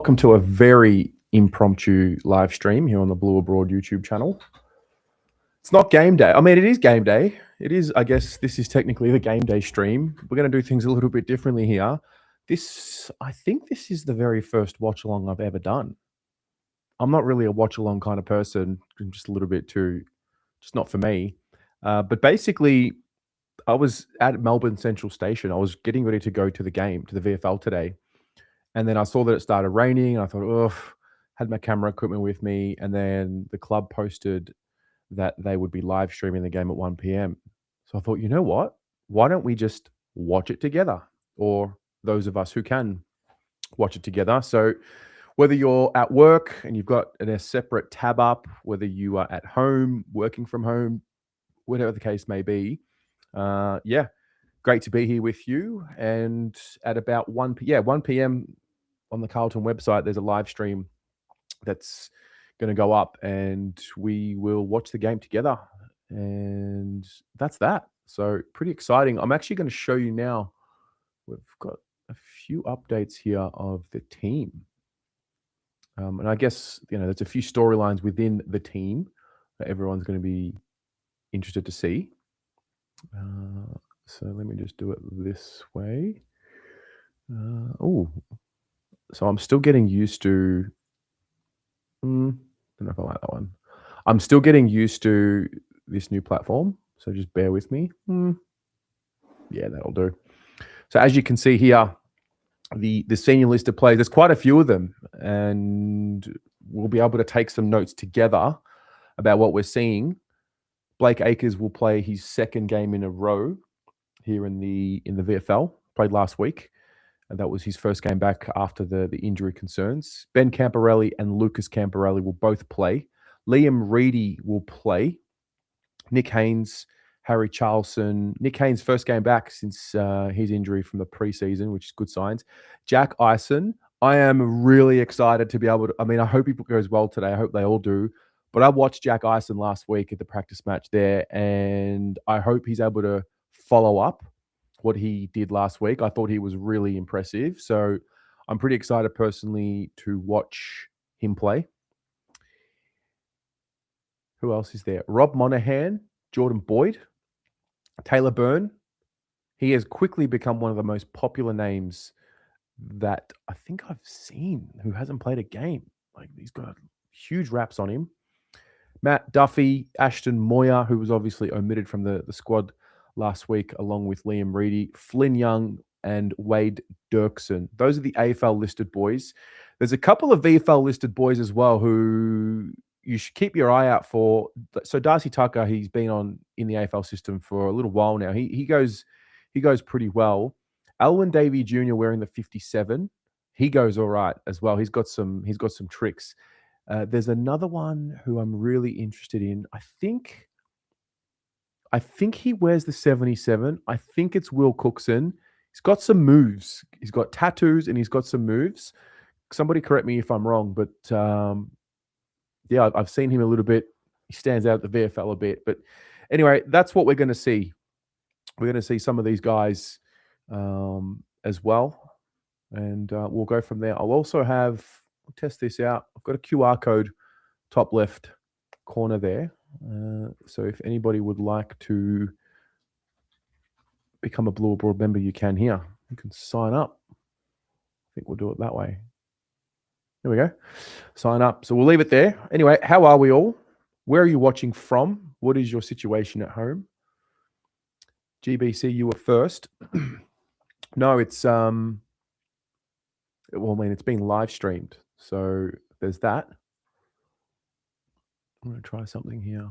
Welcome to a very impromptu live stream here on the Blue Abroad YouTube channel. It's not game day. I mean, it is game day. It is, I guess, this is technically the game day stream. We're going to do things a little bit differently here. I think this is the very first watch along I've ever done. I'm not really a watch along kind of person. I'm just a little bit too, just not for me. But basically, I was at Melbourne Central Station. I was getting ready to go to the game, to the VFL today. And then I saw that it started raining. And I thought, oh, had my camera equipment with me. And then the club posted that they would be live streaming the game at 1 p.m. So I thought, you know what? Why don't we just watch it together? Or those of us who can watch it together. So whether you're at work and you've got a separate tab up, whether you are at home, working from home, whatever the case may be, great to be here with you. And at about 1 p.m. on the Carlton website, there's a live stream that's going to go up and we will watch the game together. And that's that. So pretty exciting. I'm actually going to show you now. We've got a few updates here of the team. And I guess, there's a few storylines within the team that everyone's going to be interested to see. So let me just do it this way. So I'm still getting used to, I don't know if I like that one. I'm still getting used to this new platform. So just bear with me. Yeah, that'll do. So as you can see here, the senior list of players, there's quite a few of them. And we'll be able to take some notes together about what we're seeing. Blake Acres will play his second game in a row here in the VFL, played last week. And that was his first game back after the injury concerns. Ben Camporelli and Lucas Camporelli will both play. Liam Reedy will play. Nick Haynes, Harry Charlson. Nick Haynes' first game back since his injury from the preseason, which is good signs. Jack Eisen. I am really excited to be able to, I hope he goes well today. I hope they all do. But I watched Jack Eisen last week at the practice match there, and I hope he's able to follow up what he did last week. I thought he was really impressive. So I'm pretty excited personally to watch him play. Who else is there? Rob Monahan, Jordan Boyd, Taylor Byrne. He has quickly become one of the most popular names that I think I've seen who hasn't played a game. Like, he's got huge raps on him. Matt Duffy, Ashton Moyer, who was obviously omitted from the squad last week, along with Liam Reedy, Flynn Young, and Wade Dirksen. Those are the AFL listed boys. There's a couple of VFL listed boys as well who you should keep your eye out for. So Darcy Tucker, he's been in the AFL system for a little while now. He goes pretty well. Alwyn Davey Jr. wearing the 57, he goes all right as well. He's got some tricks. There's another one who I'm really interested in. I think he wears the 77. I think it's Will Cookson. He's got some moves. He's got tattoos and he's got some moves. Somebody correct me if I'm wrong, but I've seen him a little bit. He stands out at the VFL a bit. But anyway, that's what we're going to see. We're going to see some of these guys as well. And we'll go from there. I'll also I'll test this out. I've got a QR code top left corner there. So if anybody would like to become a Blue Abroad member, you can here. You can sign up. I think we'll do it that way. There we go. Sign up. So we'll leave it there. Anyway, how are we all? Where are you watching from? What is your situation at home? GBC, you were first. No, it's it's being live streamed. So there's that. I'm going to try something here.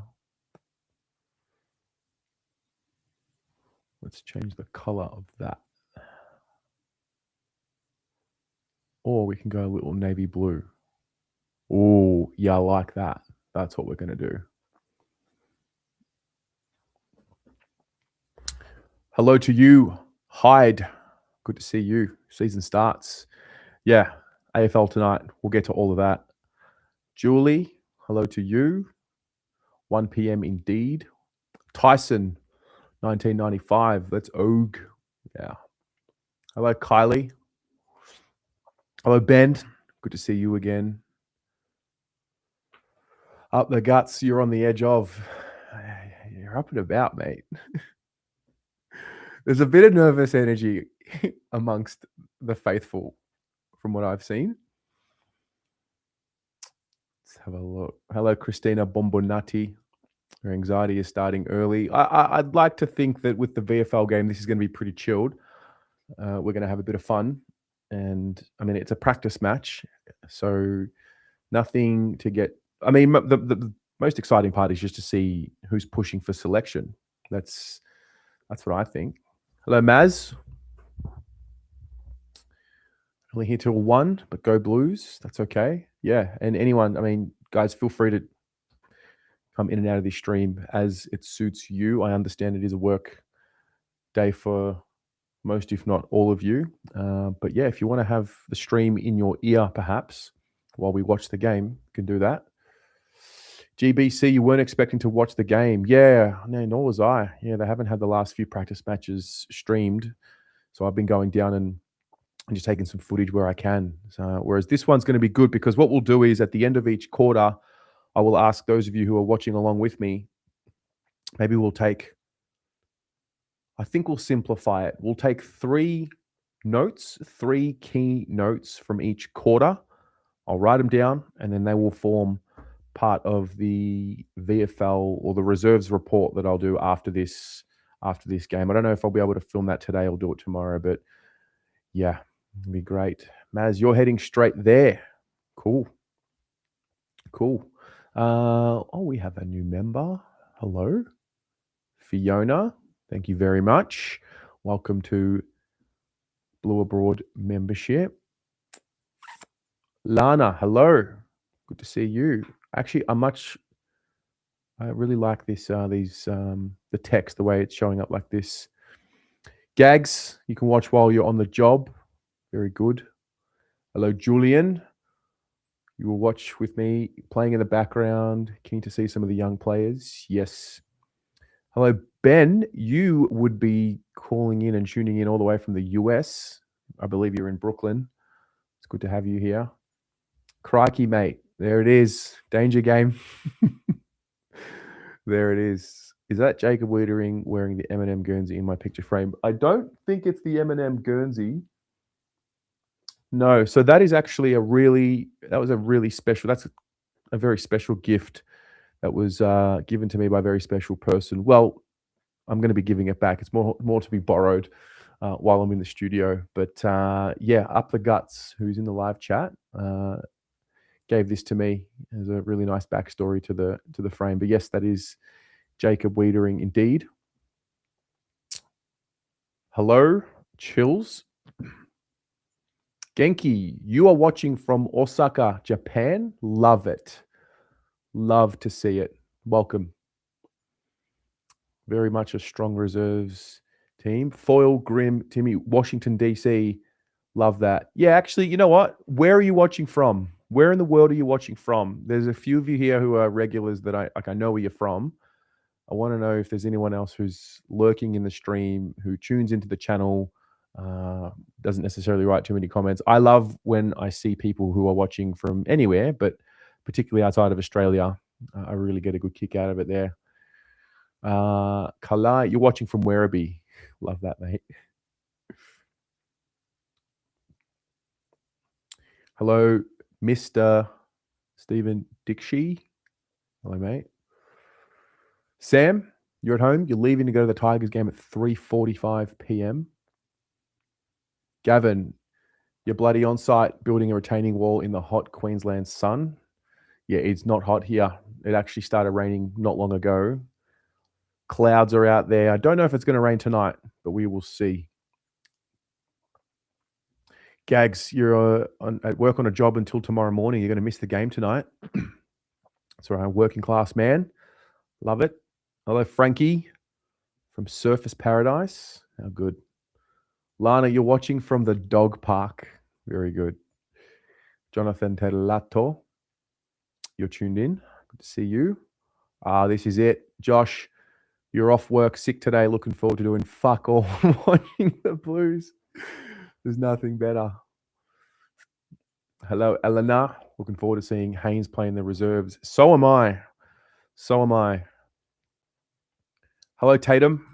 Let's change the color of that. Or we can go a little navy blue. Oh, yeah, I like that. That's what we're going to do. Hello to you, Hyde. Good to see you. Season starts. Yeah, AFL tonight. We'll get to all of that. Julie, hello to you. 1 p.m. indeed. Tyson, 1995. That's Og. Yeah. Hello, Kylie. Hello, Ben. Good to see you again. Up the guts, you're on the edge of. You're up and about, mate. There's a bit of nervous energy amongst the faithful from what I've seen. Let's have a look. Hello, Christina Bombonati. Her anxiety is starting early. I'd like to think that with the VFL game, this is going to be pretty chilled. We're going to have a bit of fun. And I mean, it's a practice match. So nothing to get. I mean, the most exciting part is just to see who's pushing for selection. That's what I think. Hello, Maz. Only here till 1, but go Blues. That's okay. Yeah, and anyone, I mean, guys, feel free to come in and out of this stream as it suits you. I understand it is a work day for most, if not all of you. But yeah, if you want to have the stream in your ear, perhaps, while we watch the game, you can do that. GBC, you weren't expecting to watch the game. Yeah, no, nor was I. Yeah, they haven't had the last few practice matches streamed. So I've been going down and just taking some footage where I can. Whereas this one's going to be good because what we'll do is at the end of each quarter, I will ask those of you who are watching along with me, maybe we'll take, I think we'll simplify it. We'll take 3 key notes from each quarter. I'll write them down and then they will form part of the VFL or the reserves report that I'll do after this game. I don't know if I'll be able to film that today or do it tomorrow, but yeah, it'll be great. Maz, you're heading straight there. Cool. We have a new member. Hello, Fiona. Thank you very much. Welcome to Blue Abroad membership. Lana, hello. Good to see you. Actually, I really like this. The text, the way it's showing up like this. Gags, you can watch while you're on the job. Very good. Hello, Julian. You will watch with me playing in the background. Keen to see some of the young players. Yes. Hello, Ben. You would be calling in and tuning in all the way from the US. I believe you're in Brooklyn. It's good to have you here. Crikey, mate. There it is. Danger game. There it is. Is that Jacob Wiedering wearing the M&M Guernsey in my picture frame? I don't think it's the M&M Guernsey. No. So that is actually a very special gift that was given to me by a very special person. Well, I'm going to be giving it back. It's more to be borrowed while I'm in the studio. But yeah, Up the Guts, who's in the live chat, gave this to me as a really nice backstory to the frame. But yes, that is Jacob Wiedering indeed. Hello, Chills. Genki, you are watching from Osaka, Japan. Love it. Love to see it. Welcome. Very much a strong reserves team. Foyle, Grim, Timmy, Washington, D.C. Love that. Yeah, actually, you know what? Where are you watching from? Where in the world are you watching from? There's a few of you here who are regulars that I know where you're from. I want to know if there's anyone else who's lurking in the stream, who tunes into the channel, doesn't necessarily write too many comments. I love when I see people who are watching from anywhere, but particularly outside of Australia. I really get a good kick out of it there. Kalai, you're watching from Werribee. Love that, mate. Hello, Mr. Stephen Dixie. Hello, mate. Sam, you're at home. You're leaving to go to the Tigers game at 3:45 p.m. Gavin, you're bloody on site building a retaining wall in the hot Queensland sun. Yeah, it's not hot here. It actually started raining not long ago. Clouds are out there. I don't know if it's going to rain tonight, but we will see. Gags, you're at work on a job until tomorrow morning. You're going to miss the game tonight. That's right, working class man. Love it. Hello, Frankie from Surface Paradise. How good. Lana, you're watching from the dog park. Very good. Jonathan Telato, you're tuned in. Good to see you. This is it. Josh, you're off work, sick today. Looking forward to doing fuck all watching the Blues. There's nothing better. Hello, Eleanor. Looking forward to seeing Haynes play in the reserves. So am I. So am I. Hello, Tatum.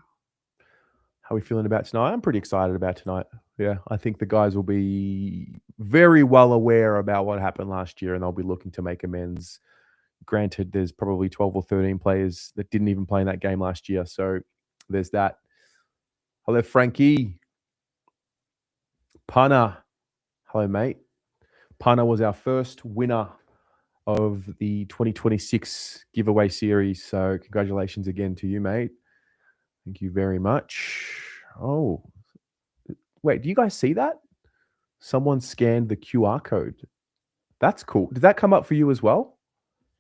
How are we feeling about tonight? I'm pretty excited about tonight. Yeah, I think the guys will be very well aware about what happened last year and they'll be looking to make amends. Granted, there's probably 12 or 13 players that didn't even play in that game last year. So there's that. Hello, Frankie. Pana. Hello, mate. Pana was our first winner of the 2026 giveaway series. So congratulations again to you, mate. Thank you very much. Oh, wait, do you guys see that? Someone scanned the QR code. That's cool. Did that come up for you as well?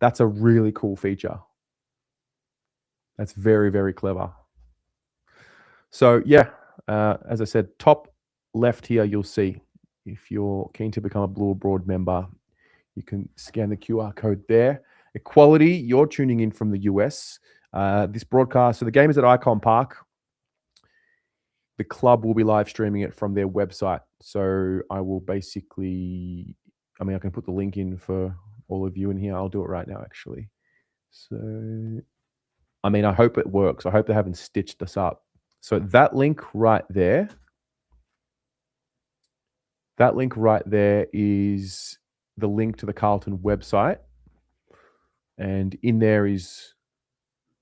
That's a really cool feature. That's very, very clever. So yeah, as I said, top left here, you'll see if you're keen to become a Blue Abroad member, you can scan the QR code there. Equality, you're tuning in from the US. This broadcast, so the game is at Icon Park. The club will be live streaming it from their website. So I will basically, I mean, I can put the link in for all of you in here. I'll do it right now, actually. So, I mean, I hope it works. I hope they haven't stitched us up. So that link right there is the link to the Carlton website. And in there is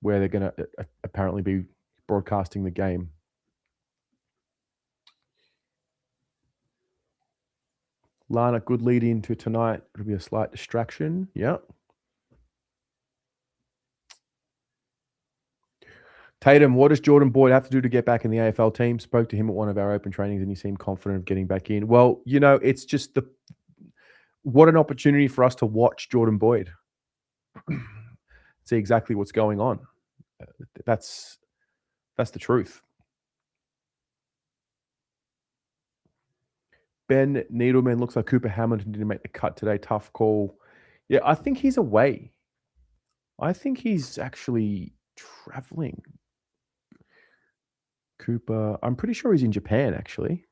where they're going to apparently be broadcasting the game. Lana, good lead into tonight. It'll be a slight distraction. Yeah. Tatum, what does Jordan Boyd have to do to get back in the AFL team? Spoke to him at one of our open trainings and he seemed confident of getting back in. Well, you know, it's just what an opportunity for us to watch Jordan Boyd. See exactly what's going on. That's the truth. Ben Needleman looks like Cooper Hamilton didn't make the cut today. Tough call. Yeah, I think he's away. I think he's actually traveling. Cooper, I'm pretty sure he's in Japan, actually.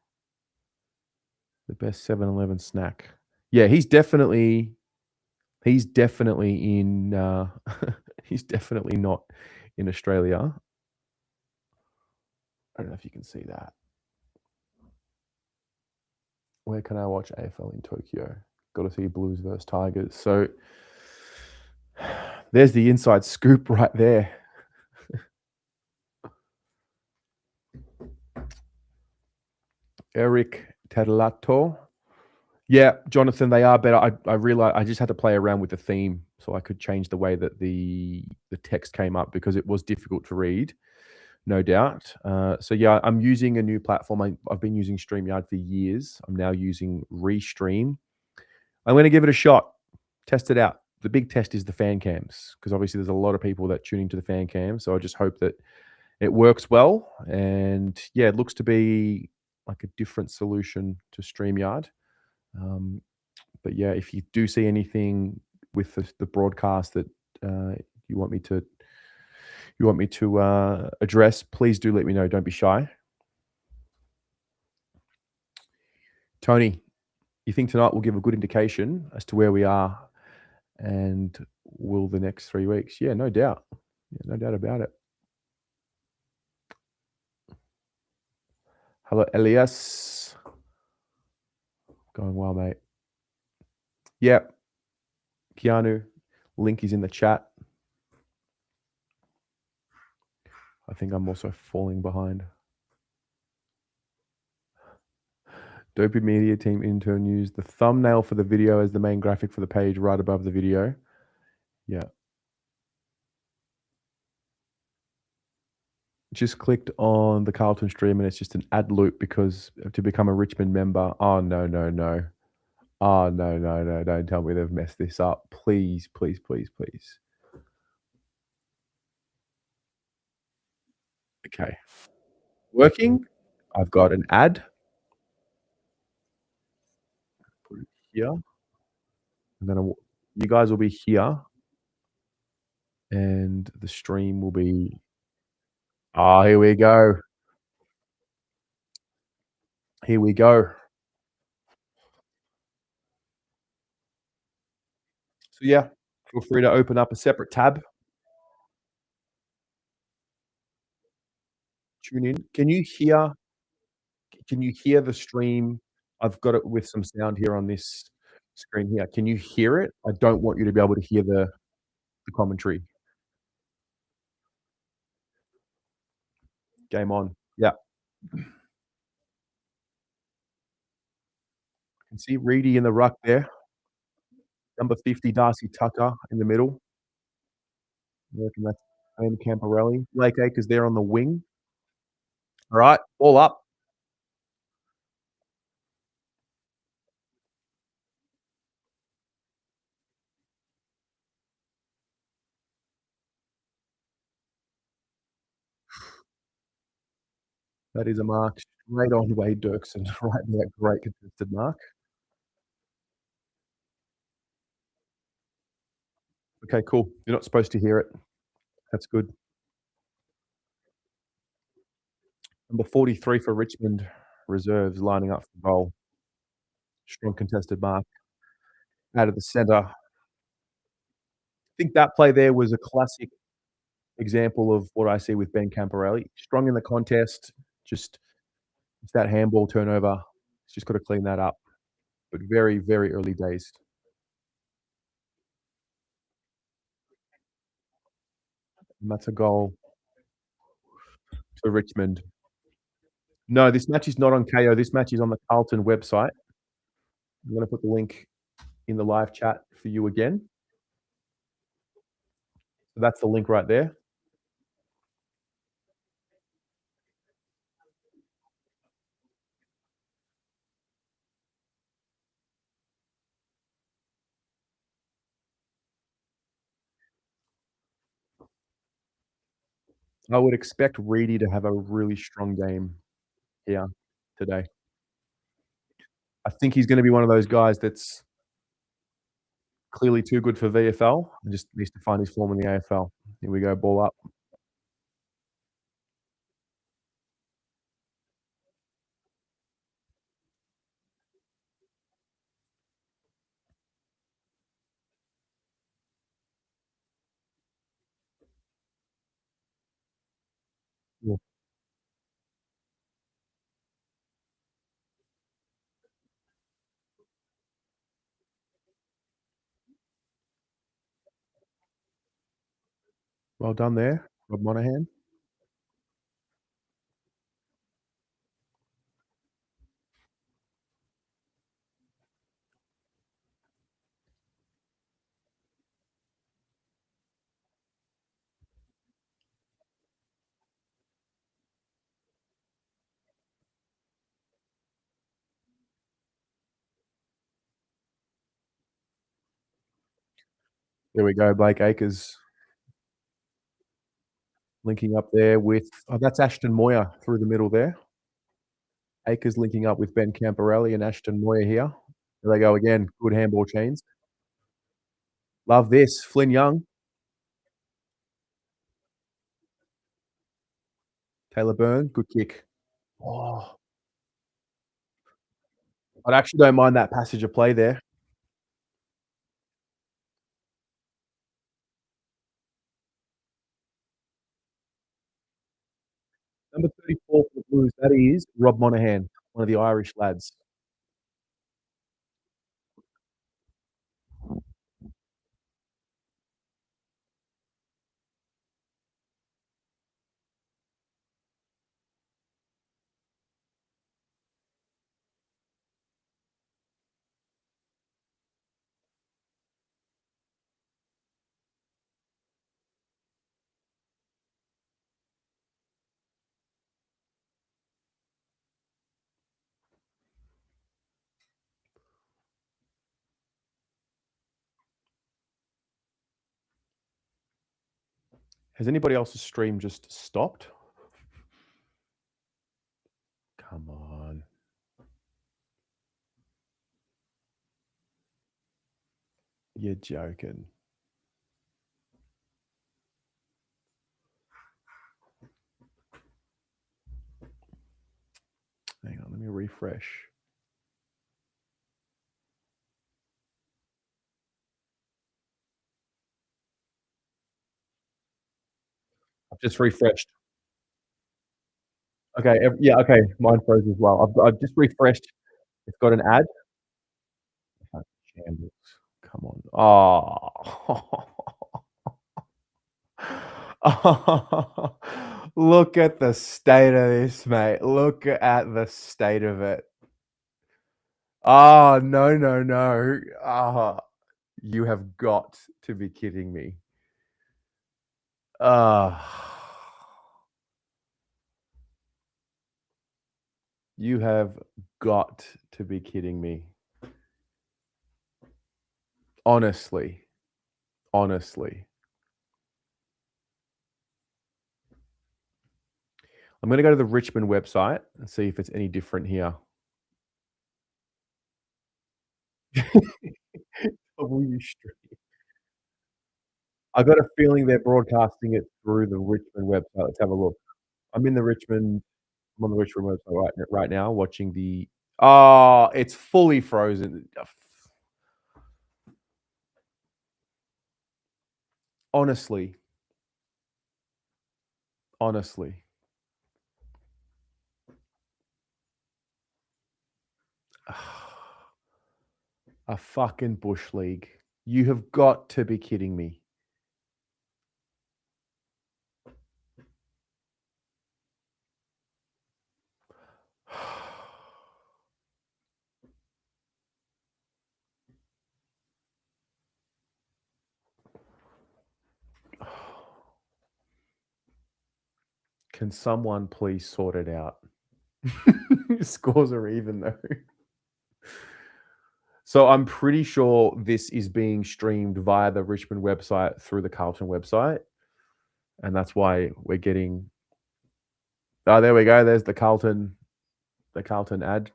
The best 7-Eleven snack. Yeah, he's definitely in he's definitely not in Australia. I don't know if you can see that. Where can I watch AFL in Tokyo? Got to see Blues versus Tigers. So there's the inside scoop right there. Eric Tadlato. Yeah, Jonathan, they are better. I realized I just had to play around with the theme so I could change the way that the text came up because it was difficult to read, no doubt. So yeah, I'm using a new platform. I've been using StreamYard for years. I'm now using Restream. I'm going to give it a shot, test it out. The big test is the fan cams because obviously there's a lot of people that tune into the fan cam. So I just hope that it works well. And yeah, it looks to be like a different solution to StreamYard. But yeah, if you do see anything with the broadcast that you want me to address, please do let me know. Don't be shy. Tony, you think tonight will give a good indication as to where we are and will the next 3 weeks? Yeah, no doubt. Yeah, no doubt about it. Hello, Elias. Going well, mate. Yep. Keanu, link is in the chat. I think I'm also falling behind. Dopey Media Team intern used the thumbnail for the video as the main graphic for the page right above the video. Yeah. Just clicked on the Carlton stream and it's just an ad loop because to become a Richmond member. Oh, no, no, no. Oh, no, no, no. Don't tell me they've messed this up. Please, please, please, please. Okay. Working. I've got an ad. Put it here. And then you guys will be here. And the stream will be. Oh, here we go. Here we go. So, yeah, feel free to open up a separate tab, tune in. Can you hear the stream? I've got it with some sound here on this screen here. Can you hear it? I don't want you to be able to hear the commentary. Game on. Yeah. Can see Reedy in the ruck there. Number 50, Darcy Tucker in the middle. I reckon that's Ben Camporelli. Blake Acres there on the wing. All right, all up. That is a mark straight on Wade Dirksen, right there. Great contested mark. Okay, cool. You're not supposed to hear it. That's good. Number 43 for Richmond reserves lining up for goal. Strong contested mark out of the centre. I think that play there was a classic example of what I see with Ben Camporelli. Strong in the contest, just it's that handball turnover. He's just got to clean that up. But very, very early days. And that's a goal for Richmond. No, this match is not on KO. This match is on the Carlton website. I'm going to put the link in the live chat for you again. So that's the link right there. I would expect Reedy to have a really strong game here today. I think he's going to be one of those guys that's clearly too good for VFL and just needs to find his form in the AFL. Here we go, ball up. Yeah. Well done there, Rob Monahan. There we go, Blake Acres linking up there with that's Ashton Moyer through the middle there. Acres linking up with Ben Camporelli and Ashton Moyer here. There they go again. Good handball chains. Love this. Flynn Young. Taylor Byrne. Good kick. Oh, I actually don't mind that passage of play there. Number 34 for the Blues. That is Rob Monahan, one of the Irish lads. Has anybody else's stream just stopped? Come on. You're joking. Hang on, let me refresh. I Just refreshed. Okay, yeah, okay, mine froze as well. I've just refreshed. It's got an ad. Fucking shambles. Come on. Oh. Look at the state of this, mate. Look at the state of it. Oh, no, no, no. Ah, you have got to be kidding me. Ah, you have got to be kidding me. Honestly, honestly. I'm gonna go to the Richmond website and see if it's any different here. W Street. I got a feeling they're broadcasting it through the Richmond website. Let's have a look. I'm in the Richmond I'm on the Richmond website right now watching the oh, it's fully frozen. Honestly, honestly. A fucking bush league. You have got to be kidding me. Can someone please sort it out? Scores are even though. So I'm pretty sure this is being streamed via the Richmond website through the Carlton website, and that's why we're getting. Oh, there we go. There's the Carlton ad.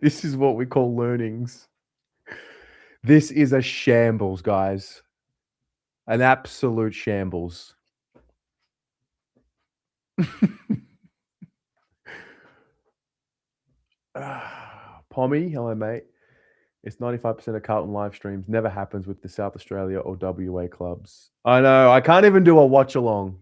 This is what we call learnings. This is a shambles, guys. An absolute shambles. Pommy, hello, mate. It's 95% of Carlton live streams. Never happens with the South Australia or WA clubs. I know. I can't even do a watch along.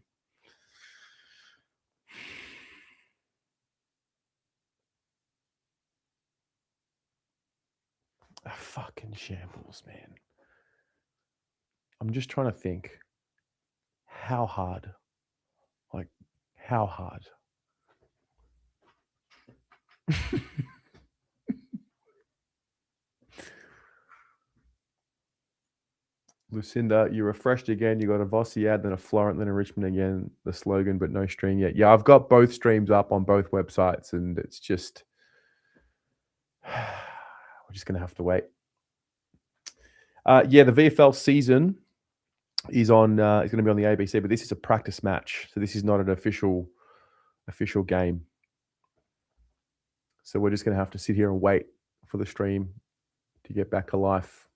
Fucking shambles, man. I'm just trying to think. How hard? Like, how hard? Lucinda, you refreshed again. You got a Vossi ad, then a Florent, then a Richmond again. The slogan, but no stream yet. Yeah, I've got both streams up on both websites, and it's just we're just gonna have to wait. Yeah, the VFL season is on. Is going to be on the ABC, but this is a practice match, so this is not an official game. So we're just going to have to sit here and wait for the stream to get back to life.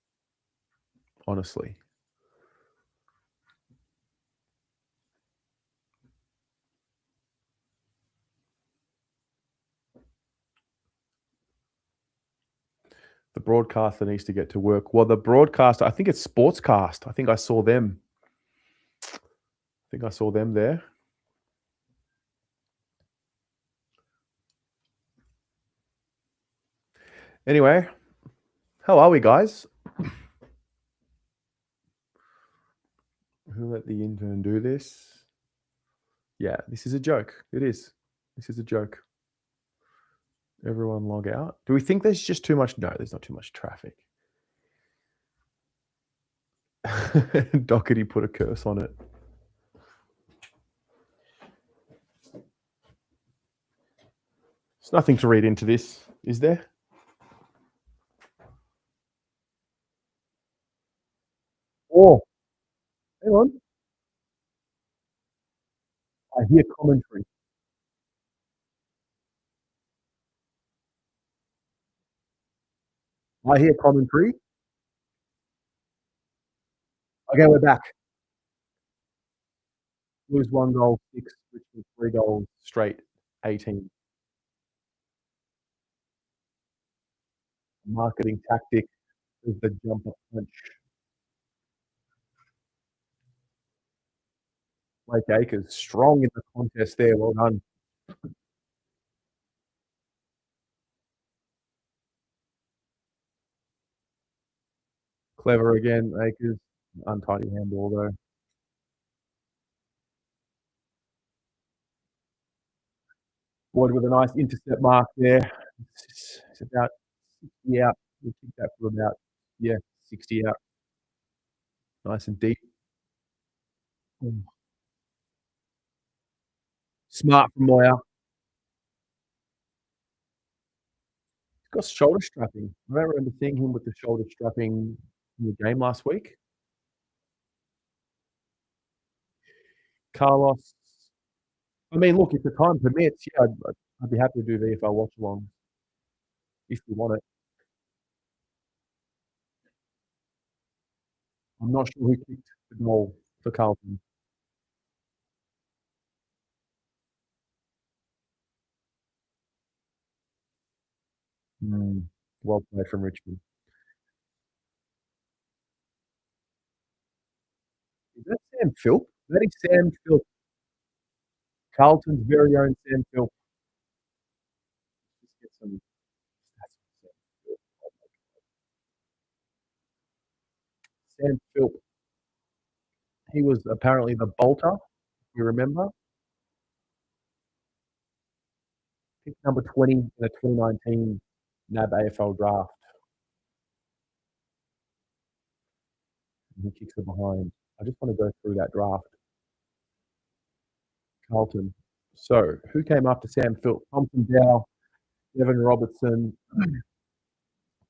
Honestly. The broadcaster needs to get to work. Well, the broadcaster, I think it's Sportscast. I think I saw them. There. Anyway, how are we, guys? Who let the intern do this? Yeah, this is a joke. It is. This is a joke. Everyone log out. Do we think there's just too much? No, there's not too much traffic. Doherty put a curse on it. There's nothing to read into this, is there? Oh, hang on. I hear commentary. I hear commentary. Okay, we're back. Blues 1 goal, 6, Richmond 3 goals straight, 18. Marketing tactic is the jumper punch. Blake Acres, strong in the contest there, well done. Clever again, Acres. Untidy handball though. Boyd with a nice intercept mark there. It's about 60 out. We'll kick that for about, yeah, 60 out. Nice and deep. Mm. Smart from Moyer. He's got shoulder strapping. I don't remember seeing him with the shoulder strapping in the game last week. Carlos. I mean, look, if the time permits, yeah, I'd be happy to do VFL watch along if you want it. I'm not sure who kicked the goal for Carlton. Mm, well played from Richmond. Is that Sam Philp? That is Sam Philp. Carlton's very own Sam Philp. Let's get some stats on Sam Philp. Sam Philp. He was apparently the bolter, if you remember. Picked number 20 in the 2019 NAB AFL draft. And he kicks it behind. I just want to go through that draft. Carlton. So, who came after Sam Philp? Thompson Dow, Devon Robertson,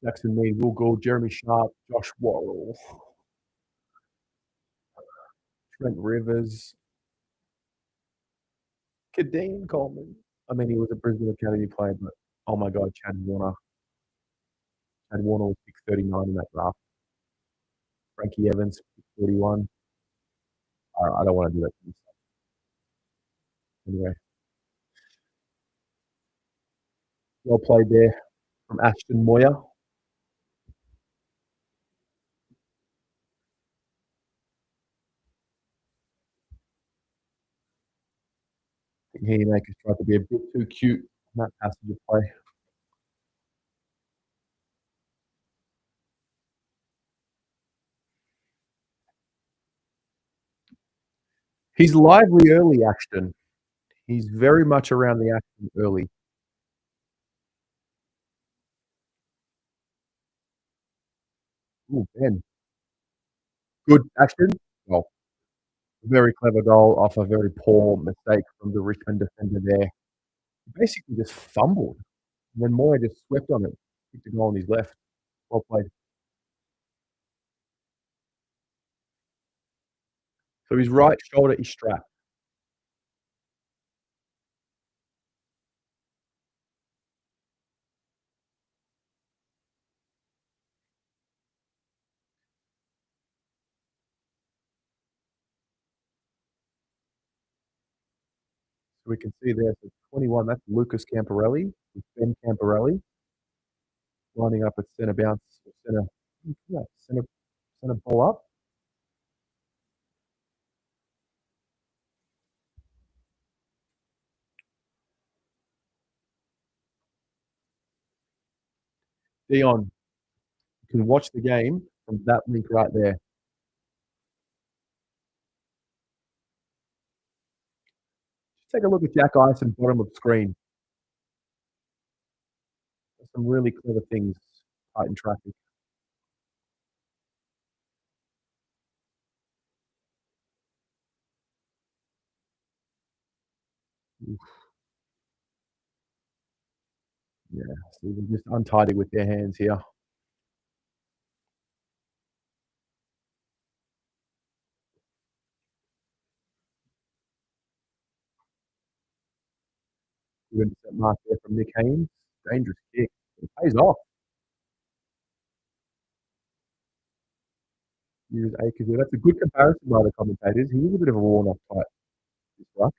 Jackson Mead, Will Gould, Jeremy Sharp, Josh Worrell, Trent Rivers, Kadeem Coleman. I mean, he was a Brisbane Academy player, but oh my God, Chad Warner. Chad Warner was pick 39 in that draft. Frankie Evans, pick 41. I don't want to do that to myself. Anyway, well played there from Ashton Moyer. I think Makers tried to be a bit too cute in that passage of play. He's lively early, Ashton. He's very much around the action early. Ooh, Ben. Good, Ashton. Well, very clever goal off a very poor mistake from the Richmond defender there. He basically just fumbled. And then Moyer just swept on it, kicked a goal on his left. Well played. So his right shoulder is strapped. So we can see there, so 21, that's Lucas Camporelli with Ben Camporelli lining up at centre bounce, centre, yeah, centre ball up. Dion, you can watch the game from that link right there. Just take a look at Jack Ison, bottom of screen. There's some really clever things out in traffic. Yeah, so they're just untidy with their hands here. Good intercept mark there from Nick Haynes. Dangerous kick. It pays off. Use Akers. That's a good comparison by the commentators. He is a bit of a worn-off type. This ruck.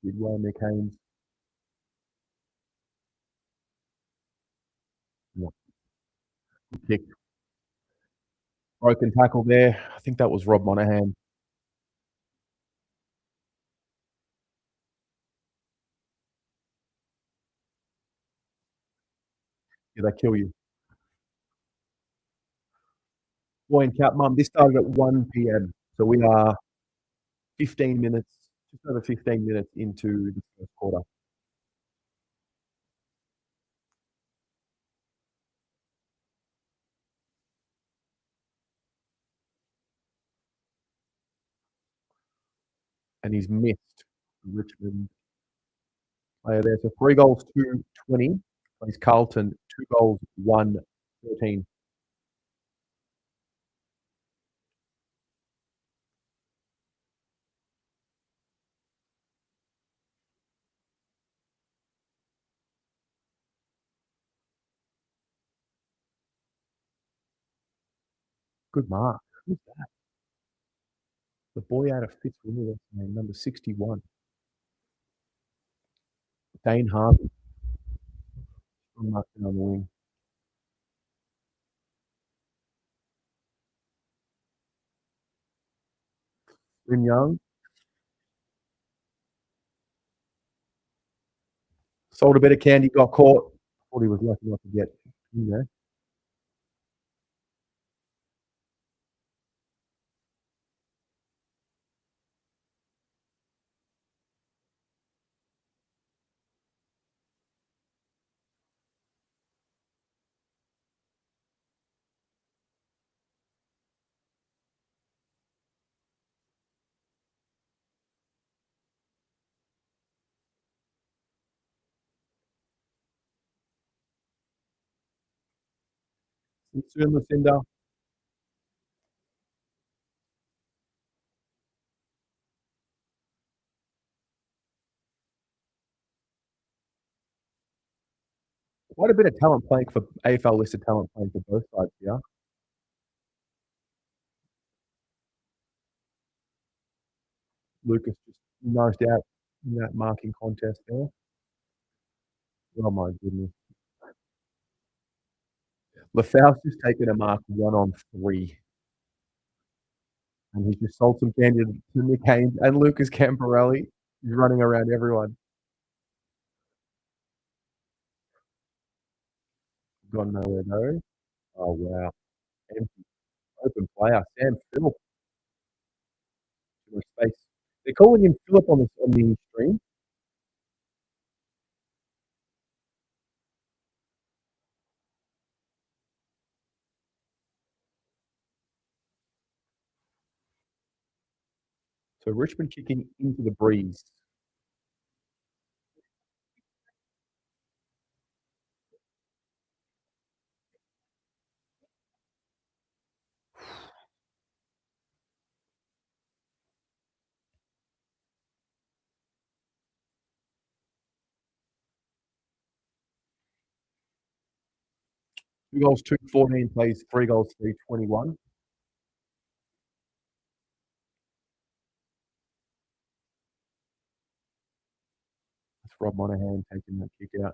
Did well, Nick Haynes. No, kick. Broken tackle there. I think that was Rob Monahan. Yeah, they kill you. Boy and Cap Mum, this started at 1 PM. So we are 15 minutes, just over 15 minutes into the first quarter. And he's missed the Richmond player there. So 3 goals, 2-20. Plays Carlton, 2 goals, 1-13. Good mark. Who's that? The boy out of Fitzroy, that's his name, number 61. Dane Harvey. Marking on the wing. Lin Young sold a bit of candy, got caught. Thought he was lucky not to get in there. Soon Lucinda. Quite a bit of talent playing for AFL listed talent playing for both sides here. Lucas just nosed out in that marking contest there. Oh my goodness. Lafau's just taken a mark 1-on-3. And he's just sold some candy to Nick Haynes and Lucas Camporelli. He's running around everyone. Gone nowhere though. Oh wow. Empty open player. Sam Phillip. Too much space. They're calling him Philip on the stream. So Richmond kicking into the breeze. Two goals, 2-14 plays 3 goals, 3-21. That's Rob Monahan taking that kick out.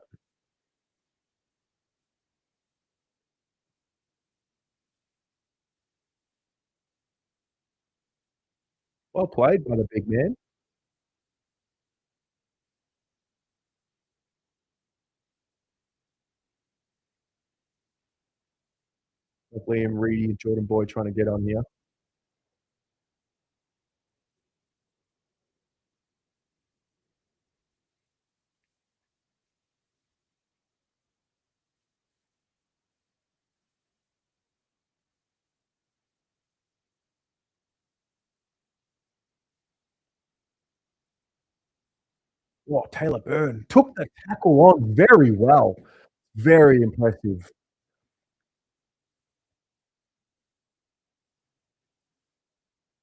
Well played by the big man. Liam Reedy and Jordan Boyd trying to get on here. Oh, Taylor Byrne took the tackle on very well. Very impressive.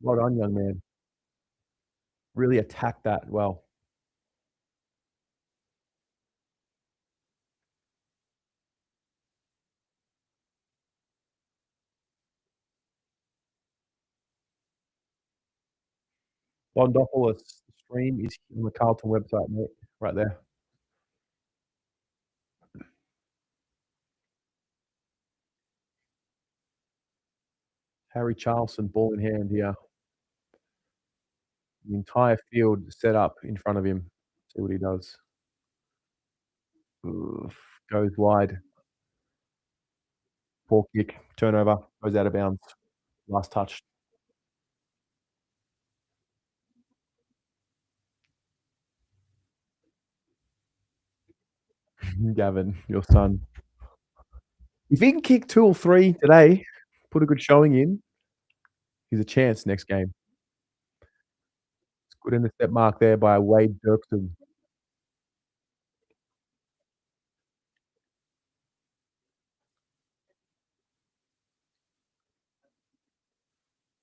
Well done, young man. Really attacked that well. Bondopoulos Stream is on the Carlton website, mate, right there. Harry Charlson, ball in hand here. The entire field set up in front of him. See what he does. Oof, goes wide. Poor kick. Turnover. Goes out of bounds. Last touch. Gavin, your son. If he can kick 2 or 3 today, put a good showing in, he's a chance next game. Good intercept mark there by Wade Dirksen.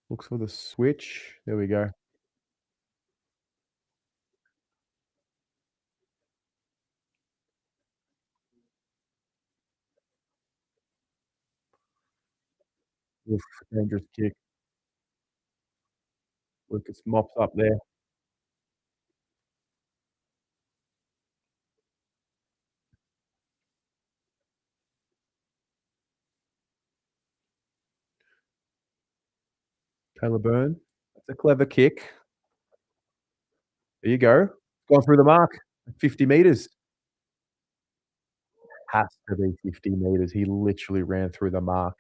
Looks for the switch. There we go. Oof, dangerous kick. Lucas mops up there. Taylor Byrne. That's a clever kick. There you go. Gone through the mark. 50 meters. Has to be 50 meters. He literally ran through the mark.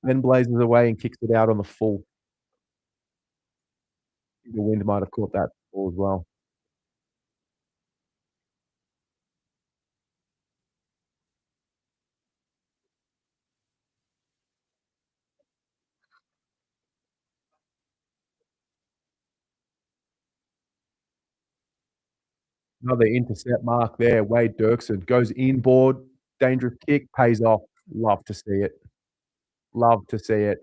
Then blazes away and kicks it out on the full. The wind might have caught that ball as well. Another intercept mark there. Wade Dirksen goes inboard. Dangerous kick, pays off. Love to see it. Love to see it.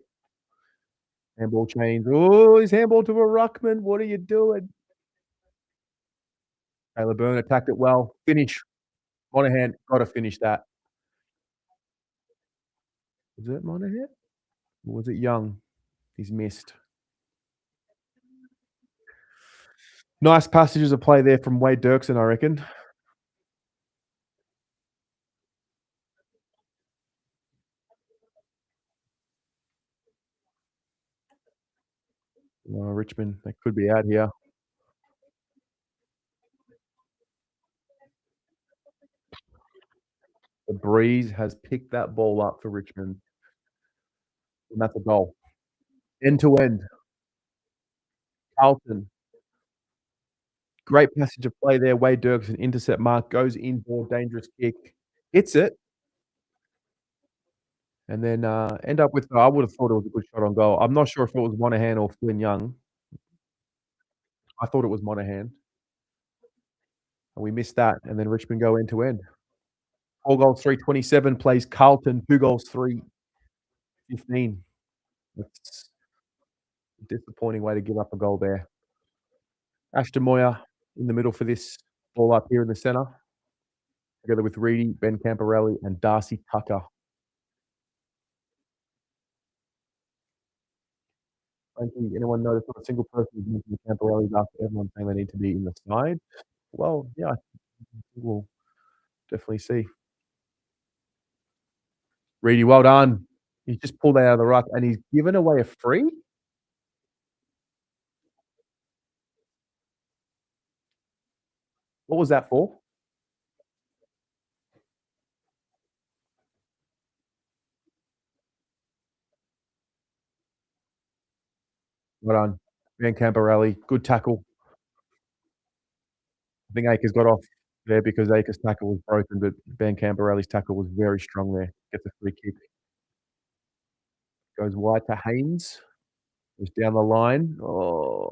Handball change. Oh, he's handball to a ruckman. What are you doing? Taylor Byrne attacked it well. Finish. Monahan, gotta finish that. Was it Monahan? Or was it Young? He's missed. Nice passages of play there from Wade Dirksen, I reckon. Richmond, they could be out here. The breeze has picked that ball up for Richmond, and that's a goal. End to end. Carlton. Great passage of play there. Wade Dirksen, intercept mark, goes inboard, dangerous kick, hits it, and then end up with I would have thought it was a good shot on goal. I'm not sure if it was Monahan or Flynn Young. I thought it was Monahan. And we missed that, and then Richmond go end to end. 4 goals, 327 plays Carlton, 2 goals, 315. That's a disappointing way to give up a goal there. Ashton Moyer in the middle for this, ball up here in the centre, together with Reedy, Ben Camporelli, and Darcy Tucker. I don't think anyone noticed not a single person is mentioning the Camporellis after everyone saying they need to be in the side. Well, yeah, I think we'll definitely see. Reedy, well done. He's just pulled that out of the ruck and he's given away a free? What was that for? Well done. Ben Camporelli, good tackle. I think Akers got off there because Akers' tackle was broken, but Ben Camporelli's tackle was very strong there. Gets a free kick. Goes wide to Haynes. Goes down the line. Oh,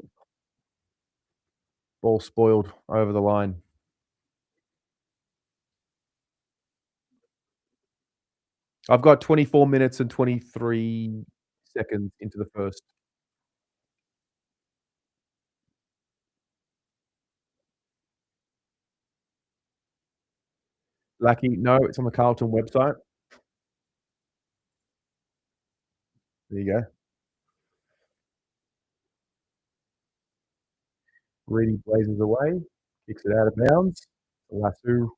ball spoiled over the line. I've got 24 minutes and 23 seconds into the first. Lucky, no, it's on the Carlton website. There you go. Reedy blazes away, kicks it out of bounds. Lasso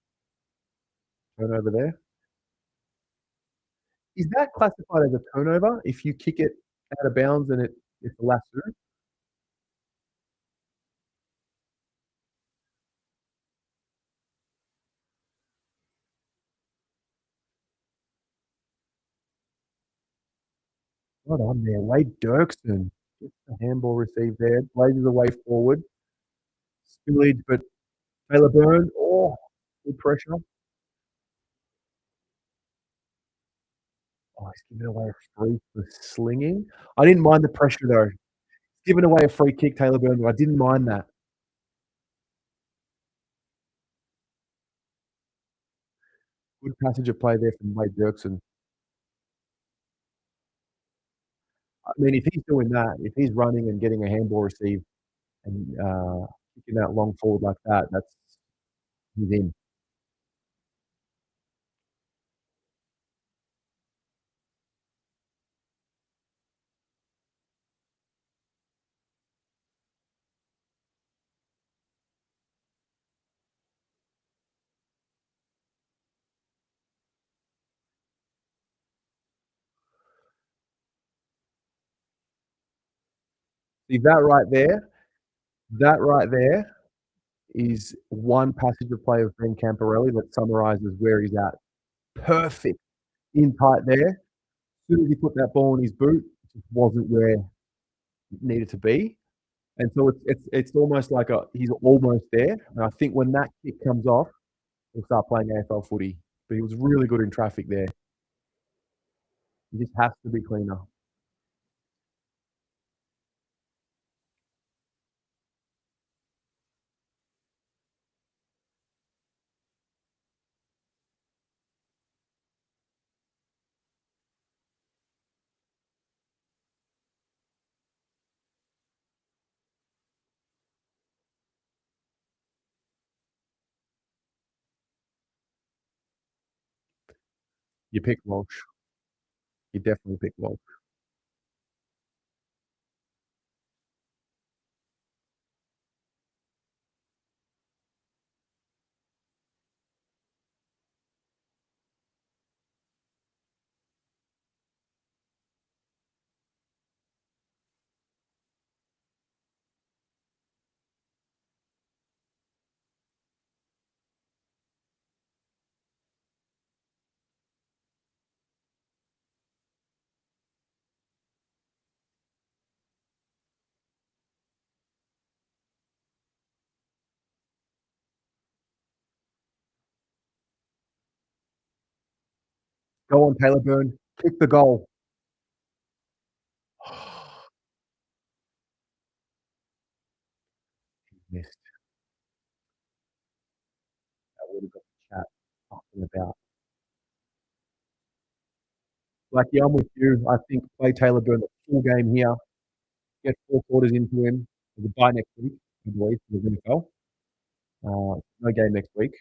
turnover there. Is that classified as a turnover if you kick it out of bounds and it's a lasso? Right on there. Wade Dirksen gets the handball received there, blazes away forward. Spillage, but Taylor Byrne, oh, good pressure. Oh, he's giving away a free for slinging. I didn't mind the pressure though. Giving away a free kick, Taylor Byrne, but I didn't mind that. Good passage of play there from Wade Dirksen. I mean, if he's doing that, if he's running and getting a handball received and kicking that long forward like that, that's he's in. See that right there is one passage of play of Ben Camporelli that summarises where he's at. Perfect, in tight there. As soon as he put that ball in his boot, it just wasn't where it needed to be. And so it's almost like he's almost there. And I think when that kick comes off, he'll start playing AFL footy. But he was really good in traffic there. He just has to be cleaner. You pick Walsh. You definitely pick Walsh. Go on, Taylor Byrne. Kick the goal. Missed. That would have got the chat up and about. Blackie, I'm with you. I think play Taylor Byrne the full game here. Get 4 quarters into him. There's a bye next week, I believe, for the VFL. No game next week.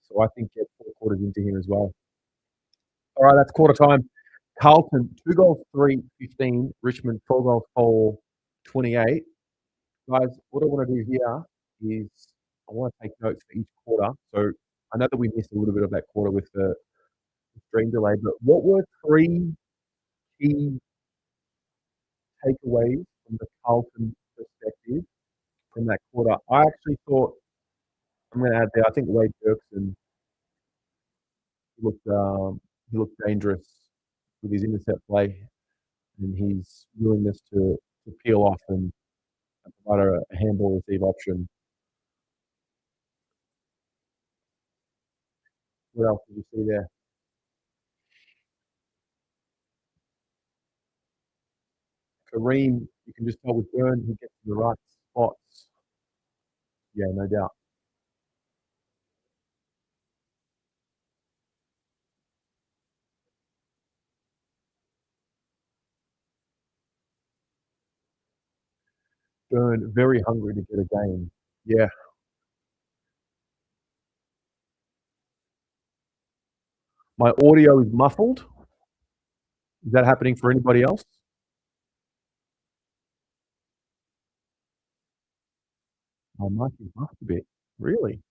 So I think get 4 quarters into him as well. All right, that's quarter time. Carlton, 2 goals, 3, 15. Richmond, 4 goals, 4, 28. Guys, what I want to do here is I want to take notes for each quarter. So I know that we missed a little bit of that quarter with the stream delay, but what were 3 key takeaways from the Carlton perspective from that quarter? I actually thought I'm going to add there. I think Wade Dirksen looked he looked dangerous with his intercept play and his willingness to peel off and provide a handball receive option. What else did you see there? Kareem, you can just tell with Byrne, he gets to the right spots. Yeah, no doubt. Byrne, very hungry to get a game. Yeah. My audio is muffled. Is that happening for anybody else? I might be off a bit. Really?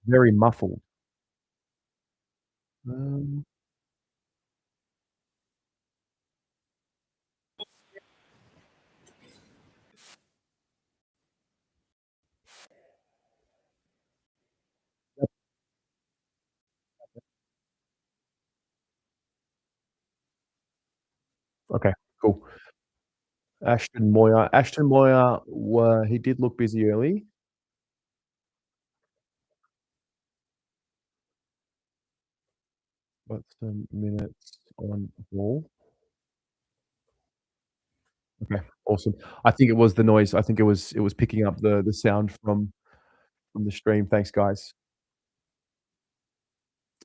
Very muffled. Um, yep, okay, cool. Ashton Moyer, he did look busy early, but some minutes on ball. Okay, awesome. I think it was the noise. I think it was picking up the sound from the stream. Thanks, guys.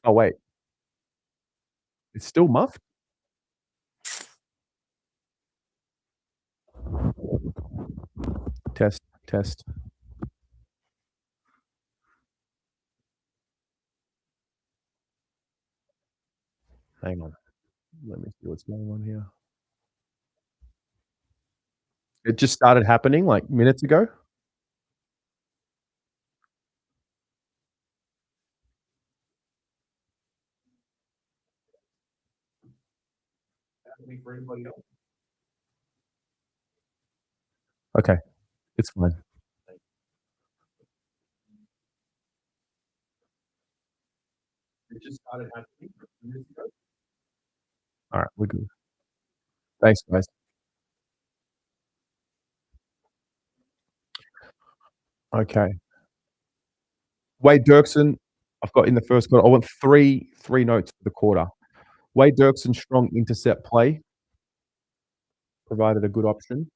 Oh, wait, it's still muffled? Test, test. Hang on. Let me see what's going on here. It just started happening, like, minutes ago? Happening for anybody else? Okay, it's fine. It just started happening minutes ago? Alright, we're good. Thanks, guys. Okay. Wade Dirksen, I've got in the first quarter. I want three notes for the quarter. Wade Dirksen's strong intercept play provided a good option.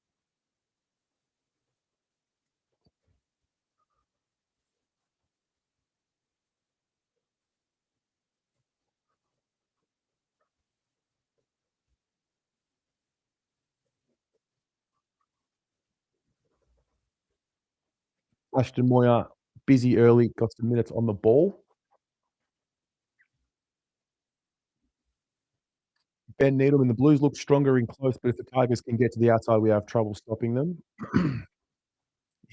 Ashton Moyer, busy early, got some minutes on the ball. Ben Needham, the Blues look stronger in close, but if the Tigers can get to the outside, we have trouble stopping them.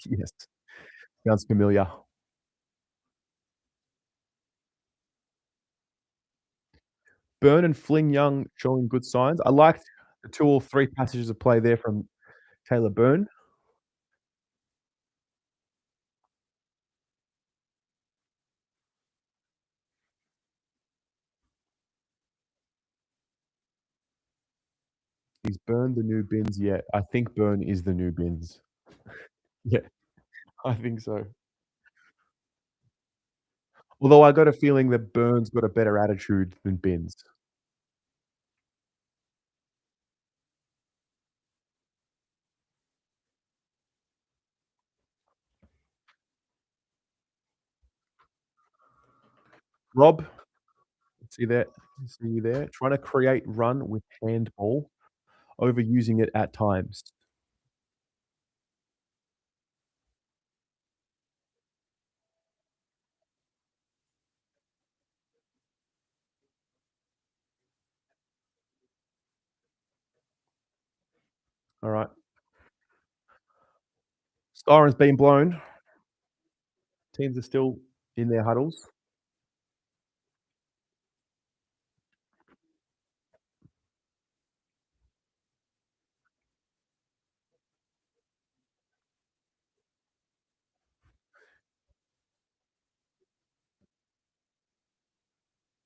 Yes, sounds familiar. Byrne and Fling Young showing good signs. I liked the 2 or 3 passages of play there from Taylor Byrne. Is Byrne the new Binns yet? I think Byrne is the new Binns. Yeah, I think so. Although I got a feeling that Byrne's got a better attitude than Binns. Rob, see there? See you there? Trying to create run with handball, overusing it at times. All right. Siren's been blown. Teams are still in their huddles.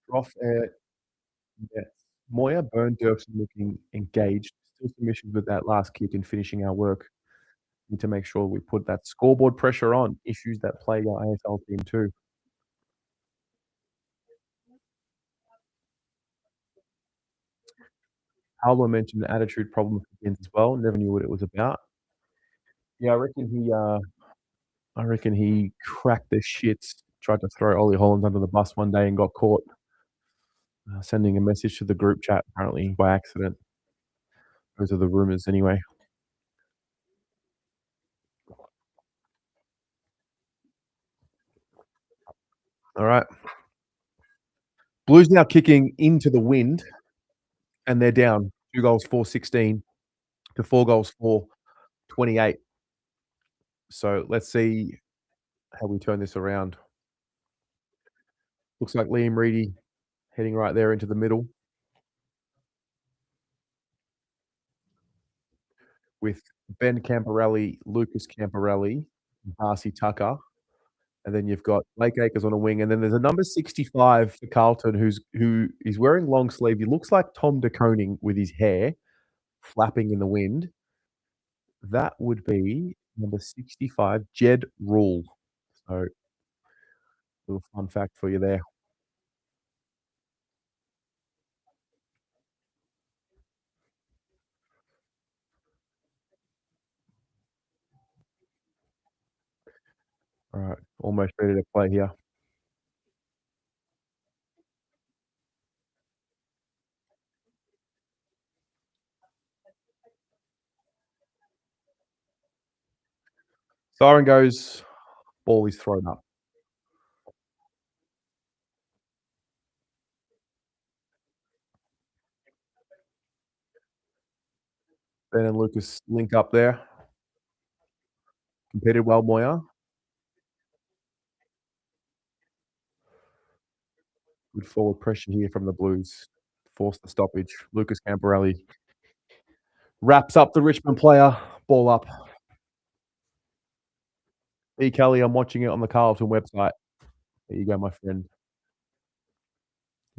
Roth, yes. Moyer, Byrne, Dirksen looking engaged. Still some issues with that last kick and finishing our work. Need to make sure we put that scoreboard pressure on. Issues that plague our AFL team too. Howler mentioned the attitude problem for Binns as well. Never knew what it was about. Yeah, I reckon he cracked the shits. Tried to throw Ollie Hollands under the bus one day and got caught sending a message to the group chat apparently by accident. Those are the rumors anyway. All right. Blues now kicking into the wind and they're down 2 goals, 4-16. to 4 goals for 28. So let's see how we turn this around. Looks like Liam Reedy heading right there into the middle with Ben Camporelli, Lucas Camporelli, Darcy Tucker, and then you've got Blake Acres on a wing, and then there's a number 65 for Carlton who is wearing long sleeve. He looks like Tom De Koning with his hair flapping in the wind. That would be number 65, Jed Rule. So, little fun fact for you there. All right, almost ready to play here. Siren goes, ball is thrown up. Ben and Lucas link up there. Competed well, Moya. Good forward pressure here from the Blues. Force the stoppage. Lucas Camporelli wraps up the Richmond player. Ball up. E. Kelly, I'm watching it on the Carlton website. There you go, my friend.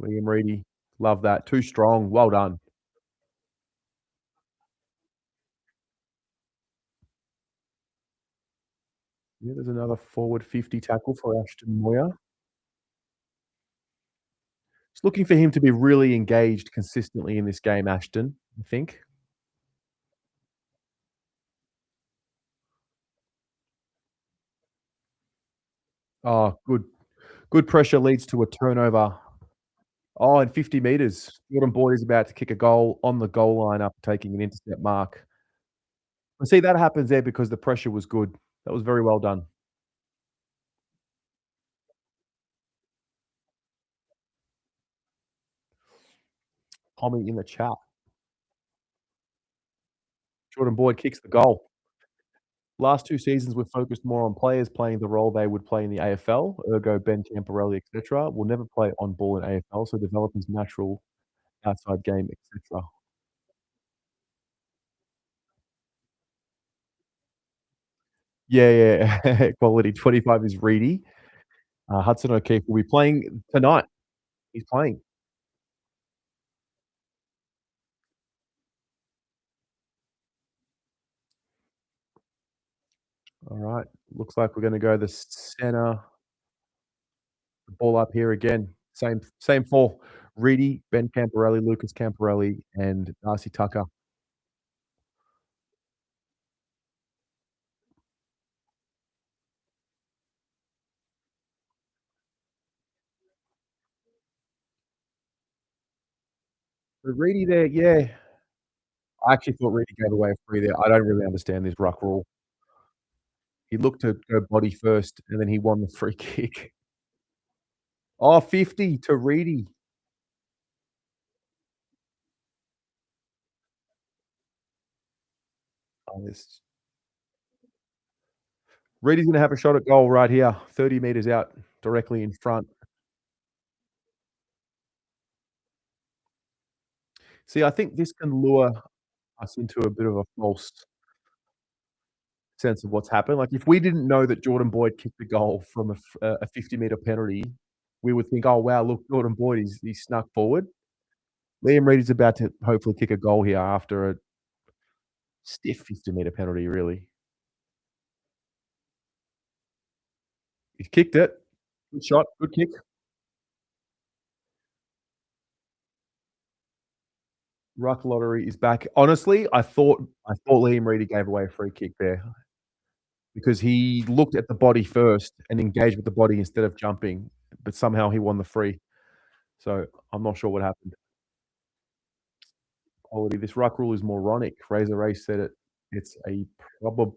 Liam Reedy. Love that. Too strong. Well done. Yeah, there's another forward 50 tackle for Ashton Moya. Just looking for him to be really engaged consistently in this game, Ashton, I think. Oh, good pressure leads to a turnover. Oh, and 50 metres. Jordan Boyd is about to kick a goal on the goal line after taking an intercept mark. And see, that happens there because the pressure was good. That was very well done. Tommy in the chat. Jordan Boyd kicks the goal. Last 2 seasons, we've focused more on players playing the role they would play in the AFL, ergo Ben Camporelli, et cetera, will never play on ball in AFL, so develop his natural outside game, et cetera. Yeah, yeah. Quality 25 is Reedy. Hudson O'Keefe will be playing tonight. He's playing. All right. Looks like we're gonna go the center. Ball up here again. Same 4. Reedy, Ben Camporelli, Lucas Camporelli, and Darcy Tucker. But Reedy there, yeah. I actually thought Reedy gave away a free there. I don't really understand this ruck rule. He looked to go body first, and then he won the free kick. Oh, 50 to Reedy. Oh, this Reedy's gonna have a shot at goal right here, 30 metres out, directly in front. See, I think this can lure us into a bit of a false sense of what's happened. Like, if we didn't know that Jordan Boyd kicked the goal from a 50-metre penalty, we would think, "Oh, wow, look, Jordan Boyd, he's snuck forward." Liam Reedy's about to hopefully kick a goal here after a stiff 50-metre penalty, really. He's kicked it. Good shot, good kick. Ruck lottery is back. Honestly, I thought Liam Reedy gave away a free kick there because he looked at the body first and engaged with the body instead of jumping, but somehow he won the free. So, I'm not sure what happened. Quality. This ruck rule is moronic. Razor Ray said it. It's a problem.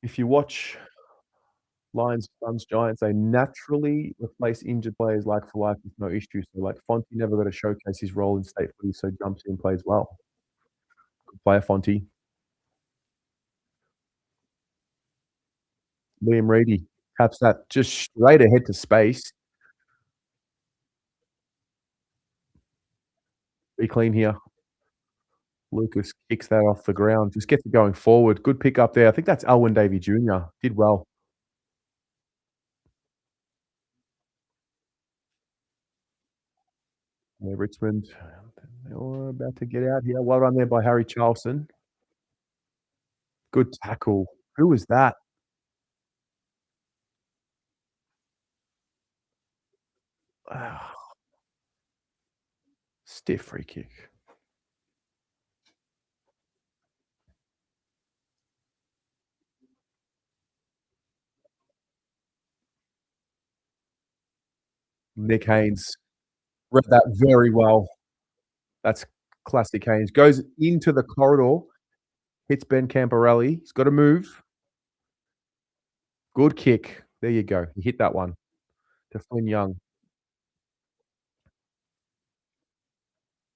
If you watch Lions, Suns, Giants, they naturally replace injured players like for like with no issue. So, like, Fonte never got to showcase his role in state footy, so jumps in and plays well. Good player, Fonte. Liam Reedy taps that just straight ahead to space. Be clean here. Lucas kicks that off the ground, just gets it going forward. Good pick up there. I think that's Alwyn Davey Jr. Did well. Yeah, Richmond, they were about to get out here. Well done there by Harry Charlson. Good tackle. Who was that? Ah, stiff free kick. Nick Haynes read that very well. That's classic Haynes. Goes into the corridor, hits Ben Camporelli. He's got to move. Good kick. There you go. He hit that one to Flynn Young.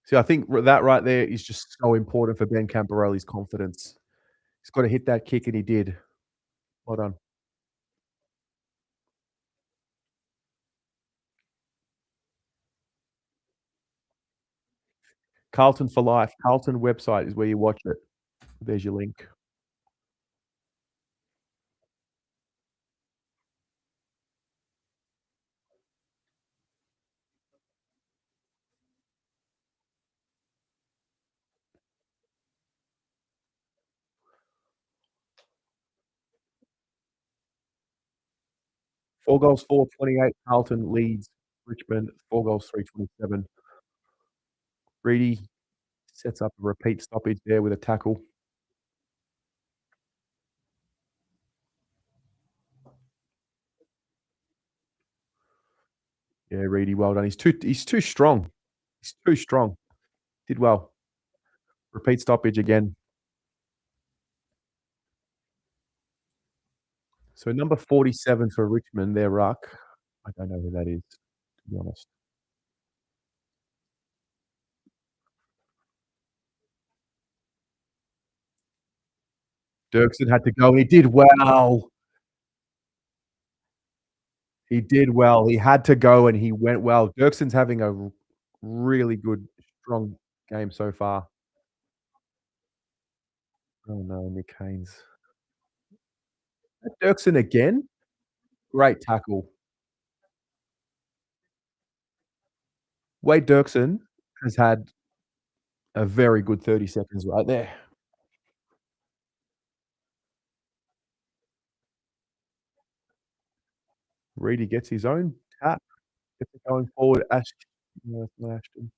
See, I think that right there is just so important for Ben Camporelli's confidence. He's got to hit that kick, and he did. Well done. Carlton for life. Carlton website is where you watch it. There's your link. Four goals, 4:28. Carlton leads Richmond. 4 goals, 3:27. Reedy sets up a repeat stoppage there with a tackle. Yeah, Reedy, well done. He's too strong. He's too strong. Did well. Repeat stoppage again. So number 47 for Richmond, their ruck. I don't know who that is, to be honest. Dirksen had to go, and he did well. He did well. He had to go, and he went well. Dirksen's having a really good, strong game so far. Oh, no, Nick Haynes. Dirksen again? Great tackle. Wade Dirksen has had a very good 30 seconds right there. Reedy gets his own tap, gets it going forward. No, it's not Ashton.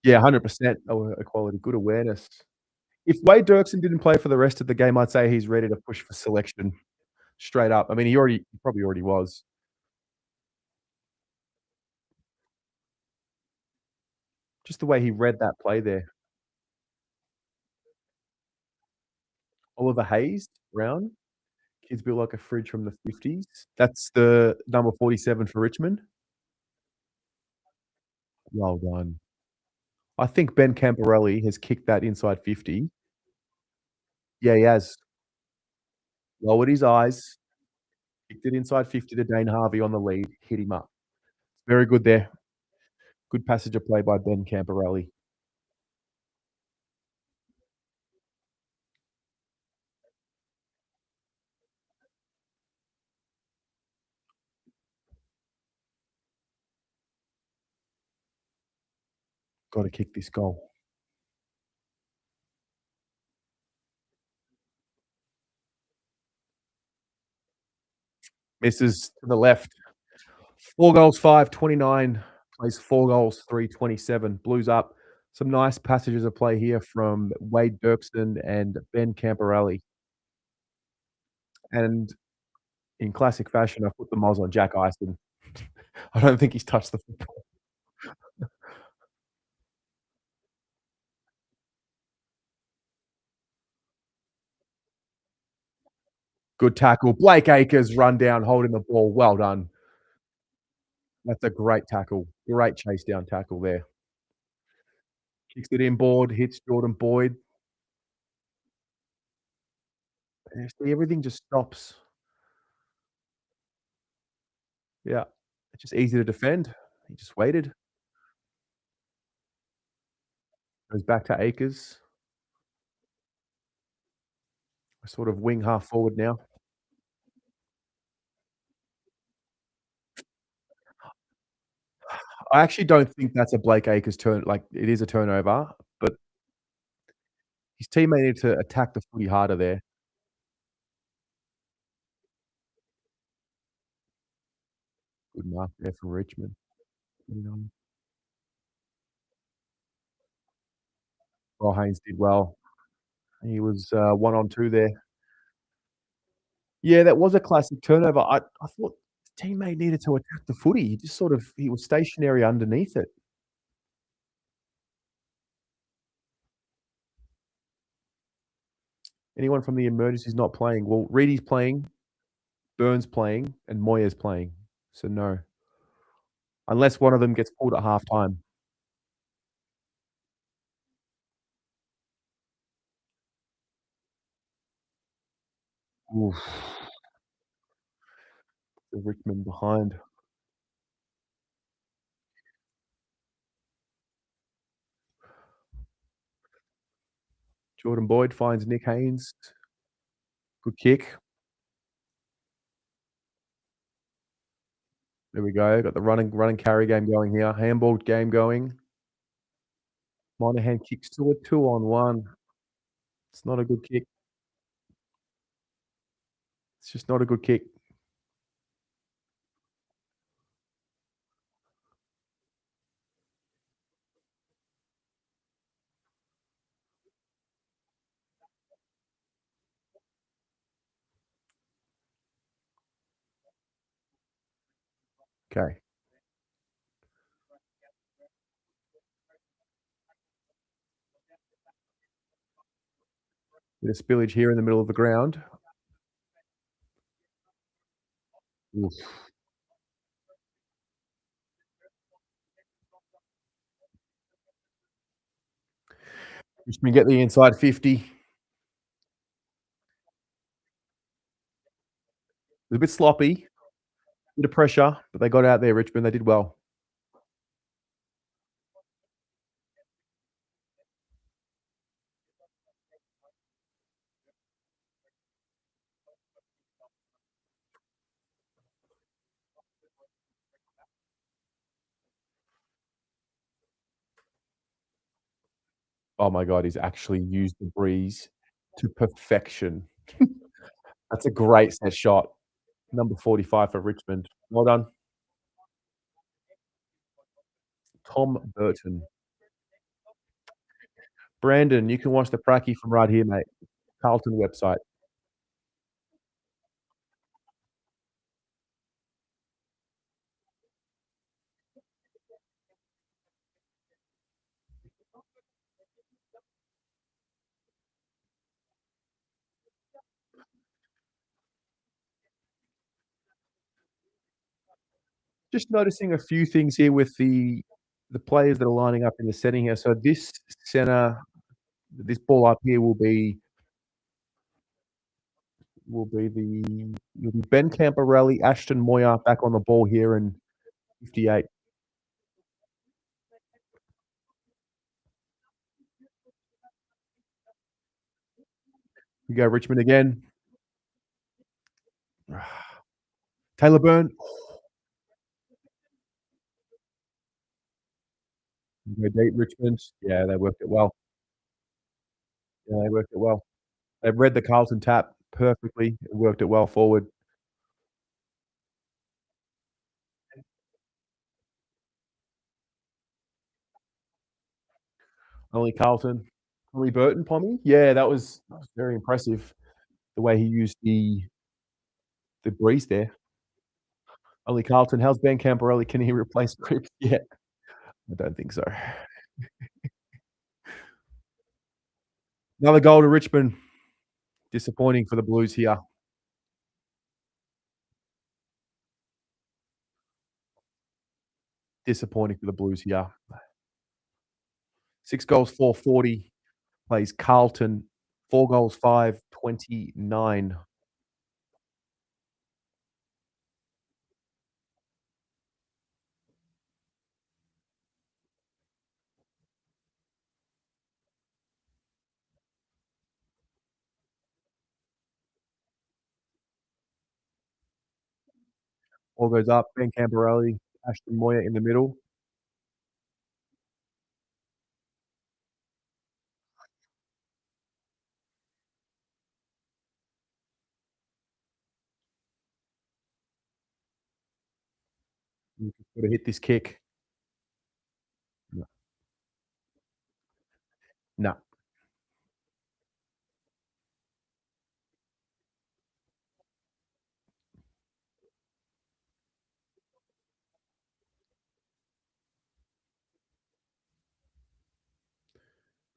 Yeah, 100%. Oh, equality, good awareness. If Wade Dirksen didn't play for the rest of the game, I'd say he's ready to push for selection straight up. I mean, he probably already was. Just the way he read that play there. Oliver Hayes, Brown, kids built like a fridge from the '50s. That's the number 47 for Richmond. Well done. I think Ben Camporelli has kicked that inside 50. Yeah, he has. Lowered his eyes, kicked it inside 50 to Dane Harvey on the lead, hit him up. Very good there. Good passage of play by Ben Camporelli. Gotta kick this goal. Misses to the left. 4 goals, 5:29. Plays 4 goals, 3:27. Blues up. Some nice passages of play here from Wade Dirksen and Ben Camporelli. And in classic fashion, I put the moz on Jack Ison. I don't think he's touched the football. Good tackle. Blake Acres run down holding the ball. Well done. That's a great tackle. Great chase down tackle there. Kicks it inboard, hits Jordan Boyd. And see, everything just stops. Yeah. It's just easy to defend. He just waited. Goes back to Acres. Sort of wing half forward now. I actually don't think that's a Blake Acres turn, like, it is a turnover, but his teammate needed to attack the footy harder there. Good mark there from Richmond. You know, Roel Haynes did well. He was, 1 on 2 there. Yeah, that was a classic turnover. I thought his teammate needed to attack the footy. He just sort of he was stationary underneath it. Anyone from the emergency's not playing. Well, Reedy's playing, Burns playing, and Moyer's playing. So, no. Unless one of them gets pulled at halftime. Oof, the Richmond behind. Jordan Boyd finds Nick Haynes. Good kick. There we go. Got the run and carry game going here. Handball game going. Monahan kicks to a 2-on-1. It's not a good kick. It's just not a good kick. Okay. Bit of spillage here in the middle of the ground. Oof. Richmond get the inside 50. It was a bit sloppy, bit of pressure, but they got out there, Richmond. They did well. Oh my god, he's actually used the breeze to perfection. That's a great set shot. Number 45 for Richmond. Well done. Tom Burton. Brandon, you can watch the pracky from right here, mate. Carlton website. Just noticing a few things here with the players that are lining up in the setting here. So this center, this ball up here will be Ben Camporelli, Ashton Moyer back on the ball here in 58. We go Richmond again. Taylor Byrne. We go deep Richmond. Yeah, they worked it well. Yeah, they worked it well. They've read the Carlton tap perfectly, worked it well forward. Only Carlton. Only Burton, Pommy? Yeah, that was very impressive, the way he used the breeze there. Only Carlton. How's Ben Camporelli? Can he replace Cripps yet? I don't think so. Another goal to Richmond. Disappointing for the Blues here. Disappointing for the Blues here. 6 goals, 440, plays Carlton, 4 goals, 529. Ball goes up, Ben Camperelli, Ashton Moyer in the middle. Gotta hit this kick. No. No.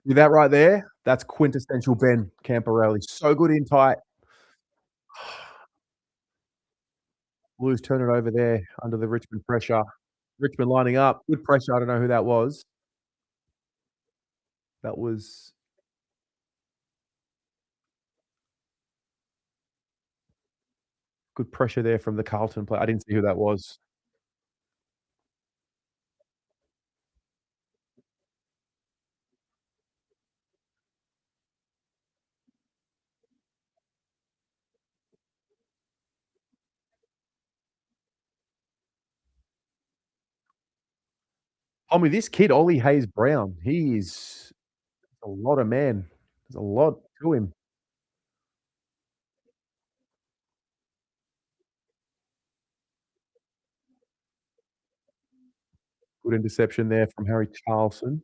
See that right there? That's quintessential Ben Camperelli. So good in tight. Blues turn it over there under the Richmond pressure. Richmond lining up. Good pressure. I don't know who that was. That was good pressure there from the Carlton player. I didn't see who that was. Tommy, this kid, Ollie Hayes-Brown, he is a lot of man. There's a lot to him. Good interception there from Harry Charlson.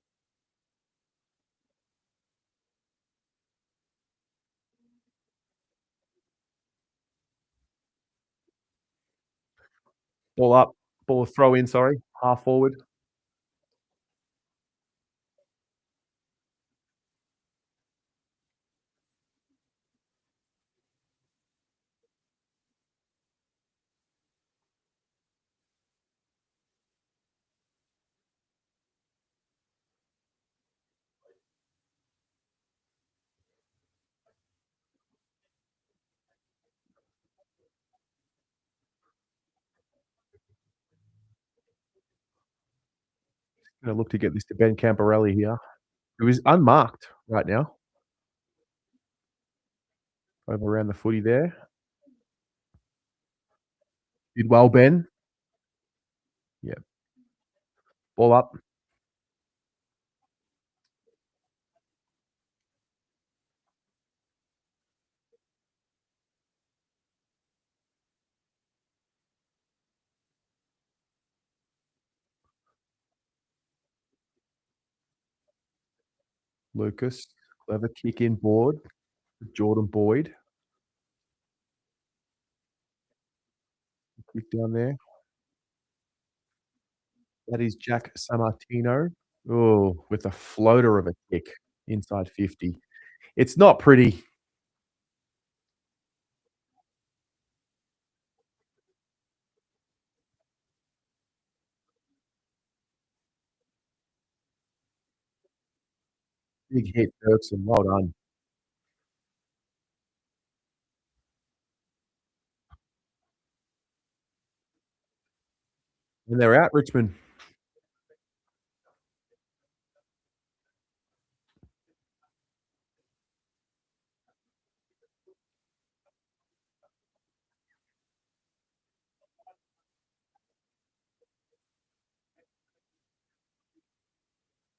Ball up, ball throw in, sorry, half forward. Gonna look to get this to Ben Camperelli here, who is unmarked right now. Over around the footy there. Did well, Ben. Yeah. Ball up. Lucas. Clever kick in board. Jordan Boyd. Kick down there. That is Jack Sammartino. Oh, with a floater of a kick inside 50. It's not pretty. Big hit, Dirksen. Well done. And they're out, Richmond.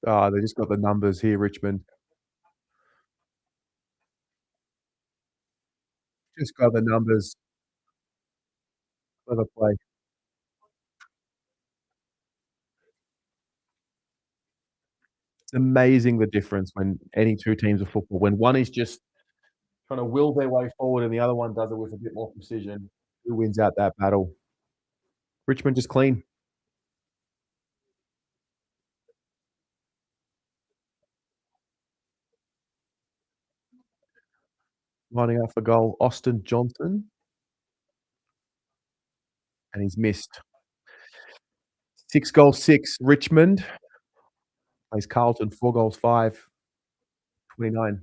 Ah, they just got the numbers here, Richmond. Just got the numbers. Clever play. It's amazing the difference when any 2 teams of football when one is just trying to will their way forward and the other one does it with a bit more precision, who wins out that battle. Richmond just clean. Lining up for goal, Austin Johnson, and he's missed. 6 goals 6. Richmond plays Carlton 4 goals 5. 29.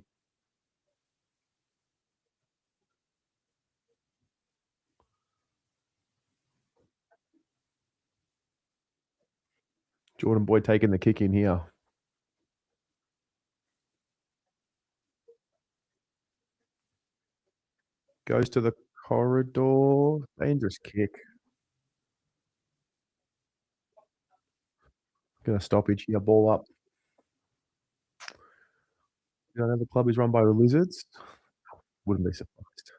Jordan Boyd taking the kick in here. Goes to the corridor. Dangerous kick. Gonna stoppage here. Ball up. You know the club is run by the Lizards? Wouldn't be surprised.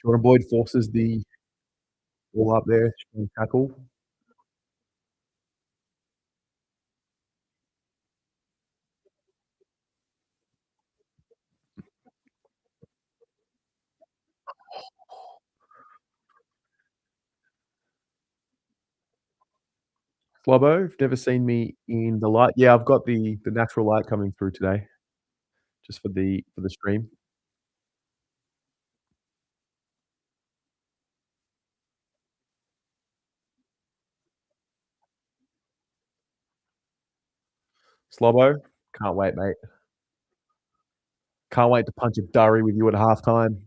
Jordan Boyd forces the ball up there. Strong tackle. Slobbo, never seen me in the light. Yeah, I've got the natural light coming through today, just for the stream. Slobbo, can't wait, mate. Can't wait to punch a durry with you at halftime.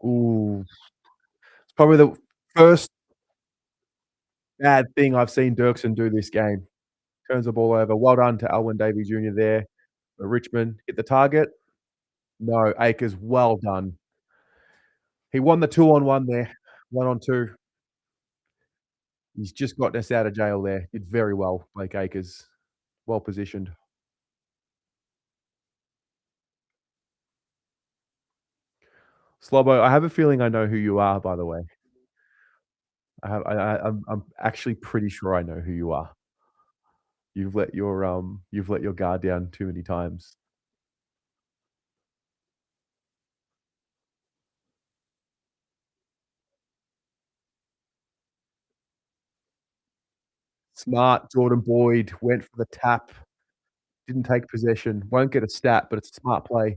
Ooh, it's probably the first bad thing I've seen Dirksen do this game. Turns the ball over. Well done to Alwyn Davies Jr. there. But Richmond hit the target. No, Akers, well done. He won the 2-on-1 there. 1-on-2. He's just gotten us out of jail there. Did very well, Blake Akers. Well positioned. Slobbo, I have a feeling I know who you are, by the way. I'm actually pretty sure I know who you are. You've let your guard down too many times. Smart, Jordan Boyd went for the tap, didn't take possession, won't get a stat, but it's a smart play.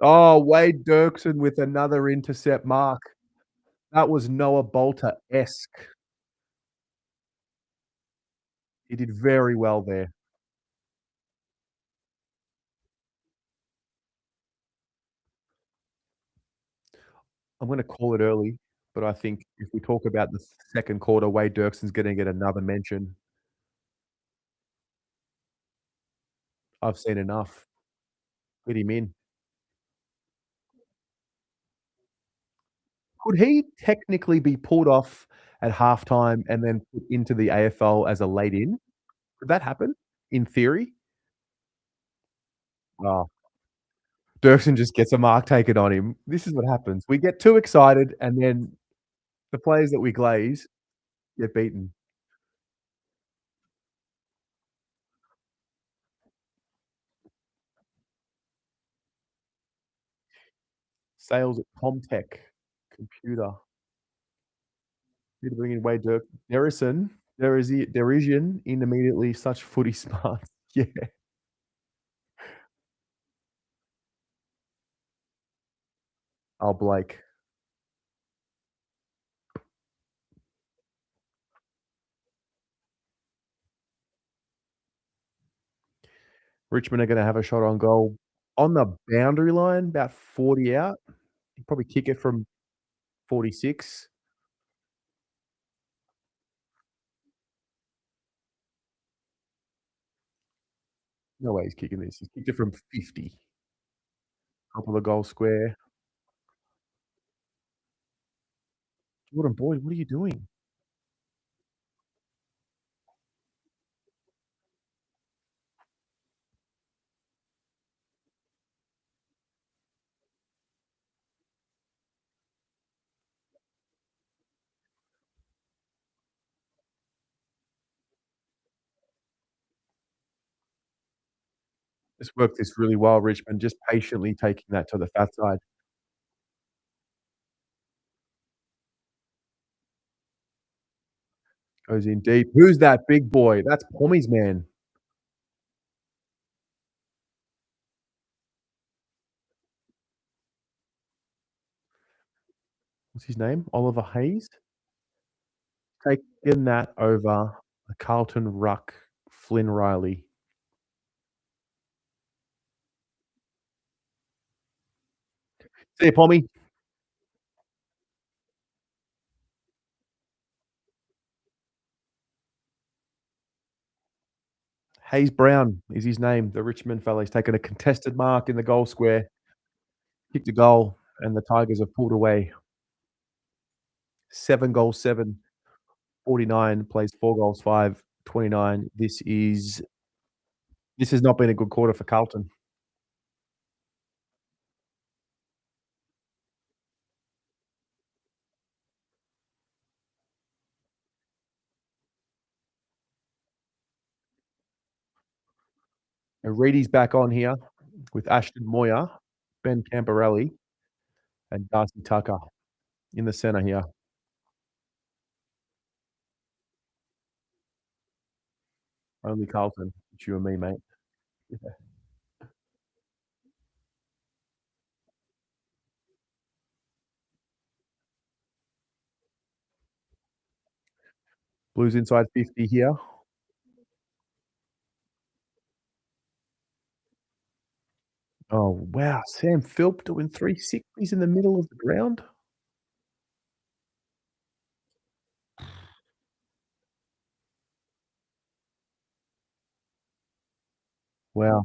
Oh, Wade Dirksen with another intercept mark. That was Noah Bolter-esque. He did very well there. I'm gonna call it early, but I think if we talk about the second quarter, Wade Dirksen's gonna get another mention. I've seen enough. Get him in. Could he technically be pulled off at halftime and then put into the AFL as a late in? Could that happen in theory? Oh, Dirksen just gets a mark taken on him. This is what happens. We get too excited and then the players that we glaze get beaten. Sales at Comtech computer. Need to bring in Wade Dirk. Derrison, Derisian in immediately such footy smarts. Yeah. Oh, Blake. Richmond are gonna have a shot on goal on the boundary line, about 40 out. He'd probably kick it from 46. No way he's kicking this. He's kicked it from 50. Top of the goal square. Jordan Boyd, what are you doing? This worked this really well, Richmond, just patiently taking that to the fat side. Goes in deep. Who's that big boy? That's Pommy's man. What's his name? Oliver Hayes? Taking that over a Carlton ruck, Flynn Riley. See you, Pommy. Hayes Brown is his name, the Richmond fella. He's taken a contested mark in the goal square, kicked a goal, and the Tigers have pulled away. 7 goals, 7, 49, plays 4 goals, 5, 29. This has not been a good quarter for Carlton. And Reedy's back on here with Ashton Moyer, Ben Camporelli, and Darcy Tucker in the center here. Only Carlton. It's you and me, mate. Yeah. Blues inside 50 here. Oh, wow. Sam Philp doing 360s in the middle of the ground. Wow.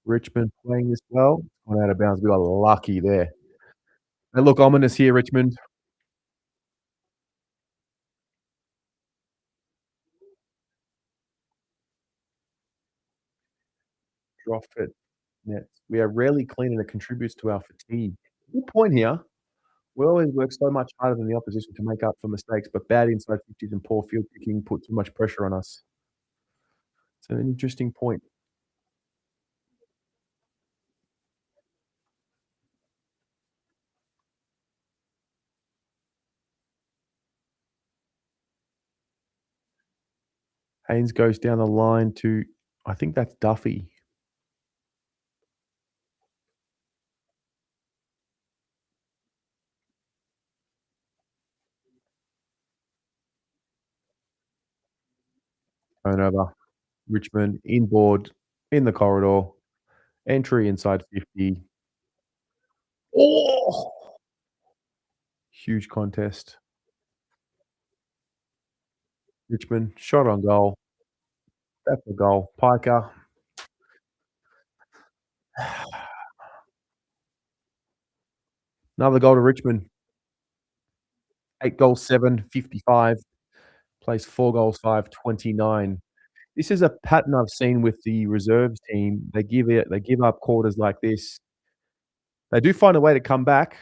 Richmond playing this well. Gone out of bounds. We got lucky there. They look ominous here, Richmond. Drop it. Nets. We are rarely clean and it contributes to our fatigue. Good point here. We always work so much harder than the opposition to make up for mistakes, but bad inside 50s and poor field kicking put too much pressure on us. It's an interesting point. Haynes goes down the line to, I think that's Duffy. Turnover. Richmond inboard in the corridor. Entry inside 50. Oh! Huge contest. Richmond shot on goal. That's a goal. Piker. Another goal to Richmond. 8 goals, 7, 55. Plays 4 goals, 5, 29. This is a pattern I've seen with the reserves team. They give up quarters like this. They do find a way to come back.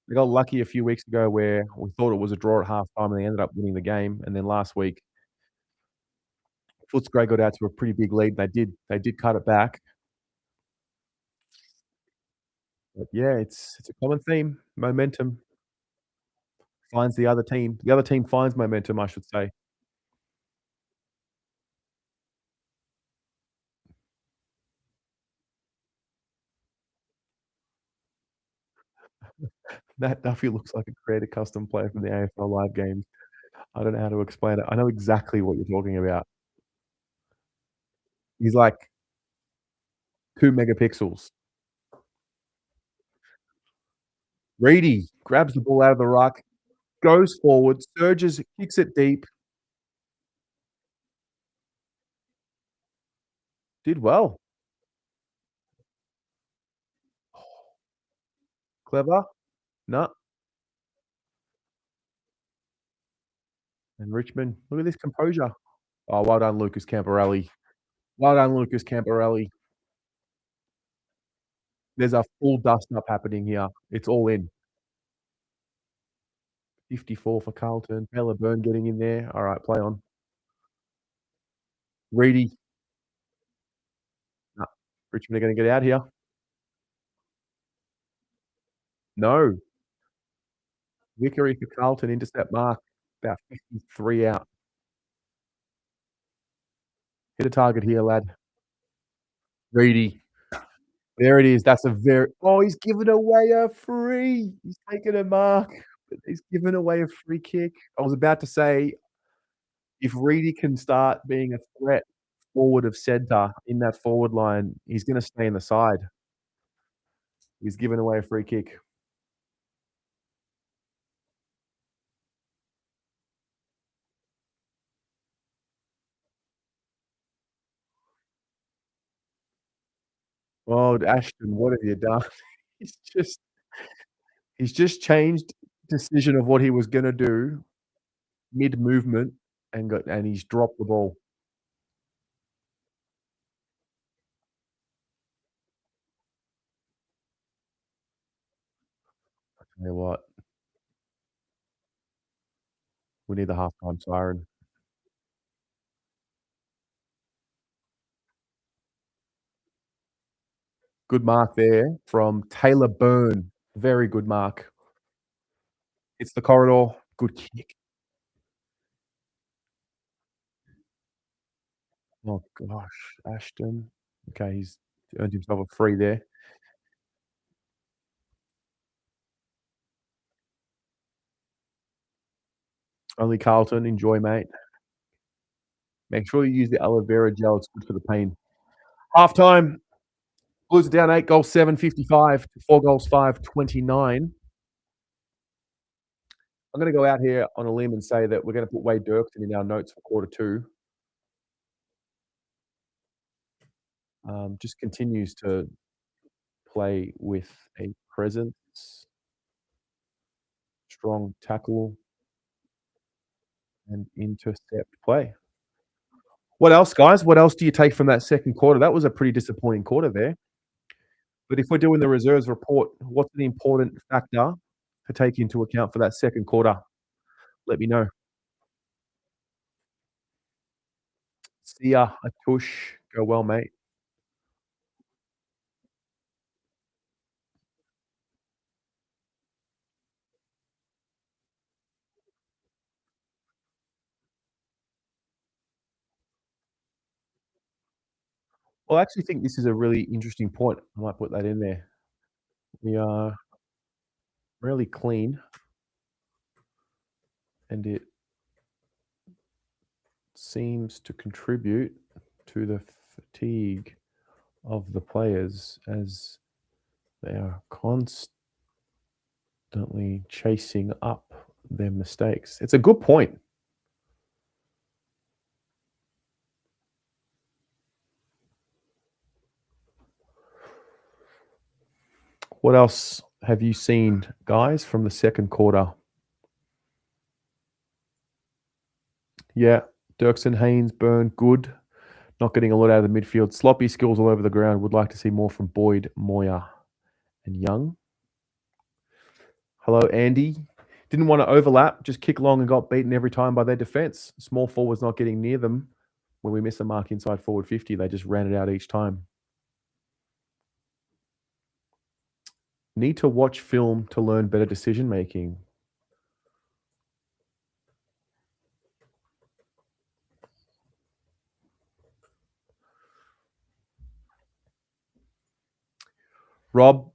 They got lucky a few weeks ago where we thought it was a draw at halftime, and they ended up winning the game. And then last week, Footscray got out to a pretty big lead. They did cut it back. But yeah, it's a common theme. Momentum finds the other team. The other team finds momentum, I should say. Matt Duffy looks like a created custom player from the AFL Live games. I don't know how to explain it. I know exactly what you're talking about. He's like 2 megapixels. Reedy grabs the ball out of the ruck, goes forward, surges, kicks it deep. Did well. Clever. No. And Richmond, look at this composure. Oh, well done, Lucas Camporelli. Well done, Lucas Camporelli. There's a full dust up happening here. It's all in. 54 for Carlton. Taylor Byrne getting in there. All right, play on. Reedy. No. Richmond are gonna get out here. No. Vickery for Carlton, intercept mark, about 53 out. Hit a target here, lad. Reedy. There it is. That's a very oh, he's given away a free. He's taken a mark, but he's given away a free kick. I was about to say, if Reedy can start being a threat forward of centre in that forward line, he's gonna stay in the side. He's given away a free kick. Oh, Ashton, what have you done? He's just he's just changed decision of what he was gonna do mid-movement and he's dropped the ball. I tell you what, we need the halftime siren. Good mark there from Taylor Byrne. Very good mark. Hits the corridor. Good kick. Oh gosh, Ashton. Okay, he's earned himself a free there. Only Carlton. Enjoy, mate. Make sure you use the aloe vera gel. It's good for the pain. Halftime. Blues are down 8 goals, 7, 55 to 4 goals, 5, 29. I'm gonna go out here on a limb and say that we're gonna put Wade Dirksen in our notes for quarter 2. Just continues to play with a presence, strong tackle, and intercept play. What else, guys? What else do you take from that second quarter? That was a pretty disappointing quarter there. But if we're doing the reserves report, what's an important factor to take into account for that second quarter? Let me know. See ya, Atush. Go well, mate. Well, I actually think this is a really interesting point. I might put that in there. We are really clean, and it seems to contribute to the fatigue of the players as they are constantly chasing up their mistakes. It's a good point. What else have you seen, guys, from the second quarter? Yeah, Dirksen, Haynes, Byrne, good. Not getting a lot out of the midfield. Sloppy skills all over the ground. Would like to see more from Boyd, Moyer, and Young. Hello, Andy. Didn't want to overlap, just kick long and got beaten every time by their defence. Small forwards not getting near them. When we miss a mark inside forward 50, they just ran it out each time. Need to watch film to learn better decision making. Rob,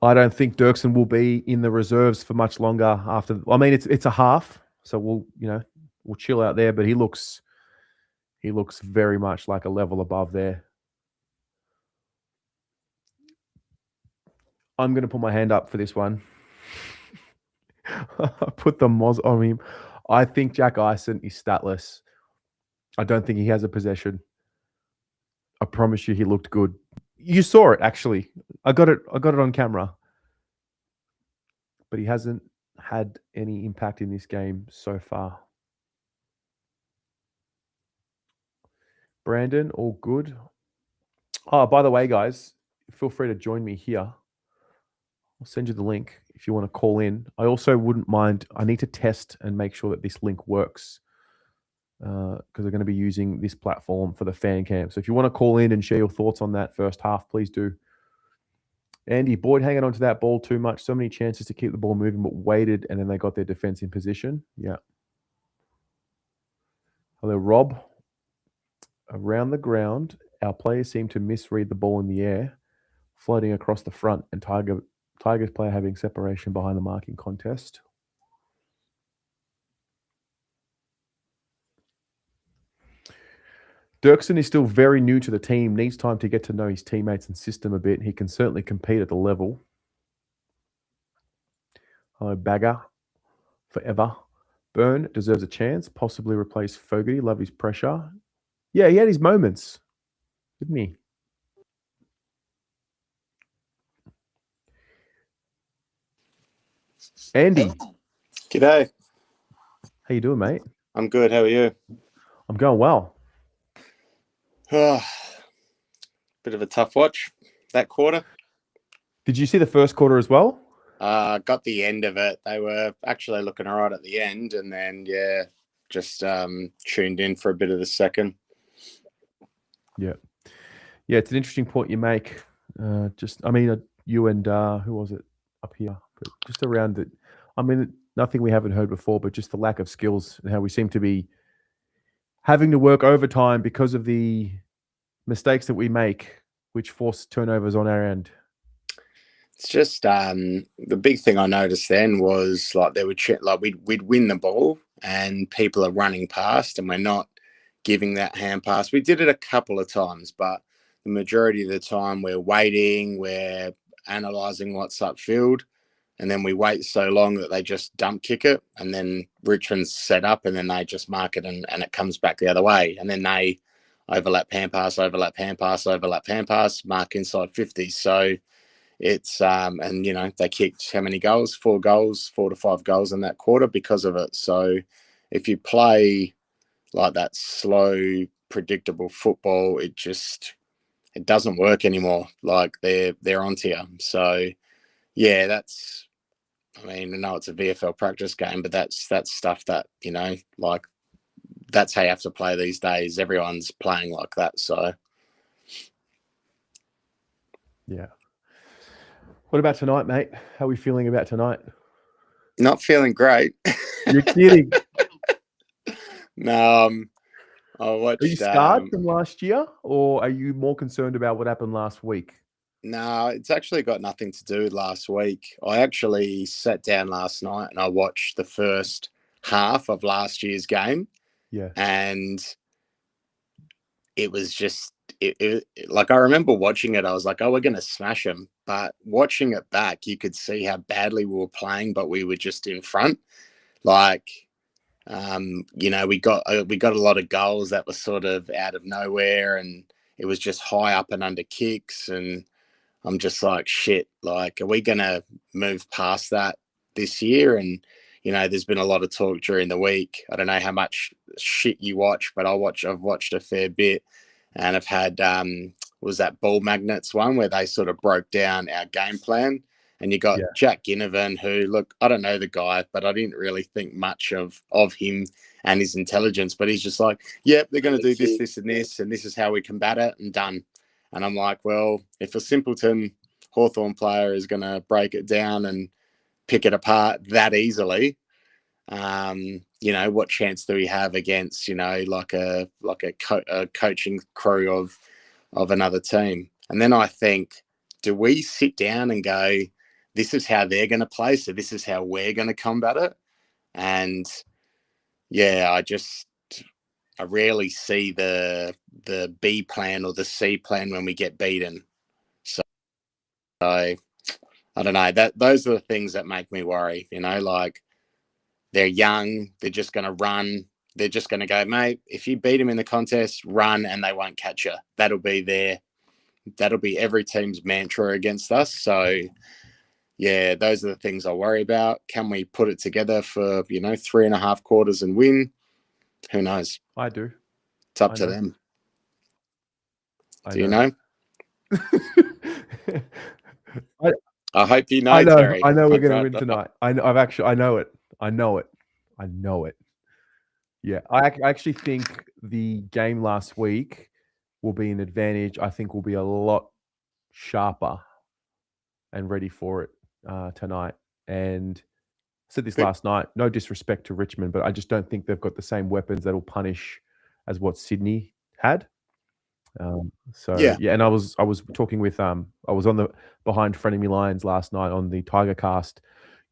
I don't think Dirksen will be in the reserves for much longer after. I mean, it's a half, so we'll chill out there. But he looks very much like a level above there. I'm going to put my hand up for this one. Put the Moz on him. I think Jack Ison is statless. I don't think he has a possession. I promise you, he looked good. You saw it actually. I got it on camera. But he hasn't had any impact in this game so far. Brandon, all good. Oh, by the way, guys, feel free to join me here. I'll send you the link if you want to call in. I also wouldn't mind. I need to test and make sure that this link works. because they're going to be using this platform for the fan camp. So if you want to call in and share your thoughts on that first half, please do. Andy, Boyd hanging on to that ball too much. So many chances to keep the ball moving, but waited, and then they got their defense in position. Yeah. Hello, Rob. Around the ground, our players seem to misread the ball in the air, floating across the front, and Tigers player having separation behind the marking contest. Dirksen is still very new to the team, needs time to get to know his teammates and system a bit. He can certainly compete at the level. Hello, Bagger. Forever. Byrne deserves a chance, possibly replace Fogarty. Love his pressure. Yeah, he had his moments, didn't he? Andy. G'day. How you doing, mate? I'm good. How are you? I'm going well. Bit of a tough watch that quarter. Did you see the first quarter as well? Got the end of it. They were actually looking all right at the end, and then just tuned in for a bit of the second. Yeah, it's an interesting point you make. You and who was it up here? But just around it. I mean, nothing we haven't heard before, but just the lack of skills and how we seem to be having to work overtime because of the mistakes that we make, which force turnovers on our end. It's just the big thing I noticed then was like they would we'd win the ball and people are running past and we're not giving that hand pass. We did it a couple of times, but the majority of the time we're waiting, we're analysing what's upfield, and then we wait so long that they just dump kick it, and then Richmond's set up, and then they just mark it, and it comes back the other way, and then they overlap hand pass, mark inside 50. So it's and they kicked how many goals? 4 to 5 goals in that quarter because of it. So if you play like that slow, predictable football, it doesn't work anymore. Like they're onto you. So yeah, I know it's a VFL practice game, but that's stuff that, like that's how you have to play these days. Everyone's playing like that. So yeah. What about tonight, mate? How are we feeling about tonight? Not feeling great. You're kidding. No, I watched. Are you scarred from last year, or are you more concerned about what happened last week? No, it's actually got nothing to do with last week. I actually sat down last night and I watched the first half of last year's game. Yeah. And it was just, like, I remember watching it, I was like, oh, we're going to smash them. But watching it back, you could see how badly we were playing, but we were just in front. Like, we got a lot of goals that were sort of out of nowhere, and it was just high up and under kicks. And I'm just like, shit, like, are we going to move past that this year? And, there's been a lot of talk during the week. I don't know how much shit you watch, but I've watched a fair bit, and I've had, was that Ball Magnets one where they sort of broke down our game plan, and you got Jack Ginnivan, who, look, I don't know the guy, but I didn't really think much of him and his intelligence, but he's just like, yep, they're going to do this, and this is how we combat it, and done. And I'm like, well, if a simpleton Hawthorn player is going to break it down and pick it apart that easily, what chance do we have against, like a coaching crew of another team? And then I think, do we sit down and go, this is how they're going to play, so this is how we're going to combat it? And yeah, I rarely see the B plan or the C plan when we get beaten. So I don't know. Those are the things that make me worry. Like, they're young, they're just going to run. They're just going to go, mate, if you beat them in the contest, run and they won't catch you. That'll be every team's mantra against us. So yeah, those are the things I worry about. Can we put it together for 3.5 quarters and win? Who knows? I do. It's up to them. Do you know? I hope you know, Terry. I know we're going to win tonight. I know it. Yeah, I actually think the game last week will be an advantage. I think we'll be a lot sharper and ready for it tonight. And I said this last night, no disrespect to Richmond, but I just don't think they've got the same weapons that'll punish as what Sydney had. So Yeah, yeah, and I was talking with I was on the Behind Frenemy Lines last night on the Tiger Cast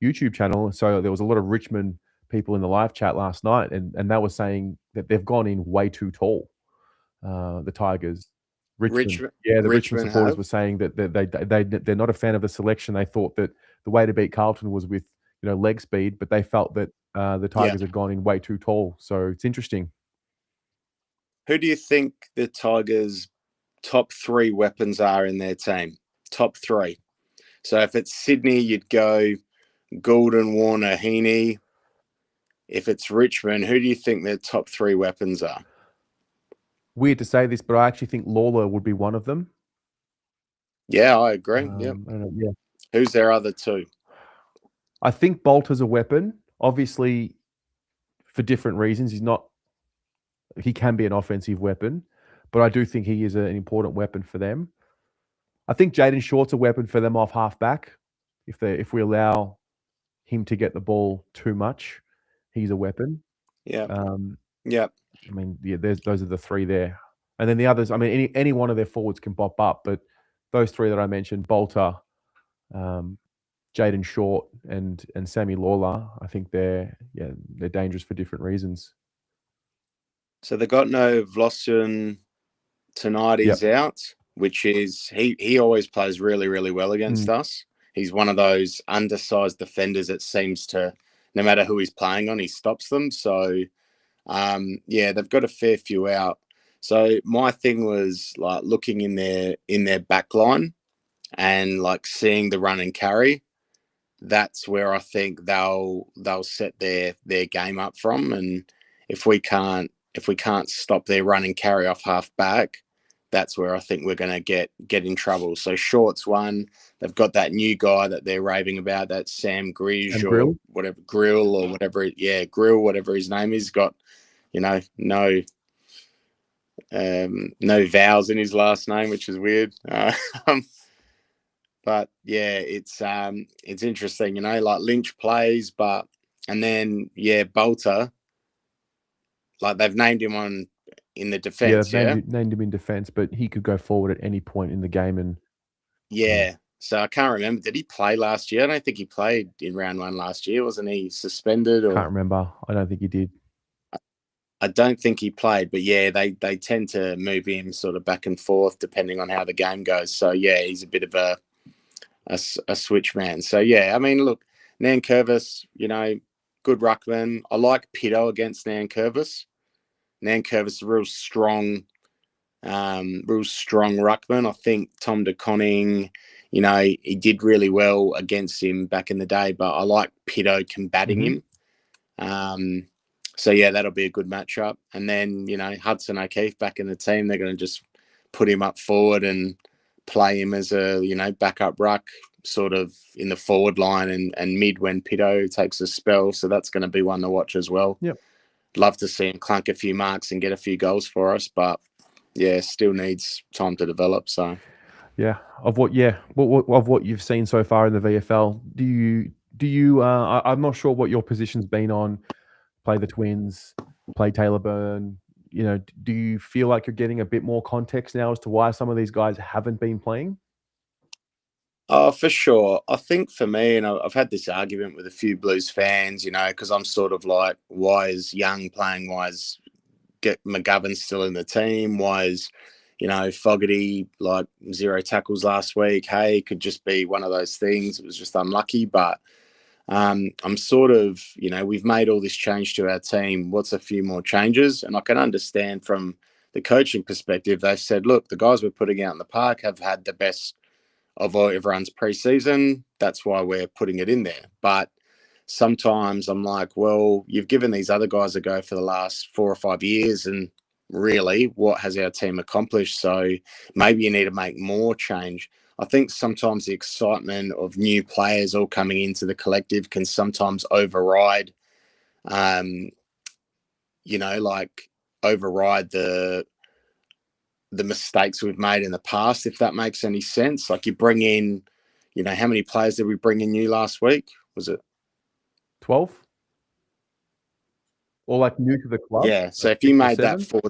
YouTube channel. So there was a lot of Richmond people in the live chat last night, and they were saying that they've gone in way too tall. The Tigers, Richmond, yeah, the Richmond Richmond supporters have. were saying that they're not a fan of the selection. They thought that the way to beat Carlton was with leg speed, but they felt that the Yeah. Tigers had gone in way too tall. So it's interesting. Who do you think the Tigers' top three weapons are in their team? Top three. So if it's Sydney, you'd go Goulden, Warner, Heaney. If it's Richmond, who do you think their top three weapons are? Weird to say this, but I actually think Lawler would be one of them. Yeah, I agree. Yep. Yeah. Who's their other two? I think Bolter's a weapon. Obviously, for different reasons, he can be an offensive weapon, but I do think he is an important weapon for them. I think Jaden Short's a weapon for them off half back. If we allow him to get the ball too much, he's a weapon. Yeah. Yeah. I mean, yeah, those are the three there, and then the others. I mean, any one of their forwards can pop up, but those three that I mentioned, Bolter, Jaden Short, and Sammy Lawler, I think they're dangerous for different reasons. So they got no Vlossen tonight. He's out, which is he always plays really, really well against us. He's one of those undersized defenders that seems to, no matter who he's playing on, he stops them. So yeah, they've got a fair few out. So my thing was like looking in their back line and like seeing the run and carry. That's where I think they'll set their game up from. And if we can't stop their run and carry off half back, that's where I think we're going to get in trouble. So Short's one. They've got that new guy that they're raving about, that Sam Gridge or whatever, Grill or whatever. Yeah, Grill, whatever his name is. Got no vowels in his last name, which is weird. But yeah, it's interesting, like Lynch plays, and then Bolter, like they've named him on in the defense. Yeah, they've named him in defense, but he could go forward at any point in the game. And so I can't remember. Did he play last year? I don't think he played in round one last year. Wasn't he suspended? Or can't remember. I don't think he did. I don't think he played, but yeah, they tend to move him sort of back and forth depending on how the game goes. So yeah, he's a bit of a switch man. So yeah, I mean, look, Nankervis, good ruckman. I like Pito against Nankervis. Nankervis is a real strong ruckman. I think Tom de Koning, he did really well against him back in the day, but I like Pito combating him. So yeah, that'll be a good matchup. And then, Hudson O'Keefe back in the team, they're going to just put him up forward and play him as a, backup ruck, sort of in the forward line and mid when Pito takes a spell. So that's going to be one to watch as well. Yep. Love to see him clunk a few marks and get a few goals for us, but yeah, still needs time to develop. So yeah, of what you've seen so far in the VFL, do you I'm not sure what your position's been on. Play the Twins, play Taylor Byrne. Do you feel like you're getting a bit more context now as to why some of these guys haven't been playing? Oh, for sure. I think for me, and I've had this argument with a few Blues fans, because I'm sort of like, why is Young playing? Why is McGovern still in the team? Why is, Fogarty like 0 tackles last week? Hey, could just be one of those things. It was just unlucky, but I'm sort of, we've made all this change to our team. What's a few more changes? And I can understand from the coaching perspective, they've said, look, the guys we're putting out in the park have had the best of everyone's preseason. That's why we're putting it in there. But sometimes I'm like, well, you've given these other guys a go for the last 4 or 5 years, and really, what has our team accomplished? So maybe you need to make more change. I think sometimes the excitement of new players all coming into the collective can sometimes override like override the mistakes we've made in the past, if that makes any sense. Like you bring in, how many players did we bring in new last week? Was it 12? Or like new to the club? Yeah. So like if you 6 or made that 7?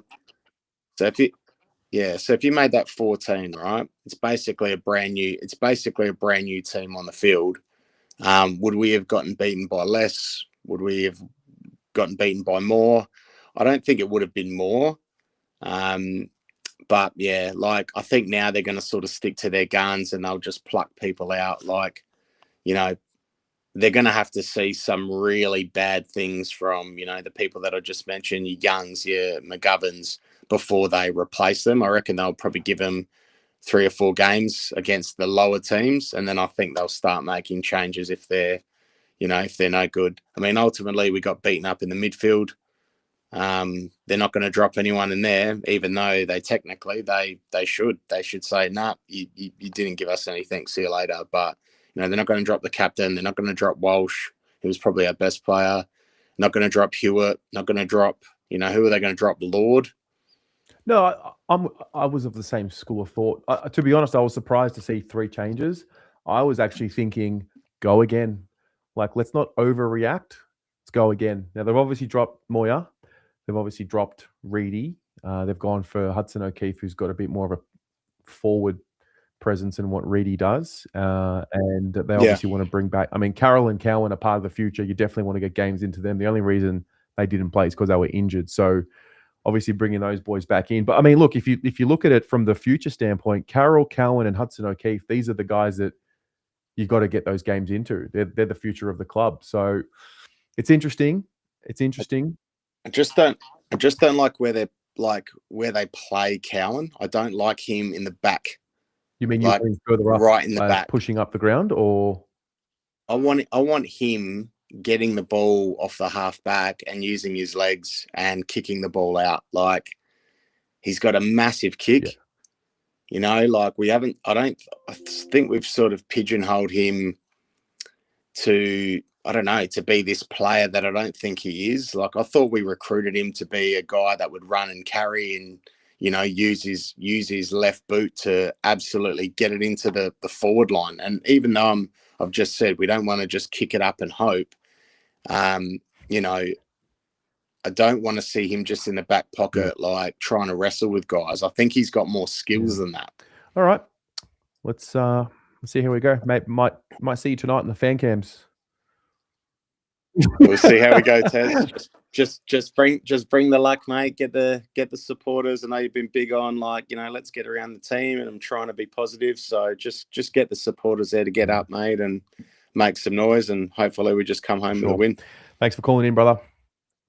so if you made that 14, right? It's basically a brand new team on the field. Would we have gotten beaten by less? Would we have gotten beaten by more? I don't think it would have been more. But yeah, like I think now they're going to sort of stick to their guns and they'll just pluck people out. Like, they're going to have to see some really bad things from, the people that I just mentioned, your Youngs, your McGoverns, before they replace them. I reckon they'll probably give them 3 or 4 games against the lower teams. And then I think they'll start making changes if they're no good. I mean, ultimately we got beaten up in the midfield. They're not going to drop anyone in there, even though they technically they should say, nah, you didn't give us anything, see you later. But they're not going to drop the captain. They're not going to drop Walsh, who was probably our best player. Not going to drop Hewitt. Not going to drop, who are they going to drop? Lord. No, I was of the same school of thought. To be honest, I was surprised to see 3 changes. I was actually thinking, go again. Like, let's not overreact. Let's go again. Now, they've obviously dropped Moya. They've obviously dropped Reedy. They've gone for Hudson O'Keefe, who's got a bit more of a forward presence in what Reedy does. And they obviously want to bring back... I mean, Carroll and Cowan are part of the future. You definitely want to get games into them. The only reason they didn't play is because they were injured. So obviously bringing those boys back in. But I mean, look, if you look at it from the future standpoint, Carroll, Cowan, and Hudson O'Keefe, these are the guys that you've got to get those games into. They're the future of the club. So it's interesting. I just don't like where they play Cowan. I don't like him in the back. You mean you're going further up, right in the back, pushing up the ground, or? I want him getting the ball off the half back and using his legs and kicking the ball out. Like, he's got a massive kick. Yeah. Like I think we've sort of pigeonholed him to, I don't know, to be this player that I don't think he is. Like, I thought we recruited him to be a guy that would run and carry and, use his left boot to absolutely get it into the forward line. And even though I've just said we don't want to just kick it up and hope, I don't want to see him just in the back pocket, like trying to wrestle with guys. I think he's got more skills than that. All right. Let's see how we go. Might see you tonight in the fan cams. We'll see how we go, Tez. Just bring the luck, mate. Get the supporters. I know you've been big on let's get around the team, and I'm trying to be positive. So just get the supporters there to get up, mate, and make some noise, and hopefully we just come home with a win. Thanks for calling in, brother.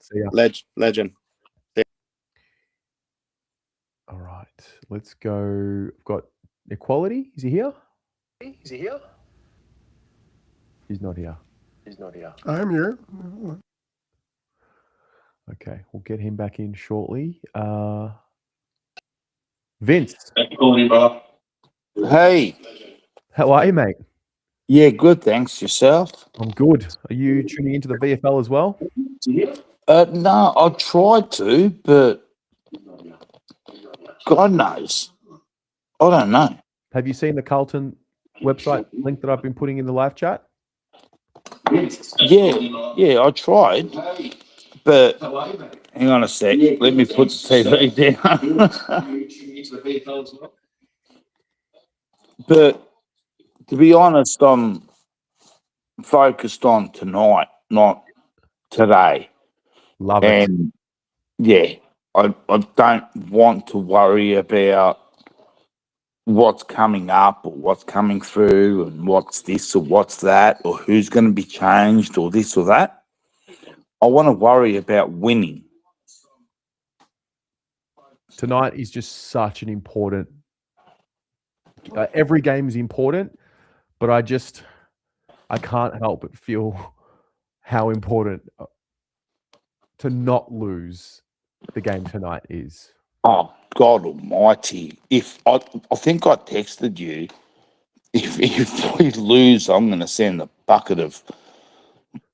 See ya. Legend. All right, let's go. I've got Equality. Is he here? He's not here. I'm here. Okay, we'll get him back in shortly. Vince. Thanks for calling in, brother. Hey. How are you, mate? Yeah, good, thanks. Yourself? I'm good. Are you tuning into the VFL as well? No, I tried to, but God knows. I don't know. Have you seen the Carlton website link that I've been putting in the live chat? Yeah, I tried, but hang on a sec. Let me put the TV down. But to be honest, I'm focused on tonight, not today. Love it. And yeah, I don't want to worry about what's coming up or what's coming through and what's this or what's that or who's going to be changed or this or that. I want to worry about winning. Tonight is just such an important... every game is important, but I can't help but feel how important to not lose the game tonight is. Oh, God almighty. If I think I texted you, if we lose, I'm going to send a bucket of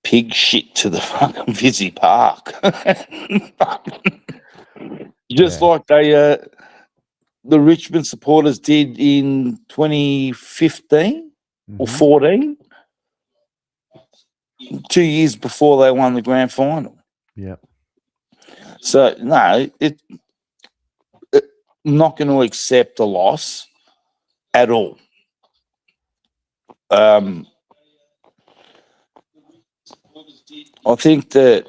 pig shit to the fucking Vizzy Park. Just Yeah. like the Richmond supporters did in 2015 or 14, 2 years before they won the grand final. Yeah. So, no, not going to accept a loss at all. I think that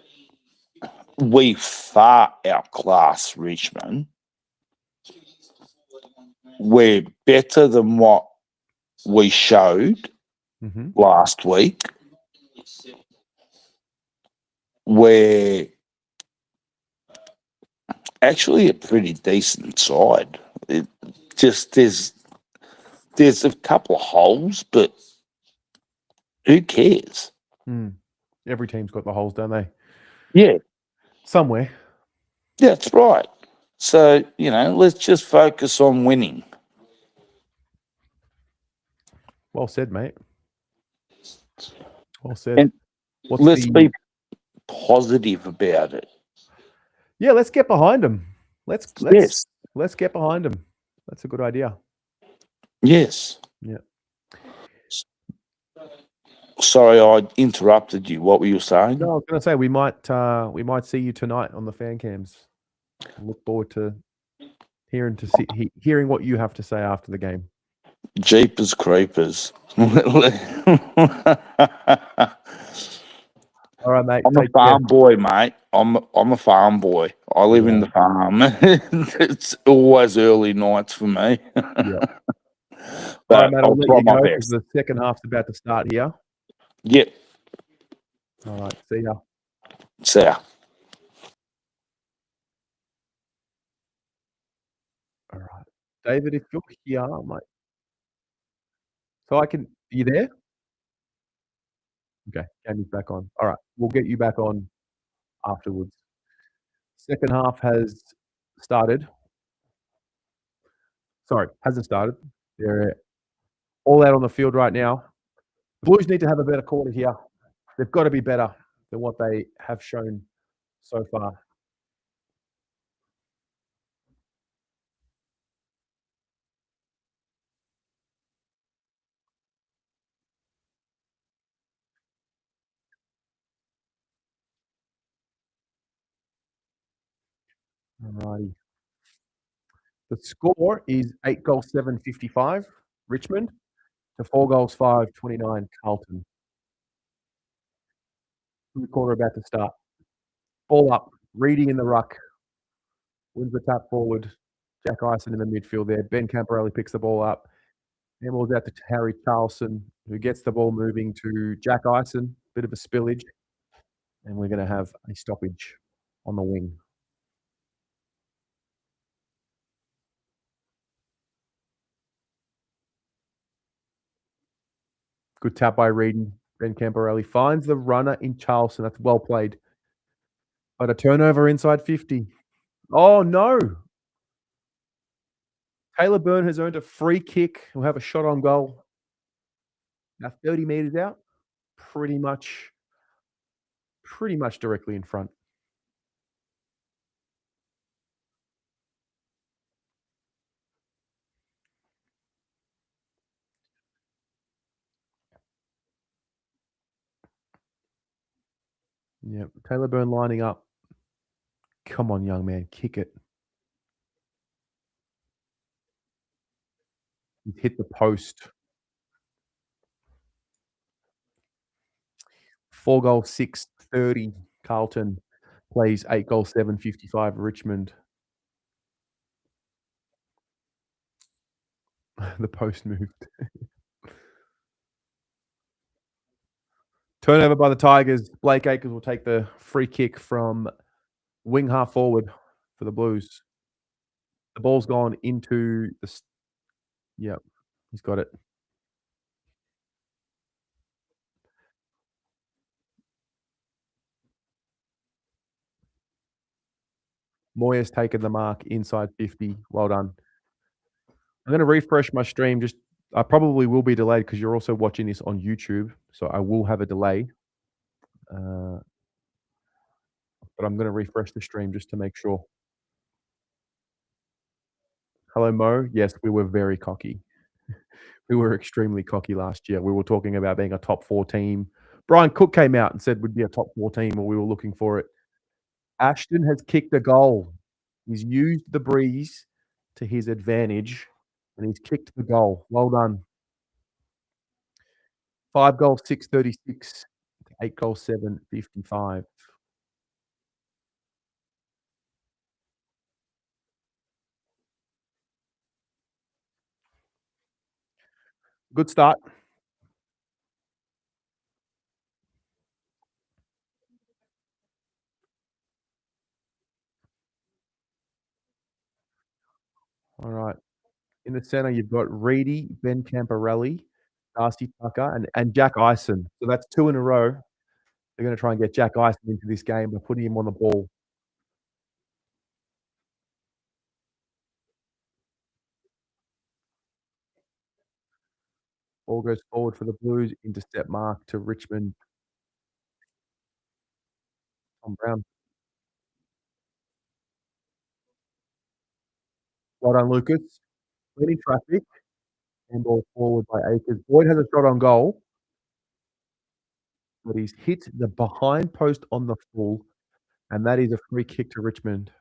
we far outclass Richmond. We're better than what we showed last week. We're actually a pretty decent side. It just there's a couple of holes, but who cares? Every team's got the holes, don't they? Yeah, Somewhere. that's right. So, let's just focus on winning. Well said, mate. Well said. And let's be positive about it. Yeah, let's get behind them. Let's get behind them. That's a good idea. Yes. Yeah. Sorry, I interrupted you. What were you saying? No, I was going to say we might see you tonight on the fan cams. I look forward to hearing what you have to say after the game. Jeepers creepers. All right, mate. I'm a farm boy, mate. I'm a farm boy. I live in the farm. It's always early nights for me. Yeah. But all right, mate. I'll let you go because the second half's about to start here. Yep. All right. See ya. See ya. All right. David, if you're here, mate. So you there? Okay. Jamie's back on. All right. We'll get you back on afterwards. Second half has started. Sorry, hasn't started. They're all out on the field right now. The Blues need to have a better quarter here. They've got to be better than what they have shown so far. Alrighty. The score is 8 goals, 7-55, Richmond, to 4 goals, 5-29, Carlton. The quarter about to start. Ball up. Reedy in the ruck. Wins the tap forward. Jack Ison in the midfield there. Ben Camporelli picks the ball up. Handballs out to Harry Charlson, who gets the ball moving to Jack Ison. Bit of a spillage. And we're going to have a stoppage on the wing. Good tap by Reedy. Ben Camporelli finds the runner in Charlson. That's well played. But a turnover inside 50. Oh, no. Taylor Byrne has earned a free kick. He'll have a shot on goal. Now 30 metres out. Pretty much directly in front. Yeah, Taylor Byrne lining up. Come on, young man, kick it. He's hit the post. 4 goals, 6-30. Carlton plays 8 goals, 7-55. Richmond. The post moved. Turnover by the Tigers. Blake Acres will take the free kick from wing half forward for the Blues. The ball's gone into the... Yep, he's got it. Moya's taken the mark inside 50. Well done. I'm going to refresh my stream. I probably will be delayed because you're also watching this on YouTube, so I will have a delay. but I'm going to refresh the stream just to make sure. Hello, Mo. Yes, we were very cocky. We were extremely cocky last year. We were talking about being a top 4 team. Brian Cook came out and said we'd be a top 4 team, or we were looking for it. Ashton has kicked a goal. He's used the breeze to his advantage, and he's kicked the goal. Well done. 5 goals, 636. 8 goals, 755. Good start. All right. In the center, you've got Reedy, Ben Camporelli, Darcy Tucker, and Jack Ison. So that's 2 in a row. They're going to try and get Jack Ison into this game by putting him on the ball. Ball goes forward for the Blues. Intercept mark to Richmond. Tom Brown. Well done, Lucas. Leading traffic. And ball forward by Akers. Boyd has a shot on goal, but he's hit the behind post on the full, and that is a free kick to Richmond.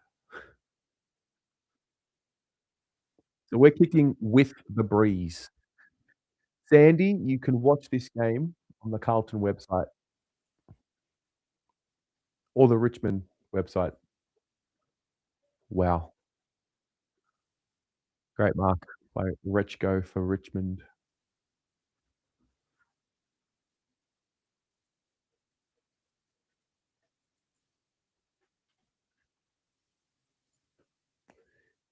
So we're kicking with the breeze. Sandy, you can watch this game on the Carlton website or the Richmond website. Wow. Great mark by Rechko for Richmond.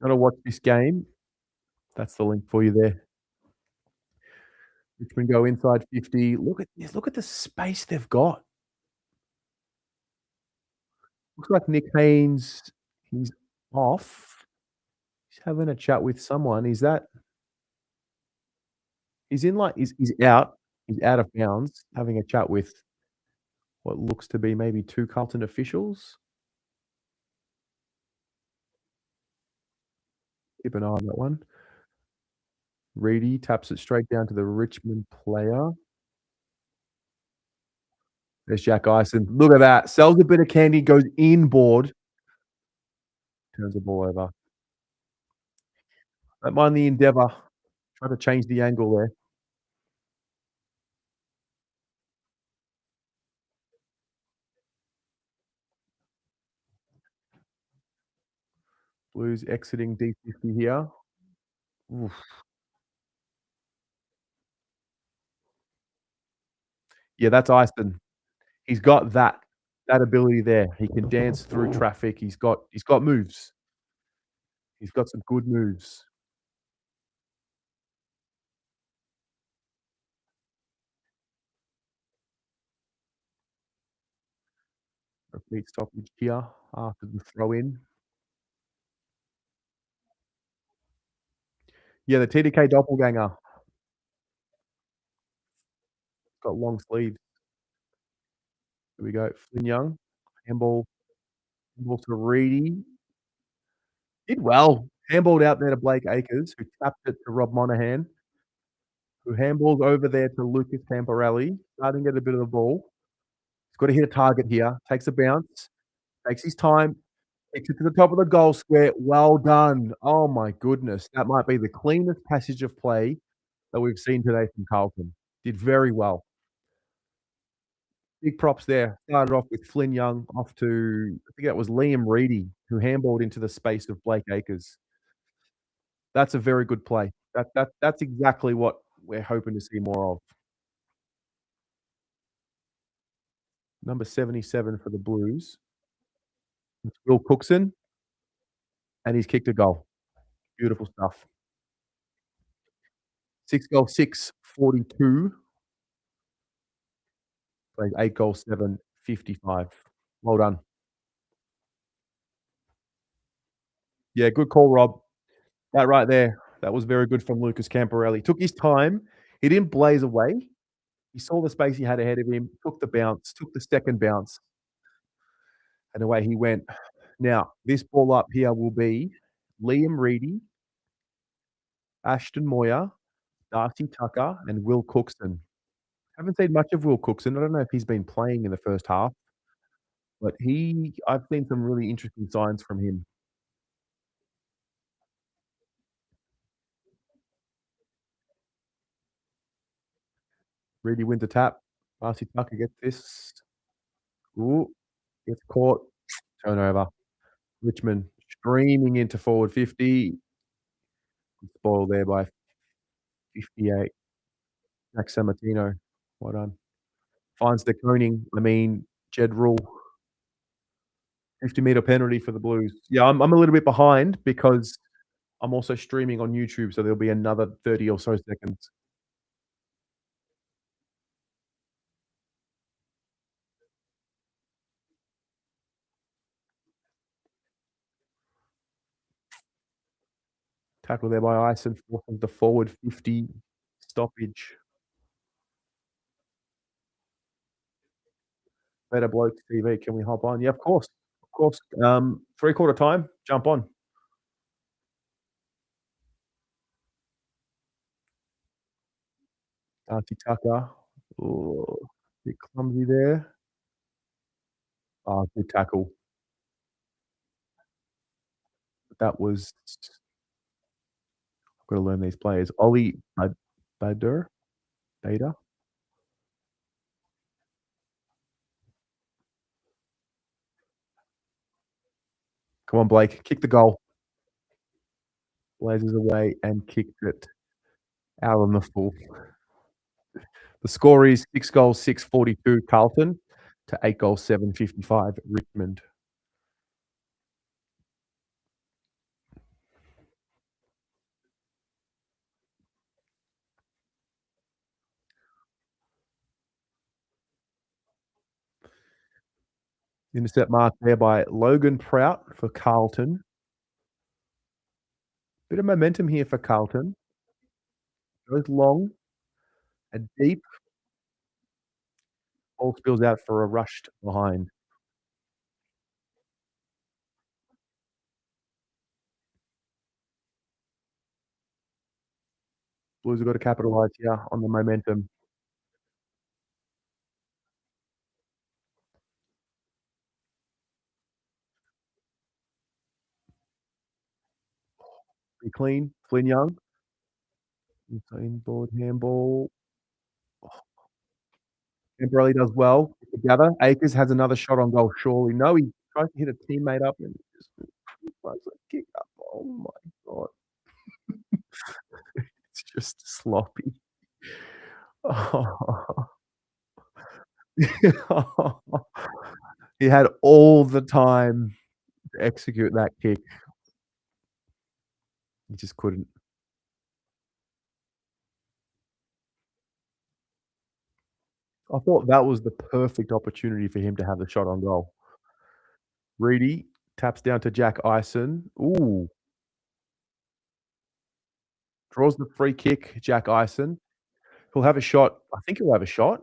Gotta watch this game. That's the link for you there. Richmond go inside 50. Look at this. Look at the space they've got. Looks like Nick Haynes, he's off. He's having a chat with someone. Is that? He's in like he's out. He's out of bounds, having a chat with what looks to be maybe 2 Carlton officials. Keep an eye on that one. Reedy taps it straight down to the Richmond player. There's Jack Ison. Look at that. Sells a bit of candy, goes inboard. Turns the ball over. Don't mind the endeavour. Try to change the angle there. Blues exiting D50 here. Oof. Yeah, that's Ison. He's got that ability there. He can dance through traffic. He's got moves. He's got some good moves. Repeat stoppage here after the throw in. Yeah, the TDK doppelganger. Got long sleeves. Here we go. Flynn Young. Handball to Reedy. Did well. Handballed out there to Blake Acres, who tapped it to Rob Monahan, who handballed over there to Lucas Camporelli. Starting to get a bit of the ball. He's got to hit a target here. Takes a bounce. Takes his time. Takes it to the top of the goal square. Well done. Oh, my goodness. That might be the cleanest passage of play that we've seen today from Carlton. Did very well. Big props there. Started off with Flynn Young, off to, I think that was Liam Reedy, who handballed into the space of Blake Acres. That's a very good play. That's exactly what we're hoping to see more of. Number 77 for the Blues. It's Will Cookson, and he's kicked a goal. Beautiful stuff. 6 goals, 642. Played 8 goals, 755. Well done. Yeah, good call, Rob. That right there, that was very good from Lucas Camporelli. Took his time. He didn't blaze away. He saw the space he had ahead of him, took the bounce, took the second bounce, and away he went. Now, this ball up here will be Liam Reedy, Ashton Moyer, Darcy Tucker, and Will Cookson. Haven't seen much of Will Cookson. I don't know if he's been playing in the first half, but I've seen some really interesting signs from him. Reedy wins a tap. Darcy Tucker gets this. Ooh, gets caught. Turnover. Richmond streaming into forward 50. Spoiled there by 58. Jack Sammartino. Well done. Finds the coning. Jed Rule. 50-meter penalty for the Blues. Yeah, I'm a little bit behind because I'm also streaming on YouTube, so there'll be another 30 or so seconds. Tackle there by Ison, forcing the forward 50 stoppage. Better Blokes TV, can we hop on? Yeah, of course. Of course. 3/4 time, jump on. Darcy Tucker. Ooh, bit clumsy there. Oh, good tackle. That was I've got to learn these players. Ollie Bader? Bader? Come on, Blake. Kick the goal. Blazers away and kicked it out on the full. The score is 6 goals, 642 Carlton to 8 goals, 755 Richmond. Intercept mark there by Logan Prout for Carlton. Bit of momentum here for Carlton. Goes long and deep. Ball spills out for a rushed behind. Blues have got to capitalise here on the momentum. Be clean. Flynn Young. Inboard handball. Camporelli does well together. Akers has another shot on goal, surely. No, he tries to hit a teammate up and just tries to kick up. Oh my God. It's just sloppy. Oh. He had all the time to execute that kick. He just couldn't. I thought that was the perfect opportunity for him to have the shot on goal. Reedy taps down to Jack Ison. Ooh. Draws the free kick, Jack Ison. He'll have a shot. I think he'll have a shot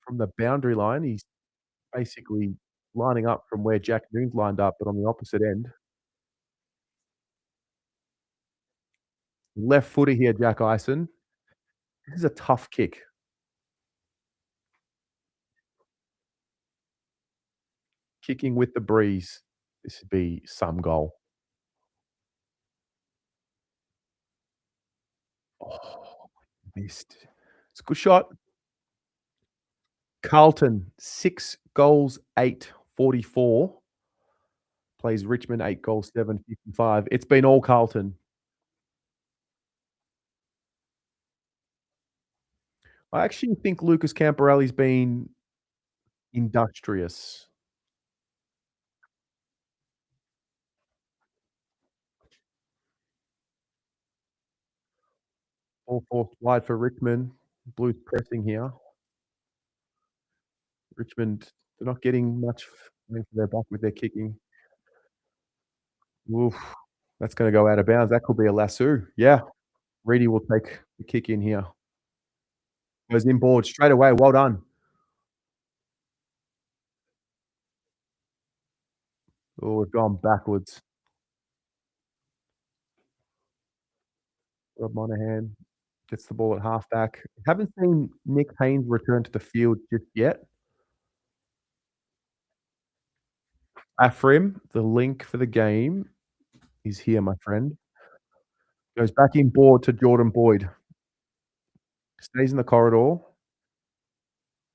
from the boundary line. He's basically lining up from where Jack Noon's lined up, but on the opposite end. Left footer here, Jack Ison. This is a tough kick. Kicking with the breeze. This would be some goal. Oh, missed. It's a good shot. Carlton, 6 goals, 844. Plays Richmond, 8 goals, 755. It's been all Carlton. I actually think Lucas Camporelli's been industrious. All forced wide for Richmond. Blues pressing here. Richmond, they're not getting much bang for their buck with their kicking. Oof, that's going to go out of bounds. That could be a lasso. Yeah, Reedy will take the kick in here. Goes inboard straight away. Well done. Oh, we've gone backwards. Rob Monahan gets the ball at halfback. Haven't seen Nick Haynes return to the field just yet. Afrim, the link for the game is here, my friend. Goes back inboard to Jordan Boyd. Stays in the corridor.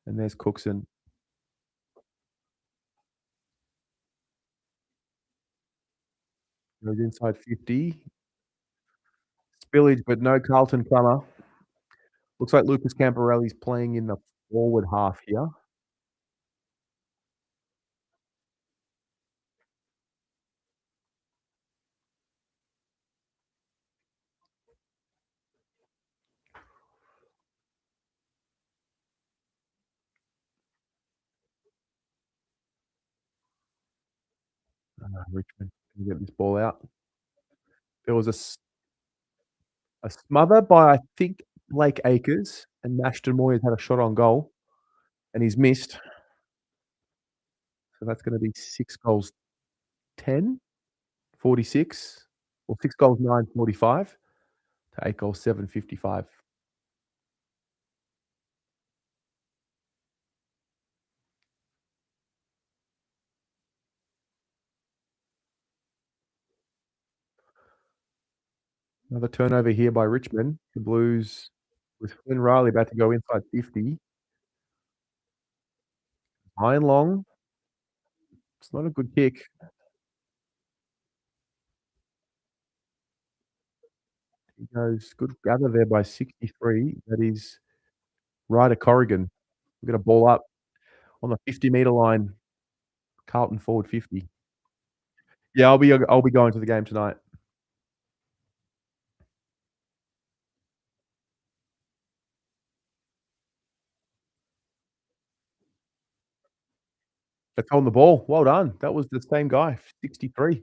And there's Cookson. Goes inside 50. Spillage, but no Carlton Plummer. Looks like Lucas Camporelli's playing in the forward half here. Richmond can get this ball out. There was a smother by, I think, Blake Acres, and Ashton Moyes had a shot on goal, and he's missed. So that's going to be 6 goals 10, 46, or 6 goals 9, 45 to 8 goals 7, 55. Another turnover here by Richmond. The Blues with Flynn Riley about to go inside 50. High and long. It's not a good kick. He goes, good gather there by 63. That is Ryder Corrigan. We're going to ball up on the 50-meter line. Carlton forward 50. Yeah, I'll be going to the game tonight. That's on the ball. Well done. That was the same guy, 63.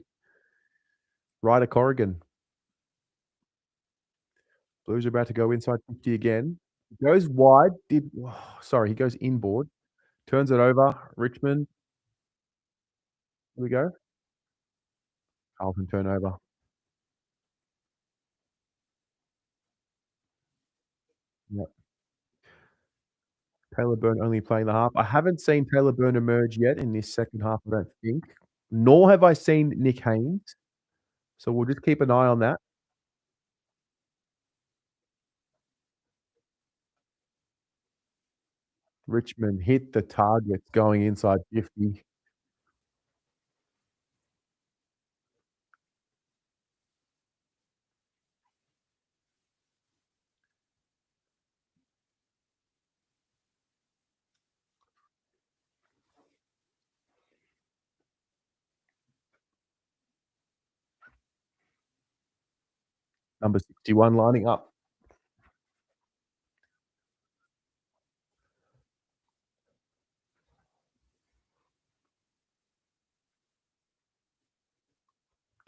Ryder Corrigan. Blues are about to go inside 50 again. He goes wide. He goes inboard. Turns it over. Richmond. Here we go. Carlton turnover. Yep. Taylor Byrne only playing the half. I haven't seen Taylor Byrne emerge yet in this second half, I don't think. Nor have I seen Nick Haynes. So we'll just keep an eye on that. Richmond hit the targets going inside 50. Number 61 lining up.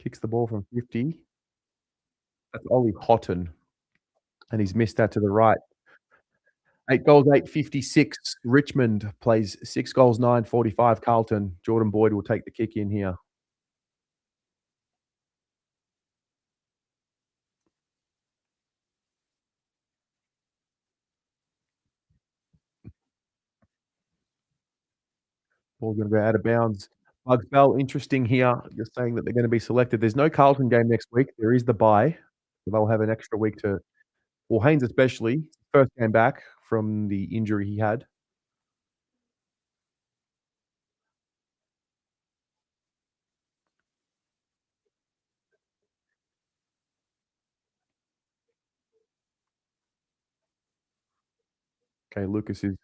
Kicks the ball from 50. That's Ollie Houghton. And he's missed that to the right. 8 goals, 8.56. Richmond plays 6 goals, 9.45. Carlton. Jordan Boyd will take the kick in here. Ball's going to go out of bounds. Bugs Bell, interesting here. You're saying that they're going to be selected. There's no Carlton game next week. There is the bye. So they'll have an extra week to, well, Haynes especially, first game back from the injury he had. Okay, Lucas is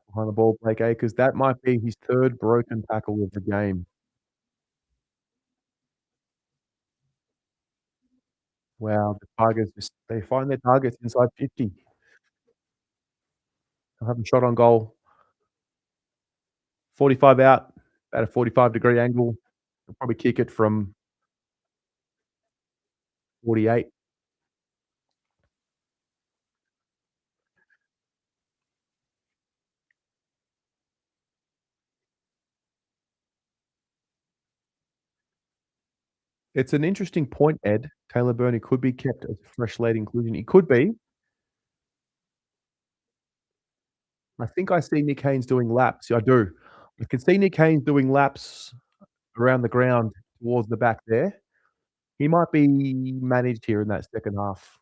behind the ball. Blake Acres. That might be his third broken tackle of the game. Wow, the Tigers they find their targets inside 50. They'll have a shot on goal. 45 out at a 45-degree angle. They'll probably kick it from 48. It's an interesting point, Ed. Taylor Burney could be kept as a fresh late inclusion. He could be. I think I see Nick Haynes doing laps. I do. I can see Nick Haynes doing laps around the ground towards the back there. He might be managed here in that second half.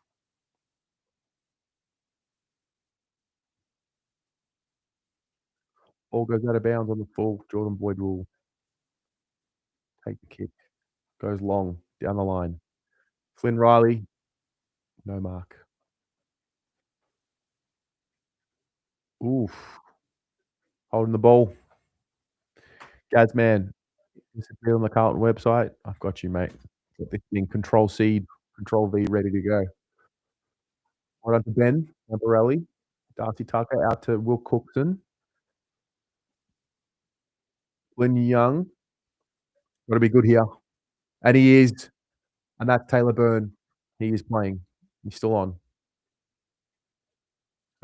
Ball goes out of bounds on the full. Jordan Boyd will take the kick. Goes long down the line. Flynn Riley, no mark. Oof. Holding the ball. Gazman, disappear on the Carlton website. I've got you, mate. Got this thing, Control C, Control V, ready to go. Right on to Ben Ambarelli. Darcy Tucker out to Will Cookson. Flynn Young. Got to be good here. And he is. And that's Taylor Byrne. He is playing. He's still on.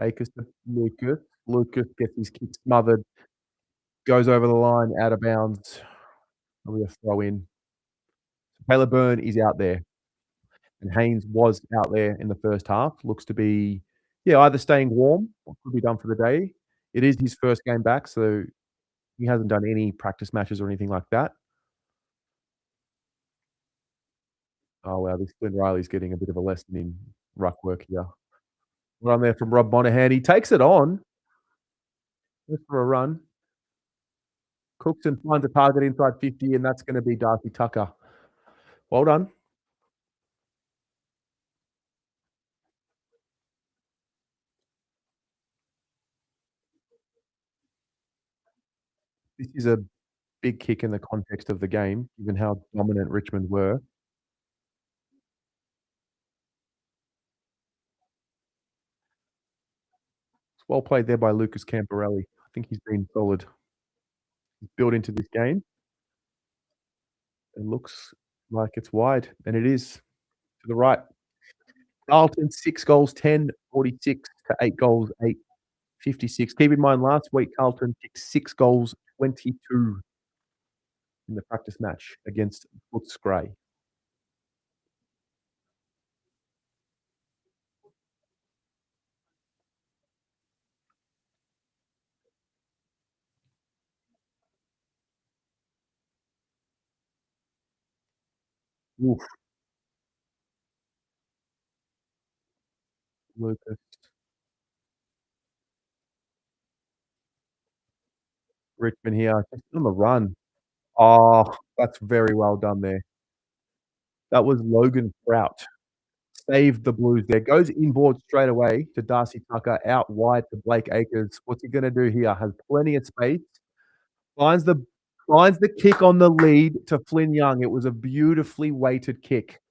Akers to Lucas. Lucas gets his kick smothered. Goes over the line, out of bounds. Probably a throw in. So Taylor Byrne is out there. And Haynes was out there in the first half. Looks to be, either staying warm or could be done for the day. It is his first game back, so he hasn't done any practice matches or anything like that. Oh, wow, this Flynn Riley's getting a bit of a lesson in ruck work here. Run there from Rob Monahan. He takes it on. Just for a run. Cookson finds a target inside 50, and that's going to be Darcy Tucker. Well done. This is a big kick in the context of the game, given how dominant Richmond were. It's well played there by Lucas Camporelli. I think he's been solid. He's built into this game. It looks like it's wide, and it is to the right. Carlton, 6 goals, 10, 46 to 8 goals, 8, 56. Keep in mind, last week, Carlton kicked 6 goals, 22 in the practice match against Footscray. Oof. Lucas. Richmond here, just on the run. Oh, that's very well done there. That was Logan Prout. Saved the Blues there. Goes inboard straight away to Darcy Tucker, out wide to Blake Acres. What's he gonna do here? Has plenty of space. Finds the kick on the lead to Flynn Young. It was a beautifully weighted kick.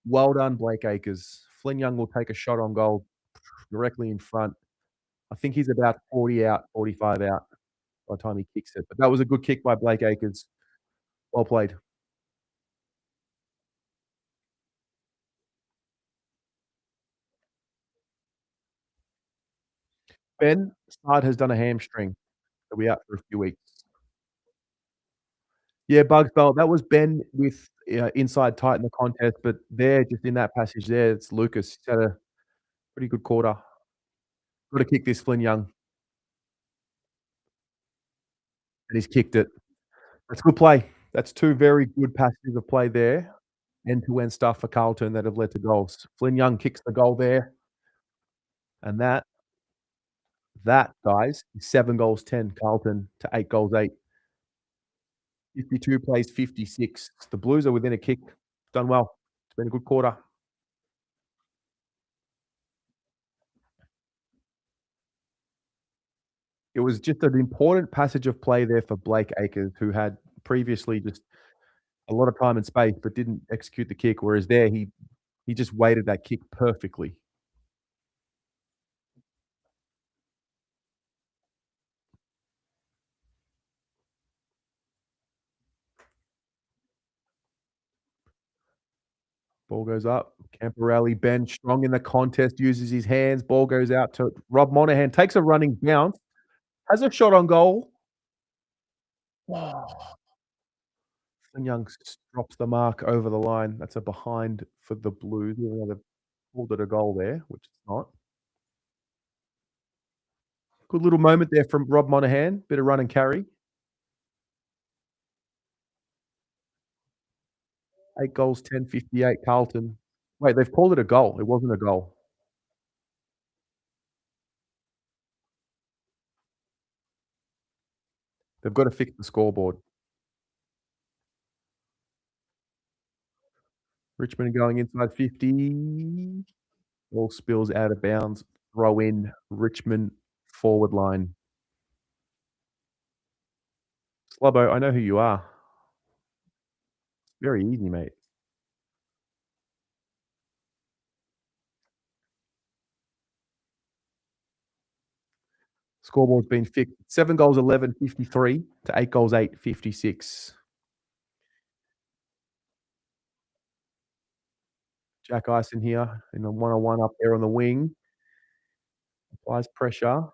Well done, Blake Acres. Flynn Young will take a shot on goal directly in front. I think he's about 40 out, 45 out by the time he kicks it. But that was a good kick by Blake Acres. Well played. Ben Sard has done a hamstring. He'll be out for a few weeks. Yeah, Bugs Belt. That was Ben with inside tight in the contest, but there, just in that passage there, it's Lucas. He's had a pretty good quarter. Got to kick this, Flynn Young. And he's kicked it. That's good play. That's 2 very good passages of play there. End-to-end stuff for Carlton that have led to goals. Flynn Young kicks the goal there. And that, guys, is 7 goals, 10 Carlton to 8 goals, 8. 52 plays 56. The Blues are within a kick. Done well. It's been a good quarter. It was just an important passage of play there for Blake Acres, who had previously just a lot of time and space, but didn't execute the kick. Whereas there, he just weighted that kick perfectly. Ball goes up. Camporelli, Ben, strong in the contest, uses his hands. Ball goes out to Rob Monahan, takes a running bounce, has a shot on goal. Young drops the mark over the line. That's a behind for the Blues, even though they've called it a goal there, which it's not. Good little moment there from Rob Monahan. Bit of run and carry. 8 goals, 10.58 Carlton. Wait, they've called it a goal. It wasn't a goal. They've got to fix the scoreboard. Richmond going inside 50. Ball spills out of bounds. Throw in Richmond forward line. Slubbo, I know who you are. Very easy, mate. Scoreboard's been fixed. 7 goals, 11.53 to 8 goals, 8.56. Jack Ison here in a one-on-one up there on the wing. Applies pressure.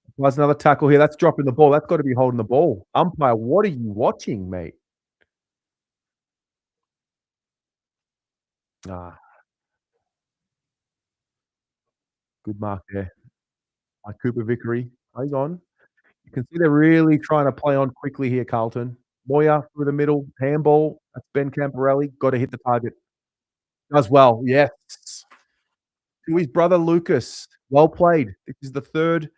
Applies another tackle here. That's dropping the ball. That's got to be holding the ball. Umpire, what are you watching, mate? Ah. Good mark there by Cooper Vickery. Plays on. You can see they're really trying to play on quickly here, Carlton. Moya through the middle. Handball. That's Ben Camporelli. Got to hit the target. Does well. Yes. To his brother Lucas. Well played. This is the third.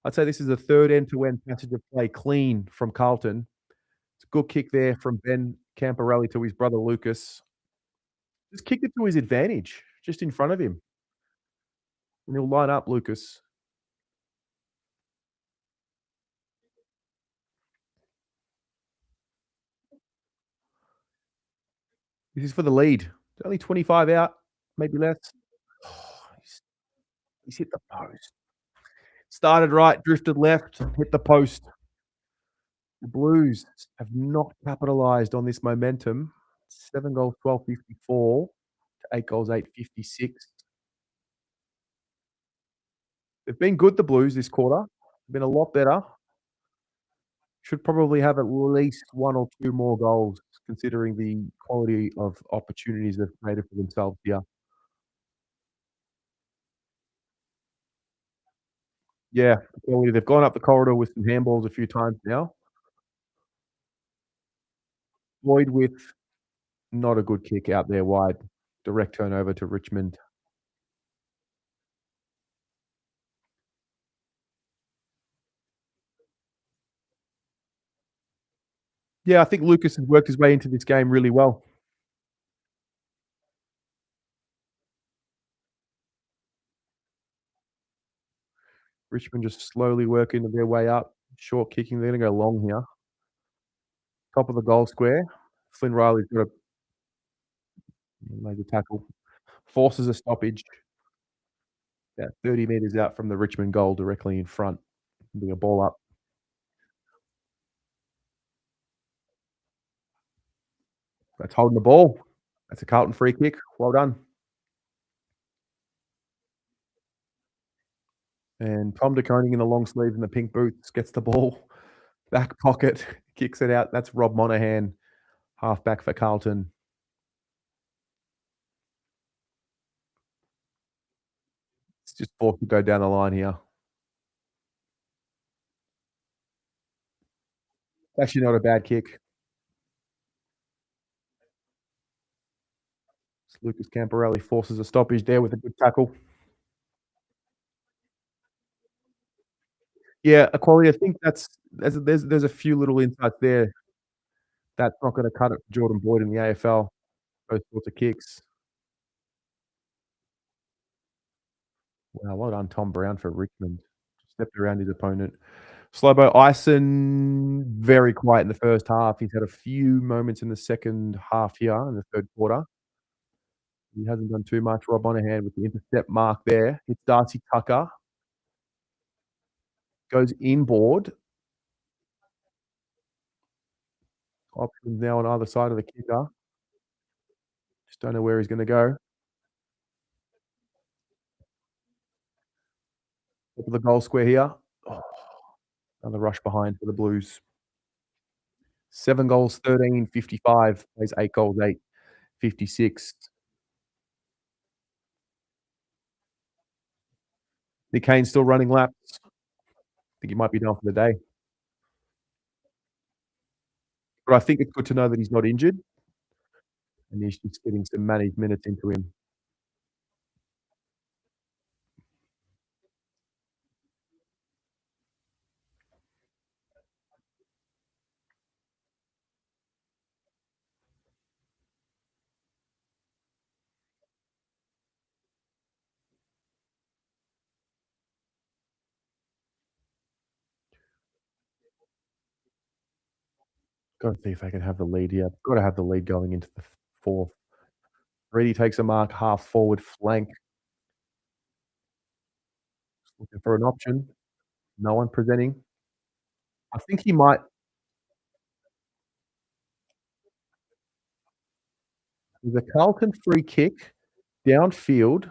I'd say this is the third end-to-end passage of play clean from Carlton. It's a good kick there from Ben Camporelli to his brother Lucas. Just kicked it to his advantage, just in front of him. And he'll line up Lucas. This is for the lead. It's only 25 out, maybe less. Oh, he's hit the post. Started right, drifted left, hit the post. The Blues have not capitalized on this momentum. 7 goals, 12.54 to 8 goals, 8.56. They've been good, the Blues, this quarter. Been a lot better. Should probably have at least 1 or 2 more goals, considering the quality of opportunities they've created for themselves here. Yeah, quality. They've gone up the corridor with some handballs a few times now. Boyd with not a good kick out there wide. Direct turnover to Richmond. Yeah, I think Lucas has worked his way into this game really well. Richmond just slowly working their way up. Short kicking. They're going to go long here. Top of the goal square. Flynn Riley's got a major tackle. Forces a stoppage. About 30 metres out from the Richmond goal, directly in front. Bring a ball up. That's holding the ball. That's a Carlton free kick. Well done. And Tom De Koning in the long sleeves and the pink boots gets the ball. Back pocket. Kicks it out. That's Rob Monahan. Halfback for Carlton. It's just forced to go down the line here. It's actually not a bad kick. Lucas Camporelli forces a stoppage there with a good tackle. Yeah, equality. I think there's a few little insights there. That's not going to cut it for Jordan Boyd in the AFL. Those sorts of kicks. Wow, well done, Tom Brown for Richmond. Stepped around his opponent. Slobo Ison, very quiet in the first half. He's had a few moments in the second half here, in the third quarter. He hasn't done too much. Rob Monahan with the intercept mark there. It's Darcy Tucker. Goes inboard. Options now on either side of the kicker. Just don't know where he's going to go. Top of the goal square here. Oh, another rush behind for the Blues. 7 goals, 13, 55, plays 8 goals, 8, 56. Nick Kane's still running laps. I think he might be done for the day. But I think it's good to know that he's not injured, and he's just getting some managed minutes into him. Gotta see if I can have the lead here. Gotta have the lead going into the 4th. Reedy takes a mark, half forward flank. Looking for an option. No one presenting. I think he might. There's a Carlton free kick downfield.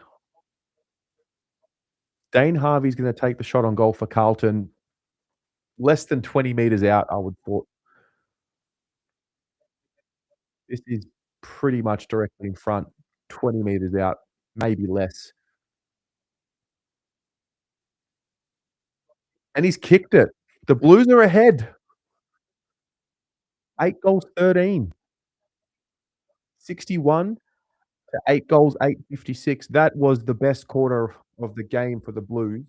Dane Harvey's gonna take the shot on goal for Carlton. Less than 20 meters out, I would thought. This is pretty much directly in front, 20 meters out, maybe less. And he's kicked it. The Blues are ahead. 8 goals, 13. 61 to 8 goals, 8:56. That was the best quarter of the game for the Blues.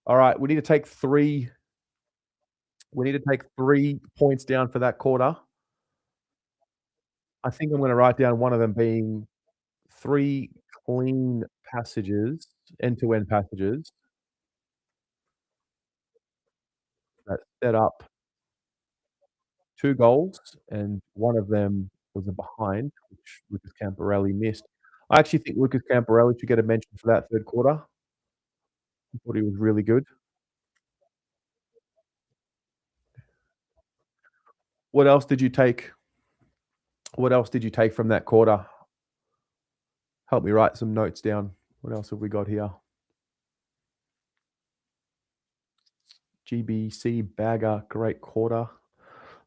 All right, we need to take 3 points down for that quarter. I think I'm gonna write down one of them being 3 clean passages, end-to-end passages that set up 2 goals, and one of them was a behind, which Lucas Camporelli missed. I actually think Lucas Camporelli should get a mention for that 3rd quarter. I thought he was really good. What else did you take? What else did you take from that quarter? Help me write some notes down. What else have we got here? GBC Bagger, great quarter.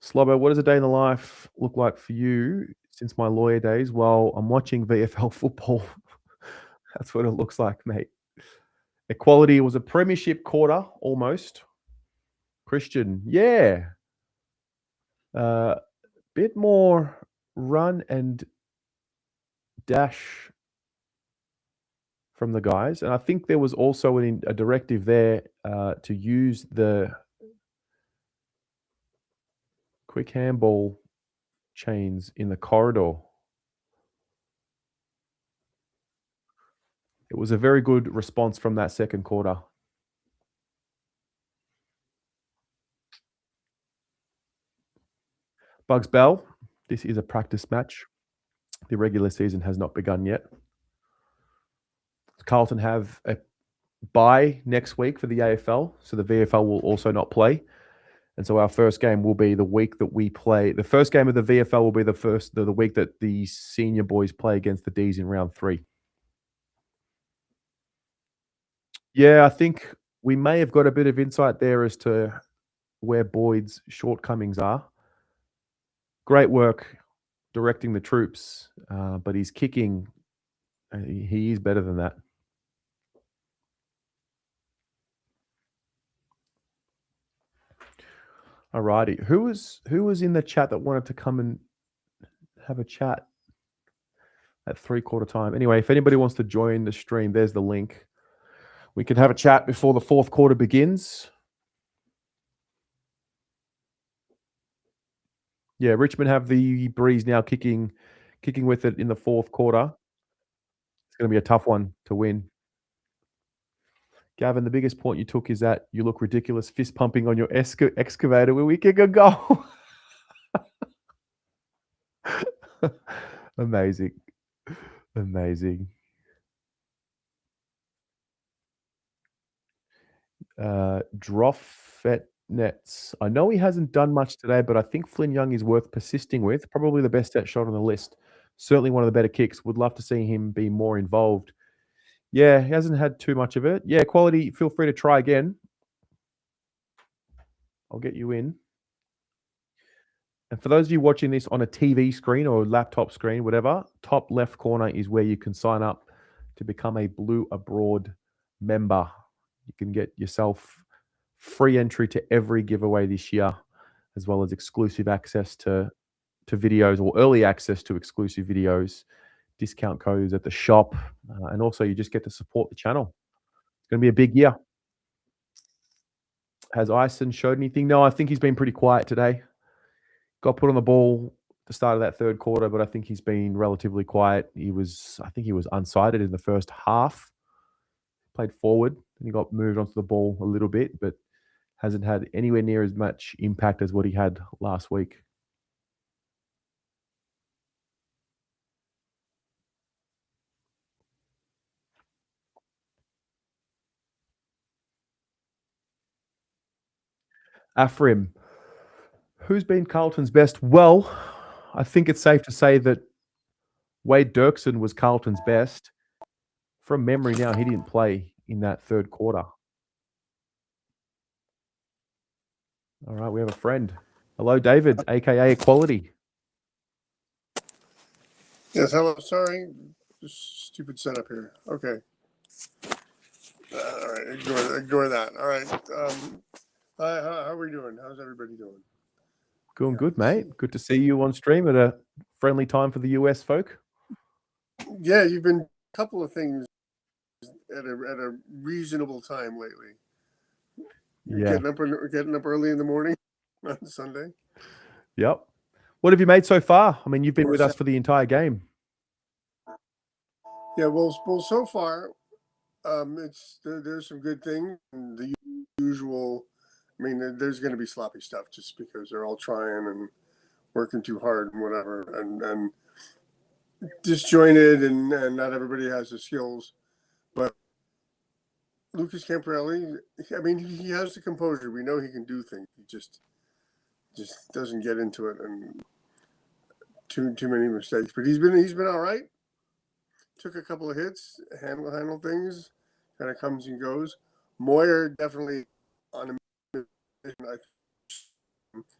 Slobbo, what does a day in the life look like for you since my lawyer days? Well, I'm watching VFL football. That's what it looks like, mate. Equality was a premiership quarter, almost. Christian, yeah. Bit more run and dash from the guys. And I think there was also a directive there to use the quick handball chains in the corridor. It was a very good response from that 2nd quarter. Bugs Bell, this is a practice match. The regular season has not begun yet. Carlton have a bye next week for the AFL, so the VFL will also not play. And so our first game will be the week that we play. The first game of the VFL will be the week that the senior boys play against the Ds in round 3. Yeah, I think we may have got a bit of insight there as to where Boyd's shortcomings are. Great work directing the troops, but his kicking, he is better than that. Alrighty, who was in the chat that wanted to come and have a chat at 3/4 time? Anyway, if anybody wants to join the stream, there's the link. We can have a chat before the 4th quarter begins. Yeah, Richmond have the breeze now kicking with it in the 4th quarter. It's going to be a tough one to win. Gavin, the biggest point you took is that you look ridiculous fist pumping on your excavator when we kick a goal. Amazing. Amazing. Droffet Nets. I know he hasn't done much today, but I think Flynn Young is worth persisting with. Probably the best set shot on the list. Certainly one of the better kicks. Would love to see him be more involved. Yeah, he hasn't had too much of it. Yeah, quality. Feel free to try again. I'll get you in. And for those of you watching this on a TV screen or laptop screen, whatever, top left corner is where you can sign up to become a Blue Abroad member. You can get yourself free entry to every giveaway this year, as well as exclusive access to videos or early access to exclusive videos, discount codes at the shop, and also you just get to support the channel. It's going to be a big year. Has Ison showed anything? No, I think he's been pretty quiet today. Got put on the ball at the start of that third quarter, but I think he's been relatively quiet. I think he was unsighted in the first half. Played forward, and he got moved onto the ball a little bit, but hasn't had anywhere near as much impact as what he had last week. Afrim, who's been Carlton's best? Well, I think it's safe to say that Wade Dirksen was Carlton's best. From memory now, he didn't play in that third quarter. All right, we have a friend. Hello, David, a.k.a. Equality. Yes, hello. Sorry. Just stupid setup here. Okay. All right. Ignore that. All right. Hi, how are we doing? How's everybody doing? Doing good, mate. Good to see you on stream at a friendly time for the US folk. Yeah, you've been a couple of things at a reasonable time lately. Yeah. Getting up early in the morning on Sunday. Yep. What have you made so far? I mean, you've been with us for the entire game. Yeah, well, so far, there's some good things. And the usual, I mean, there's going to be sloppy stuff just because they're all trying and working too hard and whatever, and disjointed, and not everybody has the skills. But Lucas Camparelli, I mean, he has the composure. We know he can do things. He just doesn't get into it, and too many mistakes. But he's been all right. Took a couple of hits, handle things, kind of comes and goes. Moyer definitely on a mission,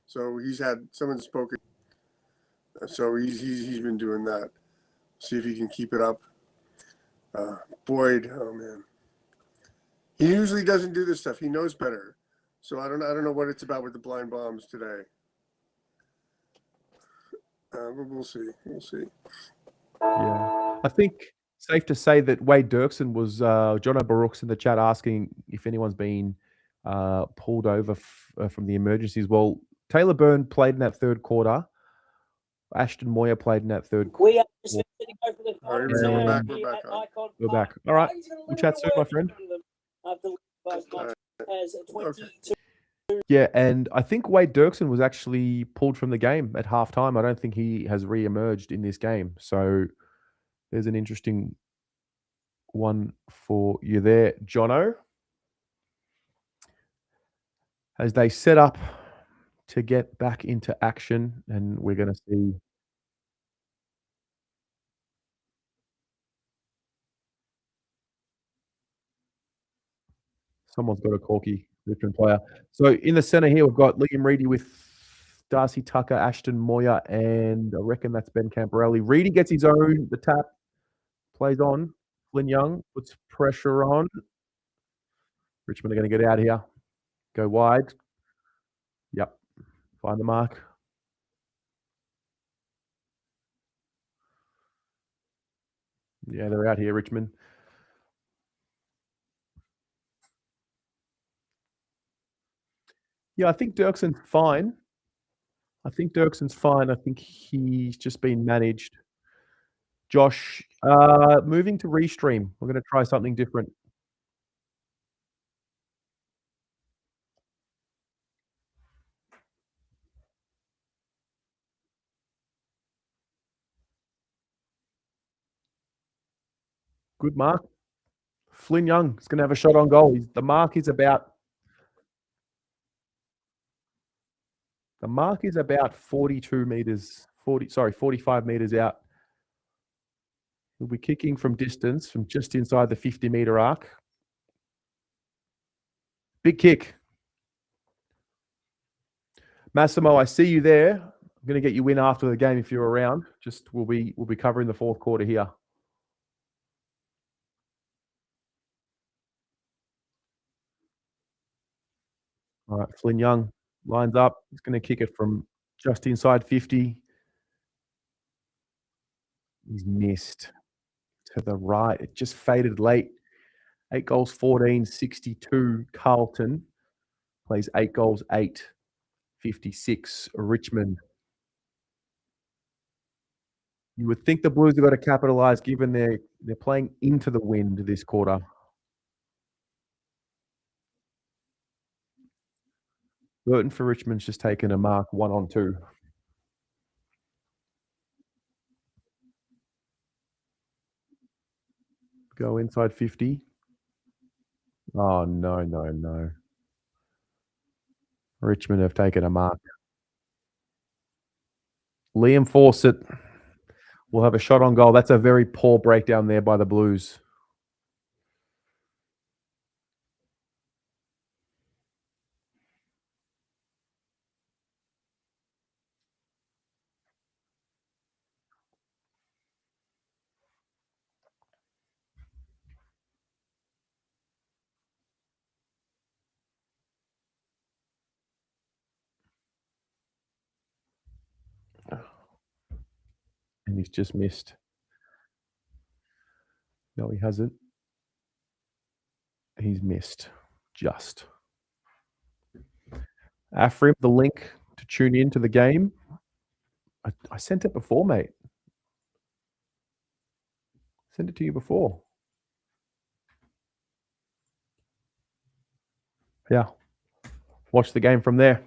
so he's had someone spoken. So he's been doing that. See if he can keep it up. Boyd, oh man, he usually doesn't do this stuff. He knows better. So I don't know what it's about with the blind bombs today. But we'll see. Yeah. I think safe to say that Wade Dirksen was John O'Barook's in the chat asking if anyone's been pulled over from the emergencies. Well, Taylor Byrne played in that third quarter. Ashton Moyer played in that third quarter. We're back. All right. We'll chat soon, my friend. Okay. Yeah, and I think Wade Dirksen was actually pulled from the game at halftime. I don't think he has re-emerged in this game. So there's an interesting one for you there, Jono. As they set up to get back into action, and we're going to see someone's got a corky Richmond player. So in the center here, we've got Liam Reedy with Darcy Tucker, Ashton Moyer, and I reckon that's Ben Camparelli. Reedy gets his own, the tap, plays on. Flynn Young puts pressure on. Richmond are going to get out here. Go wide. Yep. Find the mark. Yeah, they're out here, Richmond. Yeah, I think Dirksen's fine. I think he's just been managed. Josh, moving to Restream. We're going to try something different. Good mark. Flynn Young is going to have a shot on goal. The mark is about 42 meters, 45 meters out. He'll be kicking from distance, from just inside the 50-meter arc. Big kick. Massimo, I see you there, I'm going to get you in after the game if you're around. Just we'll be covering the fourth quarter here. All right, Flynn Young lines up. He's going to kick it from just inside 50. He's missed to the right. It just faded late. 8 goals, 14, 62. Carlton plays 8 goals, 8, 56. Richmond. You would think the Blues have got to capitalise given they're playing into the wind this quarter. Burton for Richmond's just taken a mark 1-on-2. Go inside 50. Oh, no. Richmond have taken a mark. Liam Fawcett will have a shot on goal. That's a very poor breakdown there by the Blues. And he's just missed. No, he hasn't. He's missed. Just. Afrim, the link to tune in to the game. I sent it before, mate. Sent it to you before. Yeah. Watch the game from there.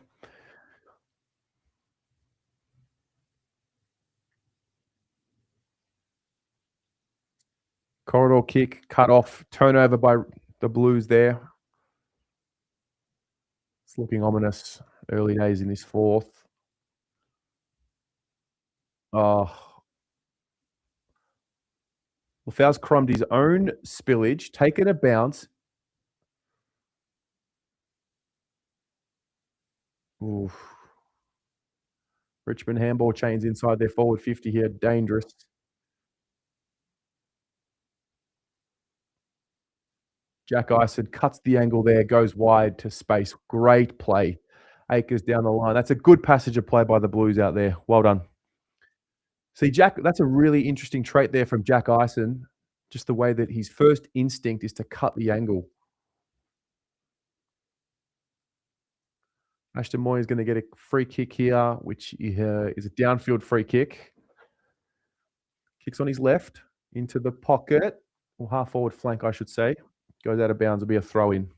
Corridor kick, cut off, turnover by the Blues there. It's looking ominous. Early days in this fourth. Oh. Lafau's crumbed his own spillage, taken a bounce. Oof. Richmond handball chains inside their forward 50 here. Dangerous. Jack Ison cuts the angle there, goes wide to space. Great play. Akers down the line. That's a good passage of play by the Blues out there. Well done. See, Jack, that's a really interesting trait there from Jack Ison. Just the way that his first instinct is to cut the angle. Ashton Moy is going to get a free kick here, which is a downfield free kick. Kicks on his left into the pocket, or half forward flank, I should say. Goes out of bounds. It'll be a throw in.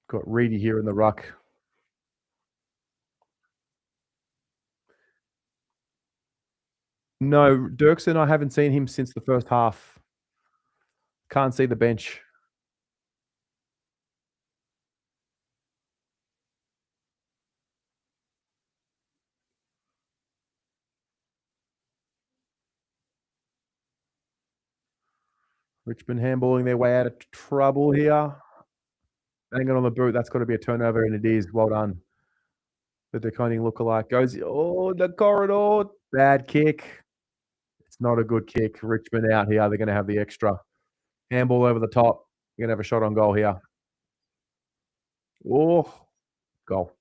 Got Reedy here in the ruck. No, Dirksen, I haven't seen him since the first half. Can't see the bench. Richmond handballing their way out of trouble here. Banging on the boot. That's got to be a turnover, and it is. Well done. The Deconing lookalike goes, oh, the corridor. Bad kick. It's not a good kick. Richmond out here. They're going to have the extra. Handball over the top. You're going to have a shot on goal here. Oh, goal.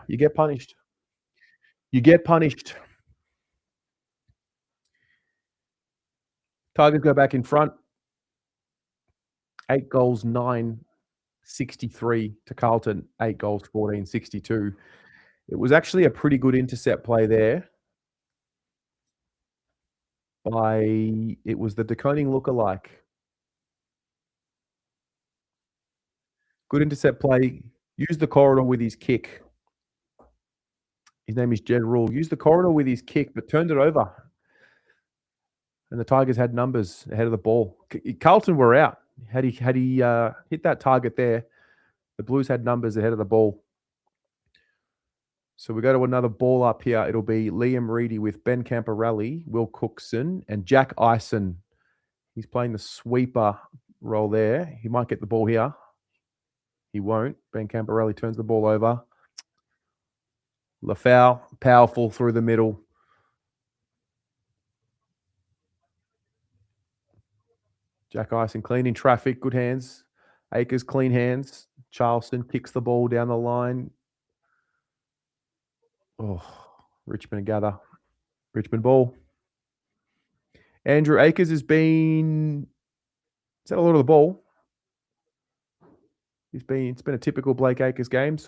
You get punished. You get punished. Tigers go back in front. 8 goals, 9, 63 to Carlton. 8 goals, 14, 62. It was actually a pretty good intercept play there. It was the Deconing lookalike. Good intercept play. Use the corridor with his kick. His name is Jed Rule. Used the corridor with his kick, but turned it over. And the Tigers had numbers ahead of the ball. Carlton were out. Had he hit that target there, the Blues had numbers ahead of the ball. So we go to another ball up here. It'll be Liam Reedy with Ben Camporelli, Will Cookson, and Jack Ison. He's playing the sweeper role there. He might get the ball here. He won't. Ben Camporelli turns the ball over. Lafau, powerful through the middle. Jack Ison clean in traffic, good hands. Akers clean hands. Charleston kicks the ball down the line. Oh, Richmond gather. Richmond ball. Andrew Akers has been. Is that a lot of the ball? It's been a typical Blake Akers game.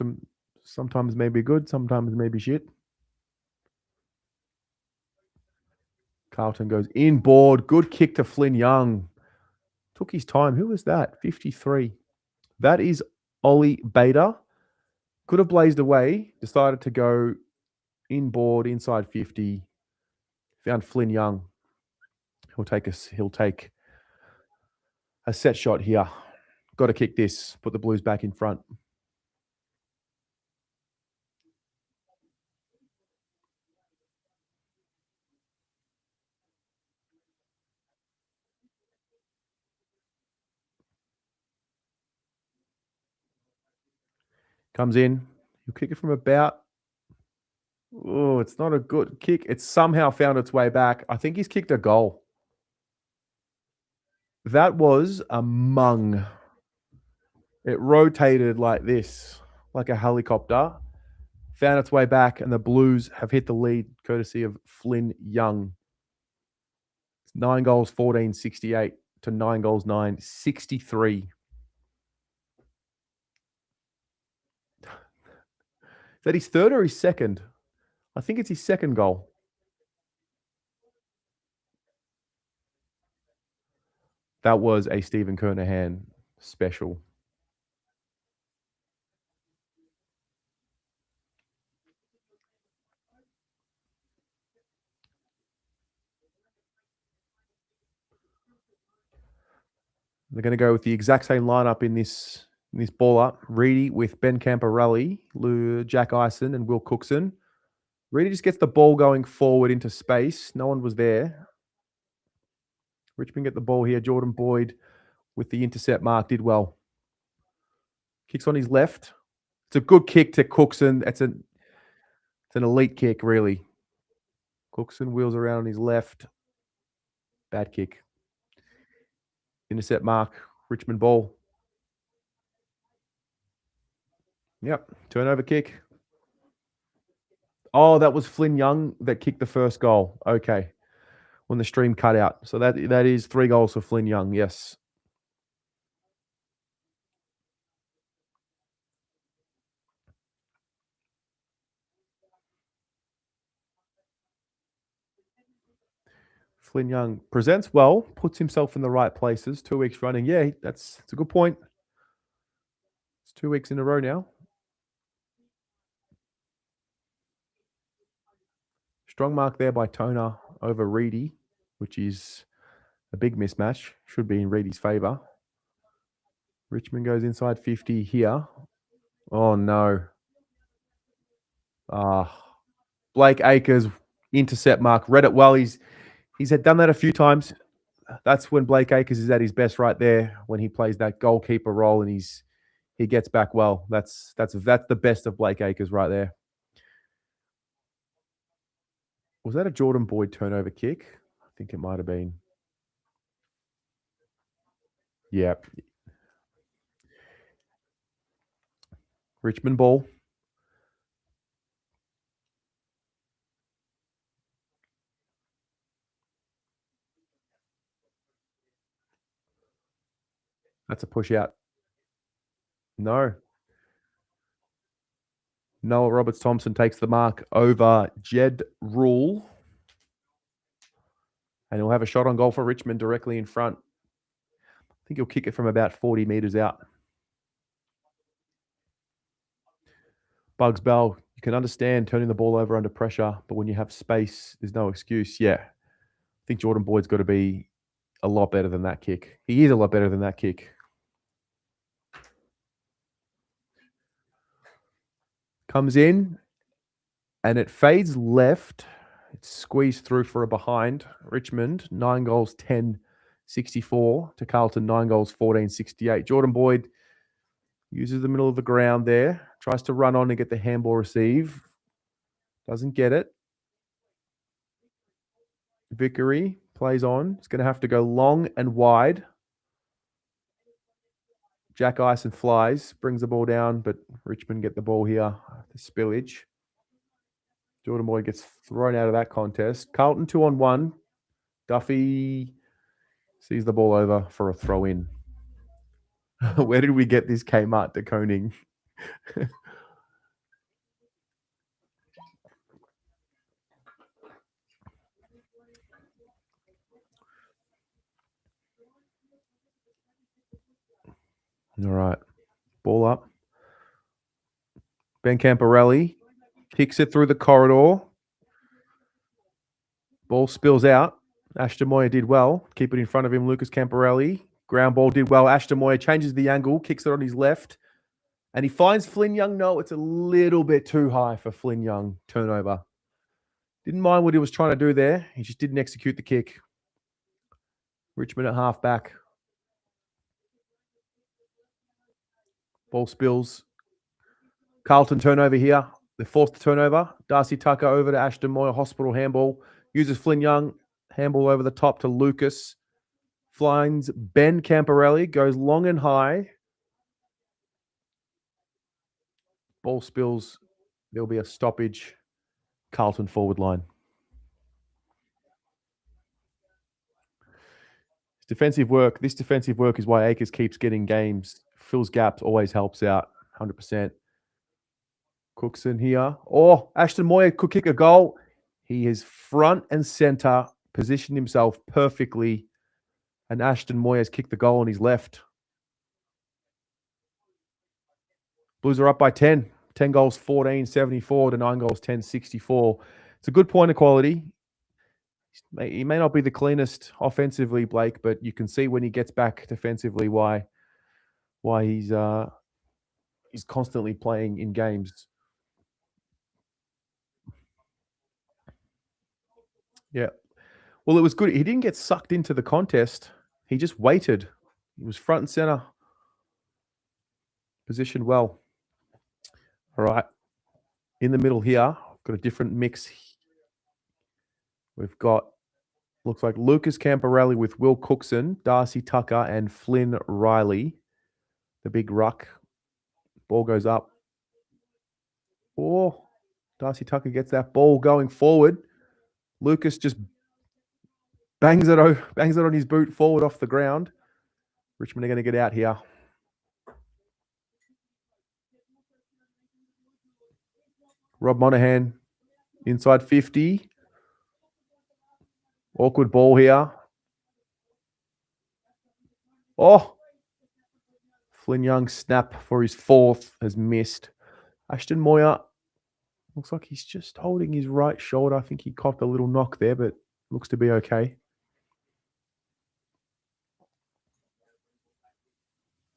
Sometimes maybe good, sometimes maybe shit. Carlton goes inboard. Good kick to Flynn Young. Took his time. Who was that? 53. That is Ollie Bader. Could have blazed away. Decided to go inboard inside 50. Found Flynn Young. He'll take a set shot here. Got to kick this. Put the Blues back in front. Comes in. He'll kick it from about. Oh, it's not a good kick. It's somehow found its way back. I think he's kicked a goal. That was a mung. It rotated like this, like a helicopter. Found its way back, and the Blues have hit the lead courtesy of Flynn Young. It's 9 goals, 14, 68 to 9 goals, 9, 63. Is that his third or his second? I think it's his second goal. That was a Stephen Kernahan special. They're going to go with the exact same lineup in this ball up. Reedy with Ben Camporelli, Jack Ison, and Will Cookson. Reedy just gets the ball going forward into space. No one was there. Richmond get the ball here. Jordan Boyd with the intercept mark did well. Kicks on his left. It's a good kick to Cookson. It's an elite kick, really. Cookson wheels around on his left. Bad kick. Intercept mark. Richmond ball. Yep. Turnover kick. Oh, that was Flynn Young that kicked the first goal. Okay. When the stream cut out. So that is 3 goals for Flynn Young. Yes. Flynn Young presents well, puts himself in the right places. 2 weeks running. Yeah, that's a good point. It's 2 weeks in a row now. Strong mark there by Toner over Reedy, which is a big mismatch. Should be in Reedy's favour. Richmond goes inside 50 here. Oh, no. Blake Akers, intercept mark. Read it well. He's had done that a few times. That's when Blake Akers is at his best right there, when he plays that goalkeeper role and he gets back well. That's the best of Blake Akers right there. Was that a Jordan Boyd turnover kick? I think it might have been. Yeah. Richmond ball. That's a push out. No. Noah Roberts-Thompson takes the mark over Jed Rule. And he'll have a shot on goal for Richmond directly in front. I think he'll kick it from about 40 metres out. Bugs Bell, you can understand turning the ball over under pressure, but when you have space, there's no excuse. Yeah. I think Jordan Boyd's got to be a lot better than that kick. He is a lot better than that kick. Comes in. And it fades left. It's squeezed through for a behind. Richmond, 9 goals, 10-64 to Carlton, 9 goals, 14-68. Jordan Boyd uses the middle of the ground there. Tries to run on and get the handball receive. Doesn't get it. Vickery plays on. He's going to have to go long and wide. Jack Ison flies, brings the ball down, but Richmond get the ball here. The spillage. Jordan Boyd gets thrown out of that contest. Carlton 2-on-1. Duffy sees the ball over for a throw in. Where did we get this Kmart to Koning? All right. Ball up. Ben Camporelli kicks it through the corridor. Ball spills out. Ashton Moyer did well. Keep it in front of him. Lucas Camporelli. Ground ball did well. Ashton Moyer changes the angle, kicks it on his left. And he finds Flynn Young. No, it's a little bit too high for Flynn Young. Turnover. Didn't mind what he was trying to do there. He just didn't execute the kick. Richmond at half back. Ball spills. Carlton turnover here. They're forced to turnover. Darcy Tucker over to Ashton Moyer. Hospital handball. Uses Flynn Young. Handball over the top to Lucas. Finds Ben Camporelli. Goes long and high. Ball spills. There'll be a stoppage. Carlton forward line. Defensive work. This defensive work is why Akers keeps getting games. Fills gaps. Always helps out. 100%. Cookson here. Oh, Ashton Moyer could kick a goal. He is front and center, positioned himself perfectly, and Ashton Moyer has kicked the goal on his left. Blues are up by 10. 10 goals, 14-74 to 9 goals, 10-64. It's a good point of quality. He may not be the cleanest offensively, Blake, but you can see when he gets back defensively why he's constantly playing in games. Yeah. Well, it was good. He didn't get sucked into the contest. He just waited. He was front and center. Positioned well. All right. In the middle here, got a different mix. We've got, looks like Lucas Camporelli with Will Cookson, Darcy Tucker, and Flynn Riley. The big ruck. Ball goes up. Oh, Darcy Tucker gets that ball going forward. Lucas just bangs it on his boot forward off the ground. Richmond are going to get out here. Rob Monahan, inside 50. Awkward ball here. Oh! Flynn Young snap for his fourth has missed. Ashton Moyer looks like he's just holding his right shoulder. I think he copped a little knock there, but looks to be okay.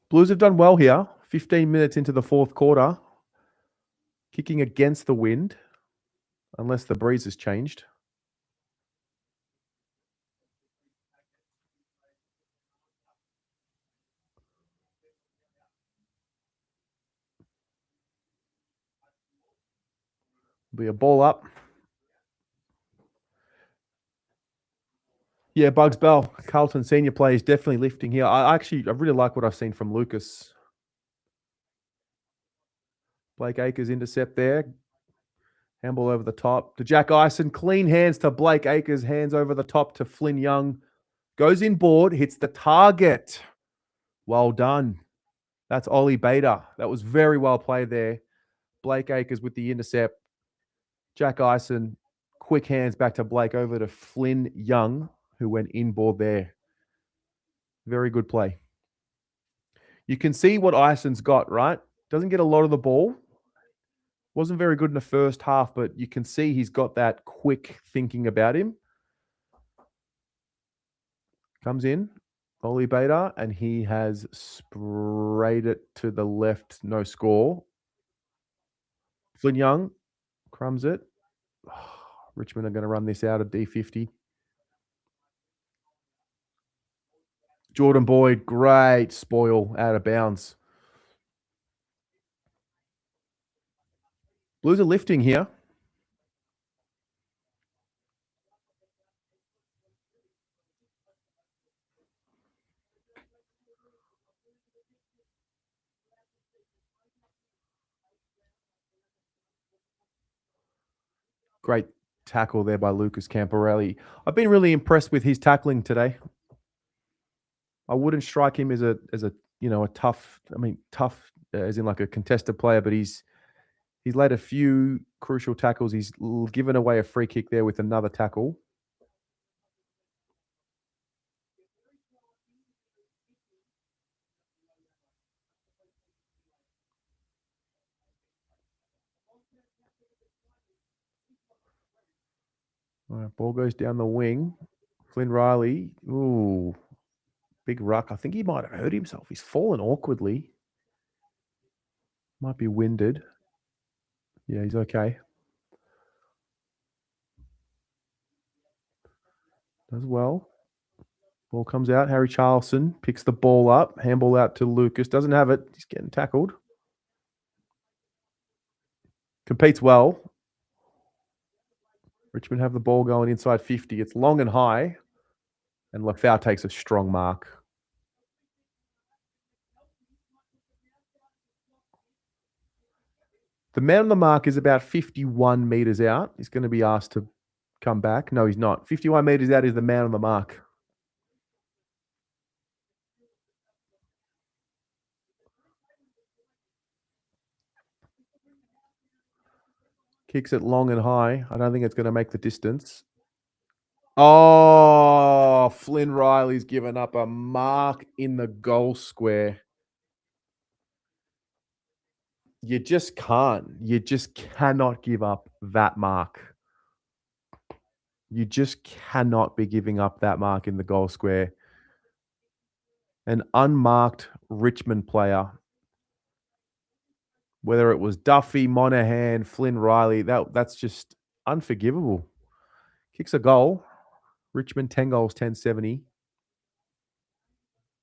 Blues have done well here. 15 minutes into the fourth quarter. Kicking against the wind, unless the breeze has changed. Be a ball up. Yeah, Bugs Bell, Carlton senior player, is definitely lifting here. I really like what I've seen from Lucas. Blake Acres intercept there. Handball over the top to Jack Ison. Clean hands to Blake Acres. Hands over the top to Flynn Young. Goes in board. Hits the target. Well done. That's Ollie Bader. That was very well played there. Blake Acres with the intercept. Jack Ison. Quick hands back to Blake over to Flynn Young, who went inboard there. Very good play. You can see what Ison's got, right? Doesn't get a lot of the ball. Wasn't very good in the first half, but you can see he's got that quick thinking about him. Comes in, Ollie Bader, and he has sprayed it to the left. No score. Flynn Young crumbs it. Richmond are going to run this out of D50. Jordan Boyd, great spoil out of bounds. Blues are lifting here. Great tackle there by Lucas Camporelli. I've been really impressed with his tackling today. I wouldn't strike him as a tough. I mean, tough as in like a contested player, but he's laid a few crucial tackles. He's given away a free kick there with another tackle. All right, ball goes down the wing. Flynn Riley, ooh, big ruck. I think he might have hurt himself. He's fallen awkwardly. Might be winded. Yeah, he's okay. Does well. Ball comes out. Harry Charlson picks the ball up. Handball out to Lucas. Doesn't have it. He's getting tackled. Competes well. Richmond have the ball going inside 50. It's long and high. And Lafau takes a strong mark. The man on the mark is about 51 meters out. He's going to be asked to come back. No, he's not. 51 meters out is the man on the mark. Kicks it long and high. I don't think it's going to make the distance. Oh, Flynn Riley's given up a mark in the goal square. You just can't. You just cannot give up that mark. You just cannot be giving up that mark in the goal square. An unmarked Richmond player, whether it was Duffy, Monahan, Flynn Riley, that's just unforgivable. Kicks a goal. Richmond 10 goals, 1070.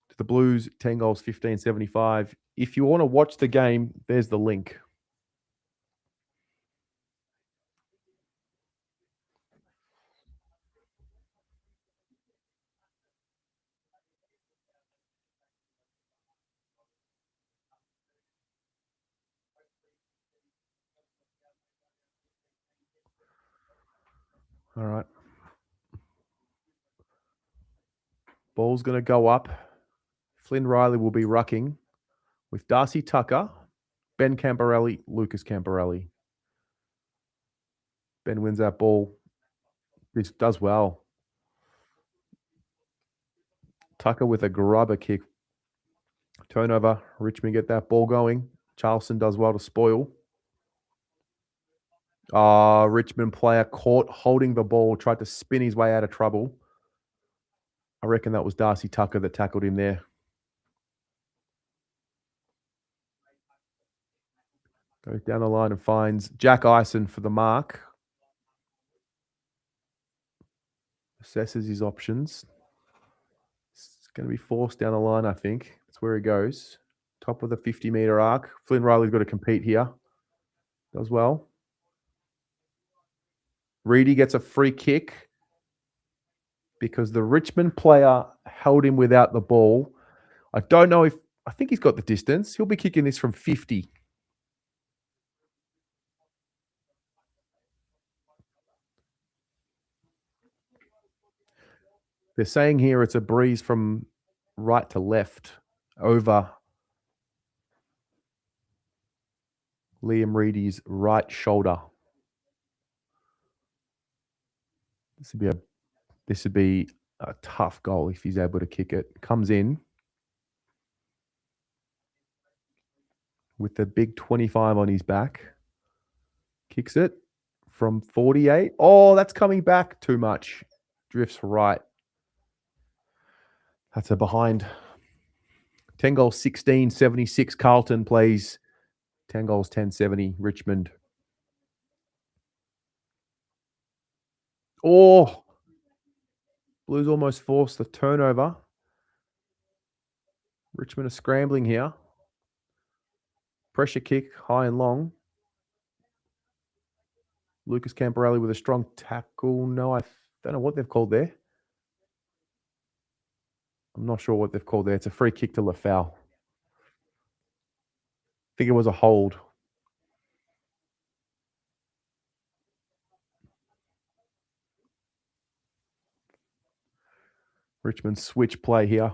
To the Blues, 10 goals, 1575. If you want to watch the game, there's the link. All right. Ball's going to go up. Flynn Riley will be rucking with Darcy Tucker, Ben Camporelli, Lucas Camporelli. Ben wins that ball. This does well. Tucker with a grubber kick. Turnover. Richmond get that ball going. Charleston does well to spoil. Richmond player caught holding the ball, tried to spin his way out of trouble. I reckon that was Darcy Tucker that tackled him there. Goes down the line and finds Jack Ison for the mark. Assesses his options. It's going to be forced down the line, I think. That's where he goes. Top of the 50-meter arc. Flynn Riley's got to compete here. Does well. Reedy gets a free kick because the Richmond player held him without the ball. I don't know I think he's got the distance. He'll be kicking this from 50. They're saying here it's a breeze from right to left over Liam Reedy's right shoulder. This would be a tough goal if he's able to kick it. Comes in with the big 25 on his back. Kicks it from 48. Oh, that's coming back too much. Drifts right. That's a behind. 10 goals, 1676. Carlton plays 10 goals, 1070. Richmond. Oh, Blues almost forced the turnover. Richmond are scrambling here. Pressure kick, high and long. Lucas Camporelli with a strong tackle. No, I don't know what they've called there. I'm not sure what they've called there. It's a free kick to Lafau. I think it was a hold. Richmond switch play here.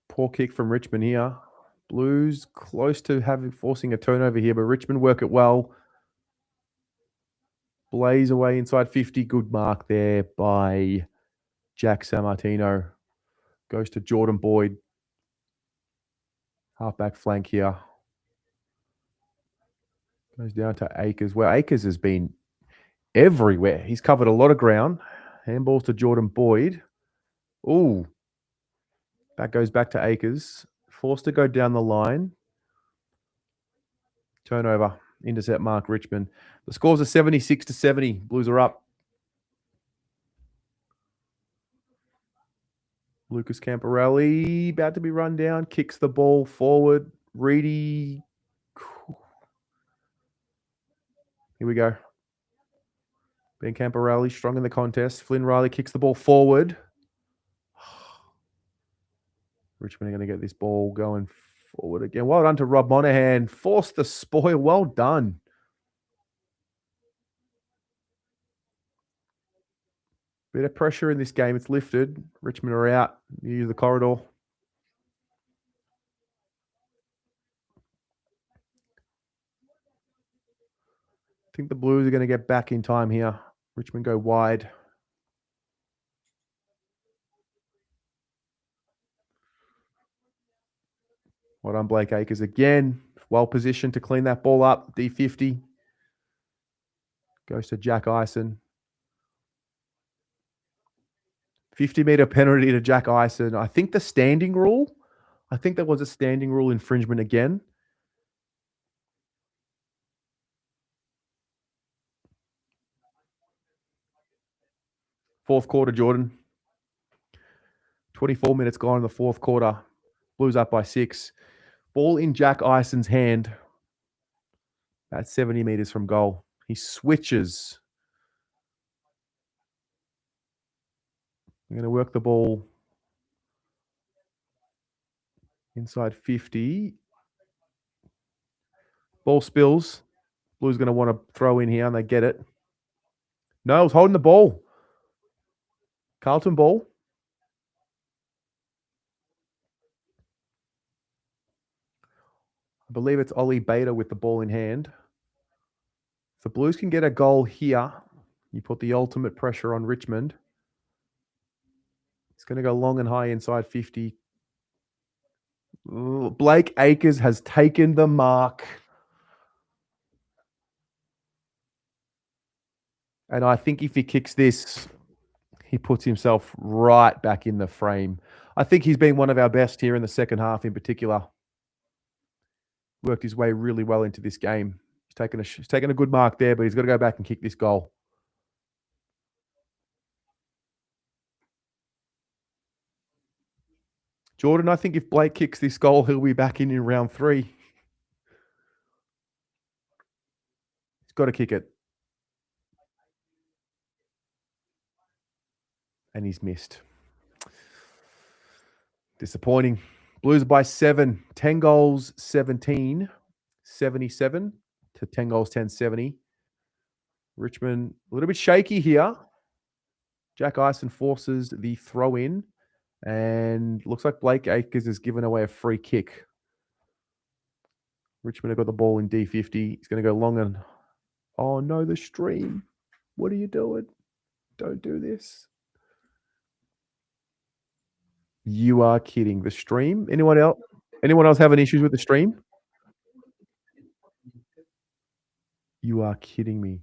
Poor kick from Richmond here. Blues close to forcing a turnover here, but Richmond work it well. Blaze away inside 50. Good mark there by Jack Sammartino. Goes to Jordan Boyd. Halfback flank here. Goes down to Akers. Well, Akers has been everywhere. He's covered a lot of ground. Handballs to Jordan Boyd. Ooh. That goes back to Akers. Forced to go down the line. Turnover. Intercept mark Richmond. The scores are 76-70. Blues are up. Lucas Camporelli about to be run down. Kicks the ball forward. Reedy. Here we go. Ben Camporelli strong in the contest. Flynn Riley kicks the ball forward. Richmond are going to get this ball going forward again. Well done to Rob Monahan. Forced the spoil. Well done. Bit of pressure in this game. It's lifted. Richmond are out near the corridor. I think the Blues are going to get back in time here. Richmond go wide. Well done, Blake Akers again. Well positioned to clean that ball up. D50. Goes to Jack Ison. 50-meter penalty to Jack Ison. I think the standing rule. I think there was a standing rule infringement again. Fourth quarter, Jordan. 24 minutes gone in the fourth quarter. Blues up by 6. Ball in Jack Ison's hand. About 70 meters from goal. He switches. I'm going to work the ball inside 50. Ball spills. Blues going to want to throw in here, and they get it. No, he's holding the ball. Carlton ball. I believe it's Ollie Bader with the ball in hand. If the Blues can get a goal here, you put the ultimate pressure on Richmond. It's going to go long and high inside 50. Blake Akers has taken the mark. And I think if he kicks this, he puts himself right back in the frame. I think he's been one of our best here in the second half in particular. Worked his way really well into this game. He's taken a good mark there, but he's got to go back and kick this goal. Jordan, I think if Blake kicks this goal, he'll be back in round 3. He's got to kick it. And he's missed. Disappointing. Blues by 7. 10 goals, 17. 77 to 10 goals, 10, 70. Richmond a little bit shaky here. Jack Ison forces the throw in. And looks like Blake Akers has given away a free kick. Richmond have got the ball in D50. He's going to go long and... Oh, no, the stream. What are you doing? Don't do this. You are kidding. The stream? Anyone else? Anyone else having issues with the stream? You are kidding me.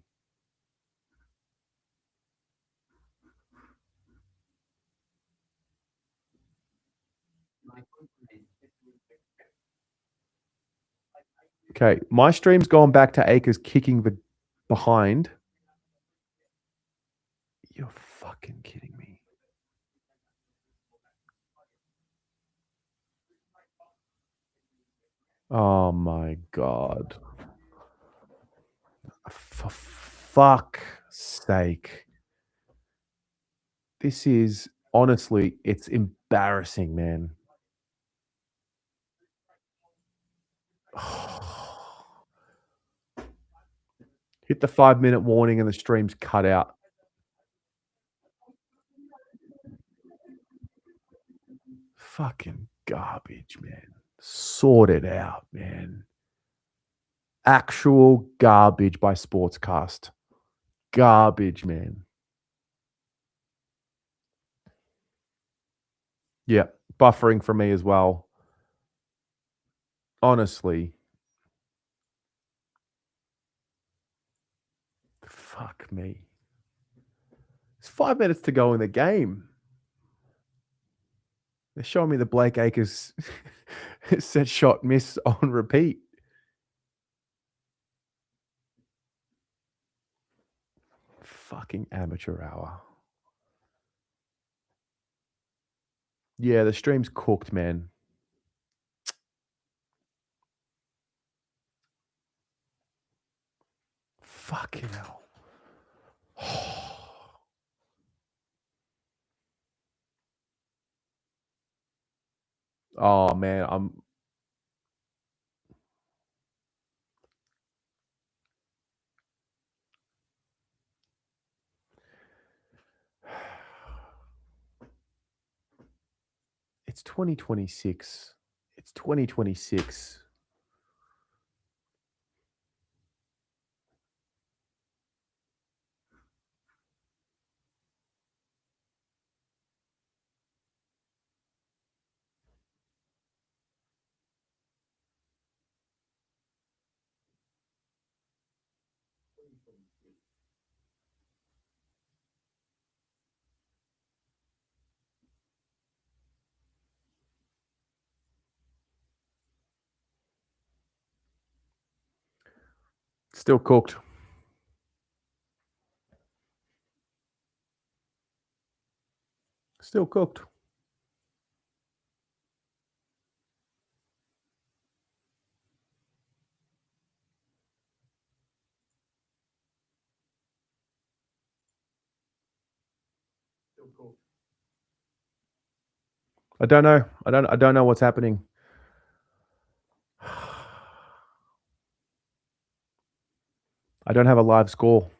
Okay, my stream's gone back to Akers kicking the behind. You're fucking kidding me. Oh my God. For fuck's sake. This is, honestly, it's embarrassing, man. Hit the 5-minute warning and the stream's cut out. Fucking garbage, man. Sort it out, man. Actual garbage by Sportscast. Garbage, man. Yeah, buffering for me as well. Honestly. Fuck me. It's 5 minutes to go in the game. They're showing me the Blake Akers set shot miss on repeat. Fucking amateur hour. Yeah, the stream's cooked, man. Fucking hell. Oh, man, It's 2026. It's 2026. Still cooked. Still cooked. I don't know. I don't know what's happening. I don't have a live score.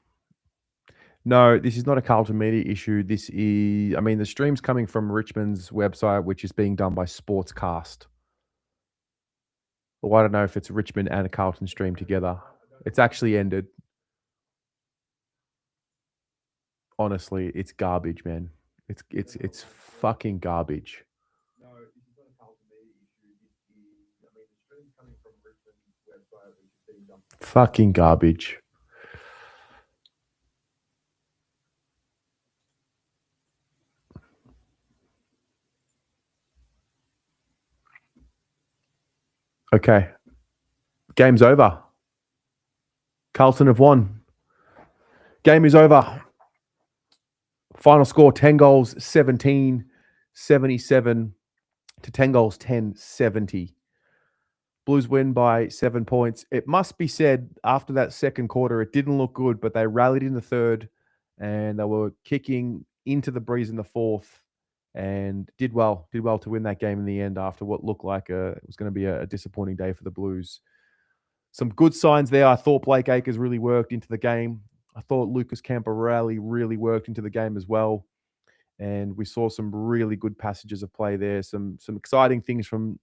No, this is not a Carlton media issue. This is, I mean, the stream's coming from Richmond's website, which is being done by Sportscast. Well, I don't know if it's Richmond and a Carlton stream together. It's actually ended. Honestly, it's garbage, man. It's fucking garbage. No, this is not a Carlton media issue. I mean, the stream's coming from Richmond's website, which is being done. Fucking garbage. Okay. Game's over. Carlton have won. Game is over. Final score 10 goals, 17, 77 to 10 goals, 10, 70. Blues win by 7 points. It must be said, after that second quarter, it didn't look good, but they rallied in the third and they were kicking into the breeze in the fourth and did well to win that game in the end after what looked like it was going to be a disappointing day for the Blues. Some good signs there. I thought Blake Akers really worked into the game. I thought Lucas Camporelli really worked into the game as well. And we saw some really good passages of play there. Some exciting things from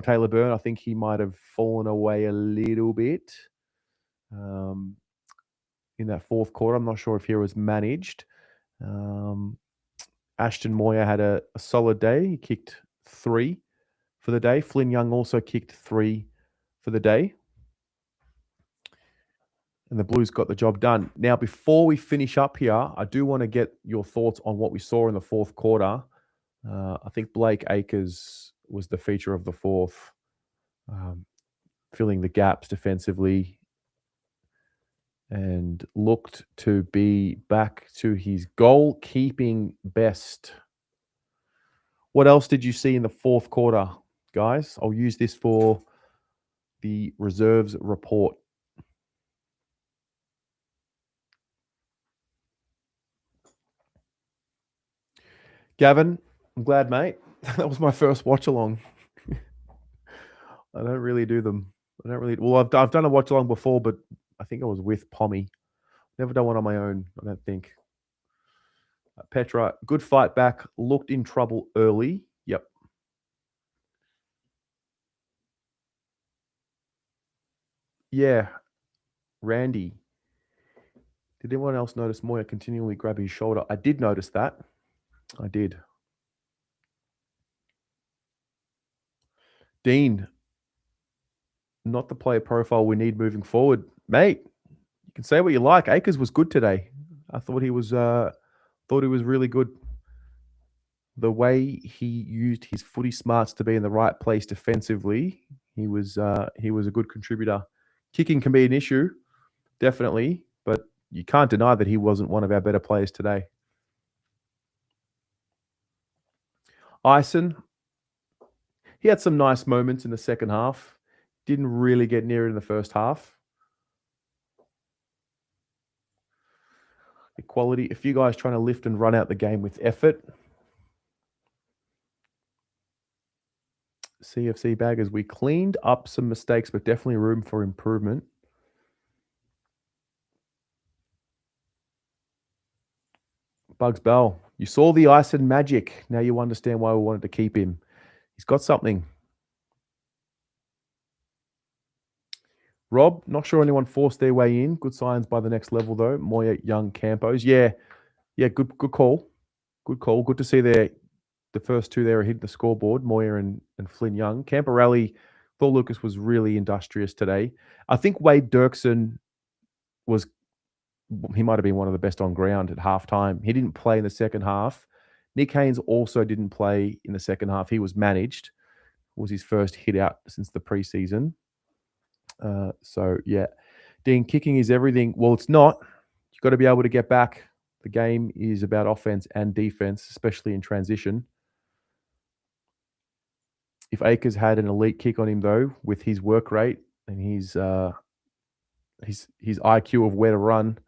Taylor Byrne. I think he might have fallen away a little bit in that fourth quarter. I'm not sure if he was managed. Ashton Moyer had a solid day. He kicked 3 for the day. Flynn Young also kicked 3 for the day. And the Blues got the job done. Now, before we finish up here, I do want to get your thoughts on what we saw in the fourth quarter. I think Blake Akers was the feature of the fourth. filling the gaps defensively and looked to be back to his goalkeeping best. What else did you see in the fourth quarter, guys? I'll use this for the reserves report. Gavin, I'm glad, mate. That was my first watch along. I don't really do them. Well, I've done a watch along before, but I think I was with Pommy. Never done one on my own, I don't think. Petra, good fight back. Looked in trouble early. Yep. Yeah. Randy. Did anyone else notice Moya continually grab his shoulder? I did notice that. I did. Dean, not the player profile we need moving forward. Mate, you can say what you like. Akers was good today. I thought he was really good. The way he used his footy smarts to be in the right place defensively, he was a good contributor. Kicking can be an issue, definitely, but you can't deny that he wasn't one of our better players today. Ison, he had some nice moments in the second half. Didn't really get near it in the first half. Equality, a few guys trying to lift and run out the game with effort. CFC baggers, we cleaned up some mistakes, but definitely room for improvement. Bugs Bell, you saw the ice and magic. Now you understand why we wanted to keep him. He's got something. Rob, not sure anyone forced their way in. Good signs by the next level, though. Moya, Young, Campos. Yeah, good call. Good call. Good to see the first two there hitting the scoreboard, Moya and Flynn Young. Camporelli, thought Lucas was really industrious today. I think Wade Dirksen he might have been one of the best on ground at halftime. He didn't play in the second half. Nick Haynes also didn't play in the second half. He was managed. It was his first hit out since the preseason. So, yeah. Dean, kicking is everything. Well, it's not. You've got to be able to get back. The game is about offense and defense, especially in transition. If Akers had an elite kick on him, though, with his work rate and his IQ of where to run,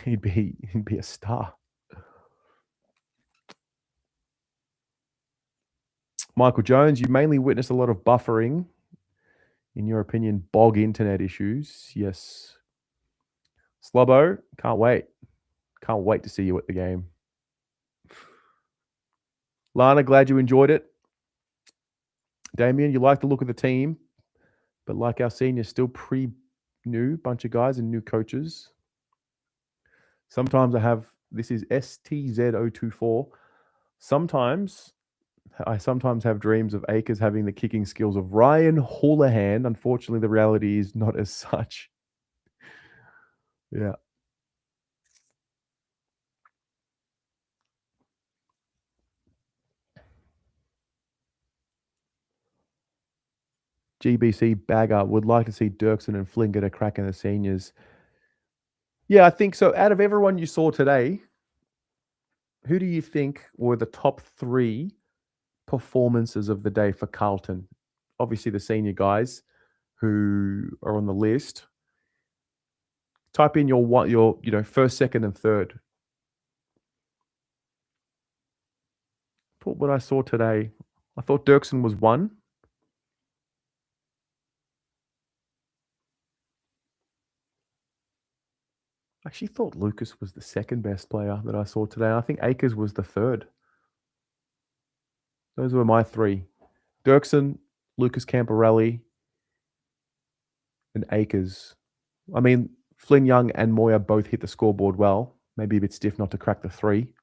he'd be a star. Michael Jones, you mainly witnessed a lot of buffering. In your opinion, bog internet issues. Yes. Slobbo, can't wait. Can't wait to see you at the game. Lana, glad you enjoyed it. Damien, you like the look of the team, but like our seniors, still new bunch of guys and new coaches. Sometimes this is STZ024. I sometimes have dreams of Akers having the kicking skills of Ryan Houlihan. Unfortunately, the reality is not as such. Yeah. GBC Bagger would like to see Dirksen and Flynn get a crack in the seniors. Yeah, I think so. Out of everyone you saw today, who do you think were the top three performances of the day for Carlton? Obviously, the senior guys who are on the list. Type in your first, second, and third. What I saw today, I thought Dirksen was one. I actually thought Lucas was the second best player that I saw today. I think Akers was the third. Those were my three. Dirksen, Lucas Camporelli, and Akers. I mean, Flynn Young and Moya both hit the scoreboard well. Maybe a bit stiff not to crack the three.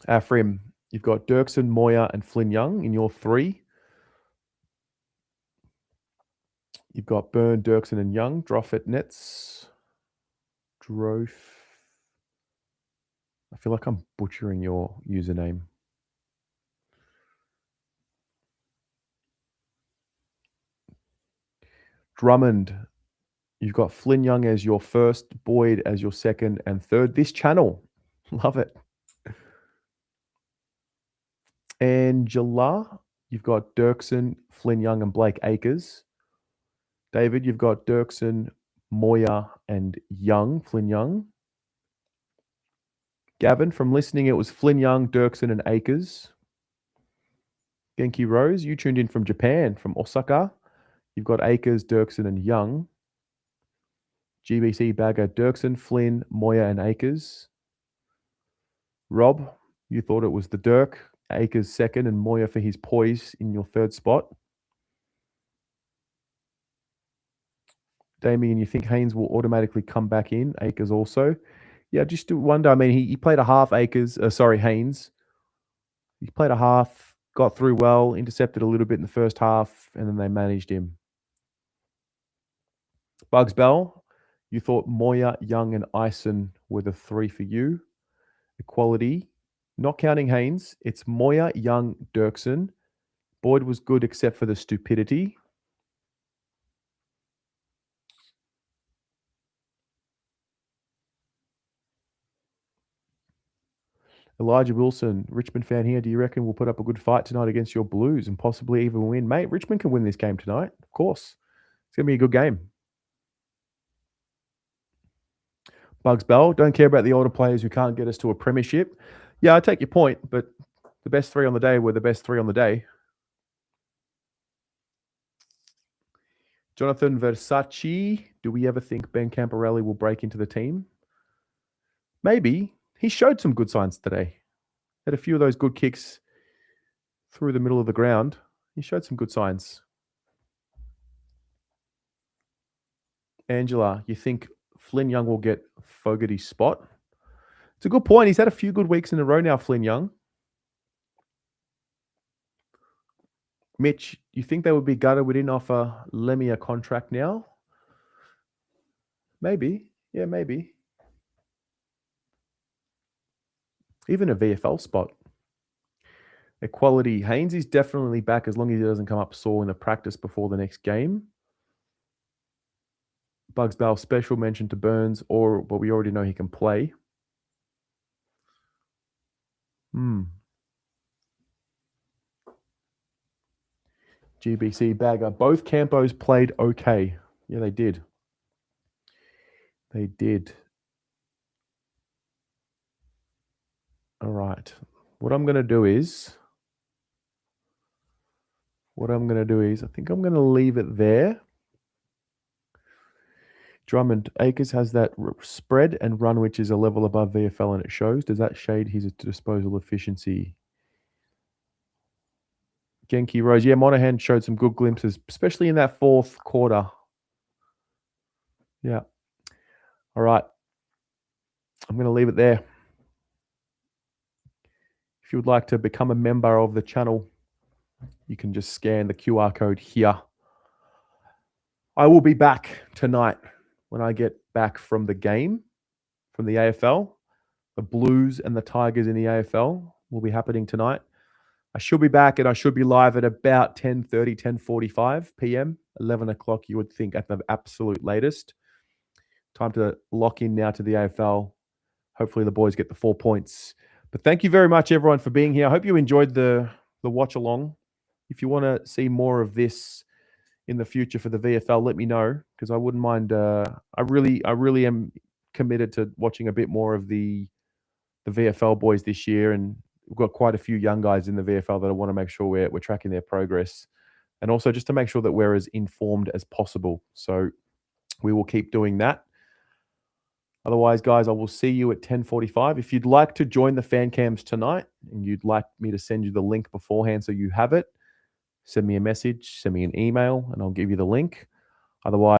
Afrim, you've got Dirksen, Moya, and Flynn Young in your three. You've got Byrne, Dirksen, and Young. Droffet, Nets. Drof. I feel like I'm butchering your username. Drummond, you've got Flynn Young as your first, Boyd as your second and third. This channel, love it. Angela, you've got Dirksen, Flynn Young and Blake Acres. David, you've got Dirksen, Moya and Young, Flynn Young. Gavin, from listening, it was Flynn Young, Dirksen and Acres. Genki Rose, you tuned in from Japan, from Osaka. You've got Acres, Dirksen and Young. GBC Bagger, Dirksen, Flynn, Moya and Acres. Rob, you thought it was the Dirk, Acres second and Moya for his poise in your third spot. Damien, you think Haynes will automatically come back in? Acres also. Yeah, just to wonder. I mean, he played a half Haynes. He played a half, got through well, intercepted a little bit in the first half, and then they managed him. Bugs Bell, you thought Moya, Young, and Ison were the three for you. Equality, not counting Haynes, it's Moya, Young, Dirksen. Boyd was good except for the stupidity. Elijah Wilson, Richmond fan here. Do you reckon we'll put up a good fight tonight against your Blues and possibly even win? Mate, Richmond can win this game tonight. Of course. It's going to be a good game. Bugs Bell, don't care about the older players who can't get us to a premiership. Yeah, I take your point, but the best three on the day were the best three on the day. Jonathan Versace, do we ever think Ben Camporelli will break into the team? Maybe. He showed some good signs today. Had a few of those good kicks through the middle of the ground. He showed some good signs. Angela, you think Flynn Young will get Fogarty's spot? It's a good point. He's had a few good weeks in a row now, Flynn Young. Mitch, you think they would be gutted we didn't offer Lemmy a contract now? Maybe. Yeah, maybe. Even a VFL spot. Equality. Haynes is definitely back as long as he doesn't come up sore in the practice before the next game. Bugs Bell, special mention to Burns, but we already know he can play. GBC Bagger. Both Campos played okay. Yeah, they did. They did. All right. What I'm going to do is, I think I'm going to leave it there. Drummond, Acres has that spread and run, which is a level above VFL, and it shows. Does that shade his disposal efficiency? Genki Rose. Yeah, Monahan showed some good glimpses, especially in that fourth quarter. Yeah. All right. I'm going to leave it there. If you would like to become a member of the channel, you can just scan the QR code here. I will be back tonight when I get back from the game, from the AFL. The Blues and the Tigers in the AFL will be happening tonight. I should be back and I should be live at about 10:30, 10:45 p.m., 11 o'clock, you would think, at the absolute latest. Time to lock in now to the AFL. Hopefully the boys get the 4 points. But thank you very much, everyone, for being here. I hope you enjoyed the watch along. If you want to see more of this in the future for the VFL, let me know, because I wouldn't mind. I really am committed to watching a bit more of the VFL boys this year, and we've got quite a few young guys in the VFL that I want to make sure we're tracking their progress, and also just to make sure that we're as informed as possible. So we will keep doing that. Otherwise, guys, I will see you at 10:45. If you'd like to join the fan cams tonight and you'd like me to send you the link beforehand so you have it, send me a message, send me an email, and I'll give you the link. Otherwise,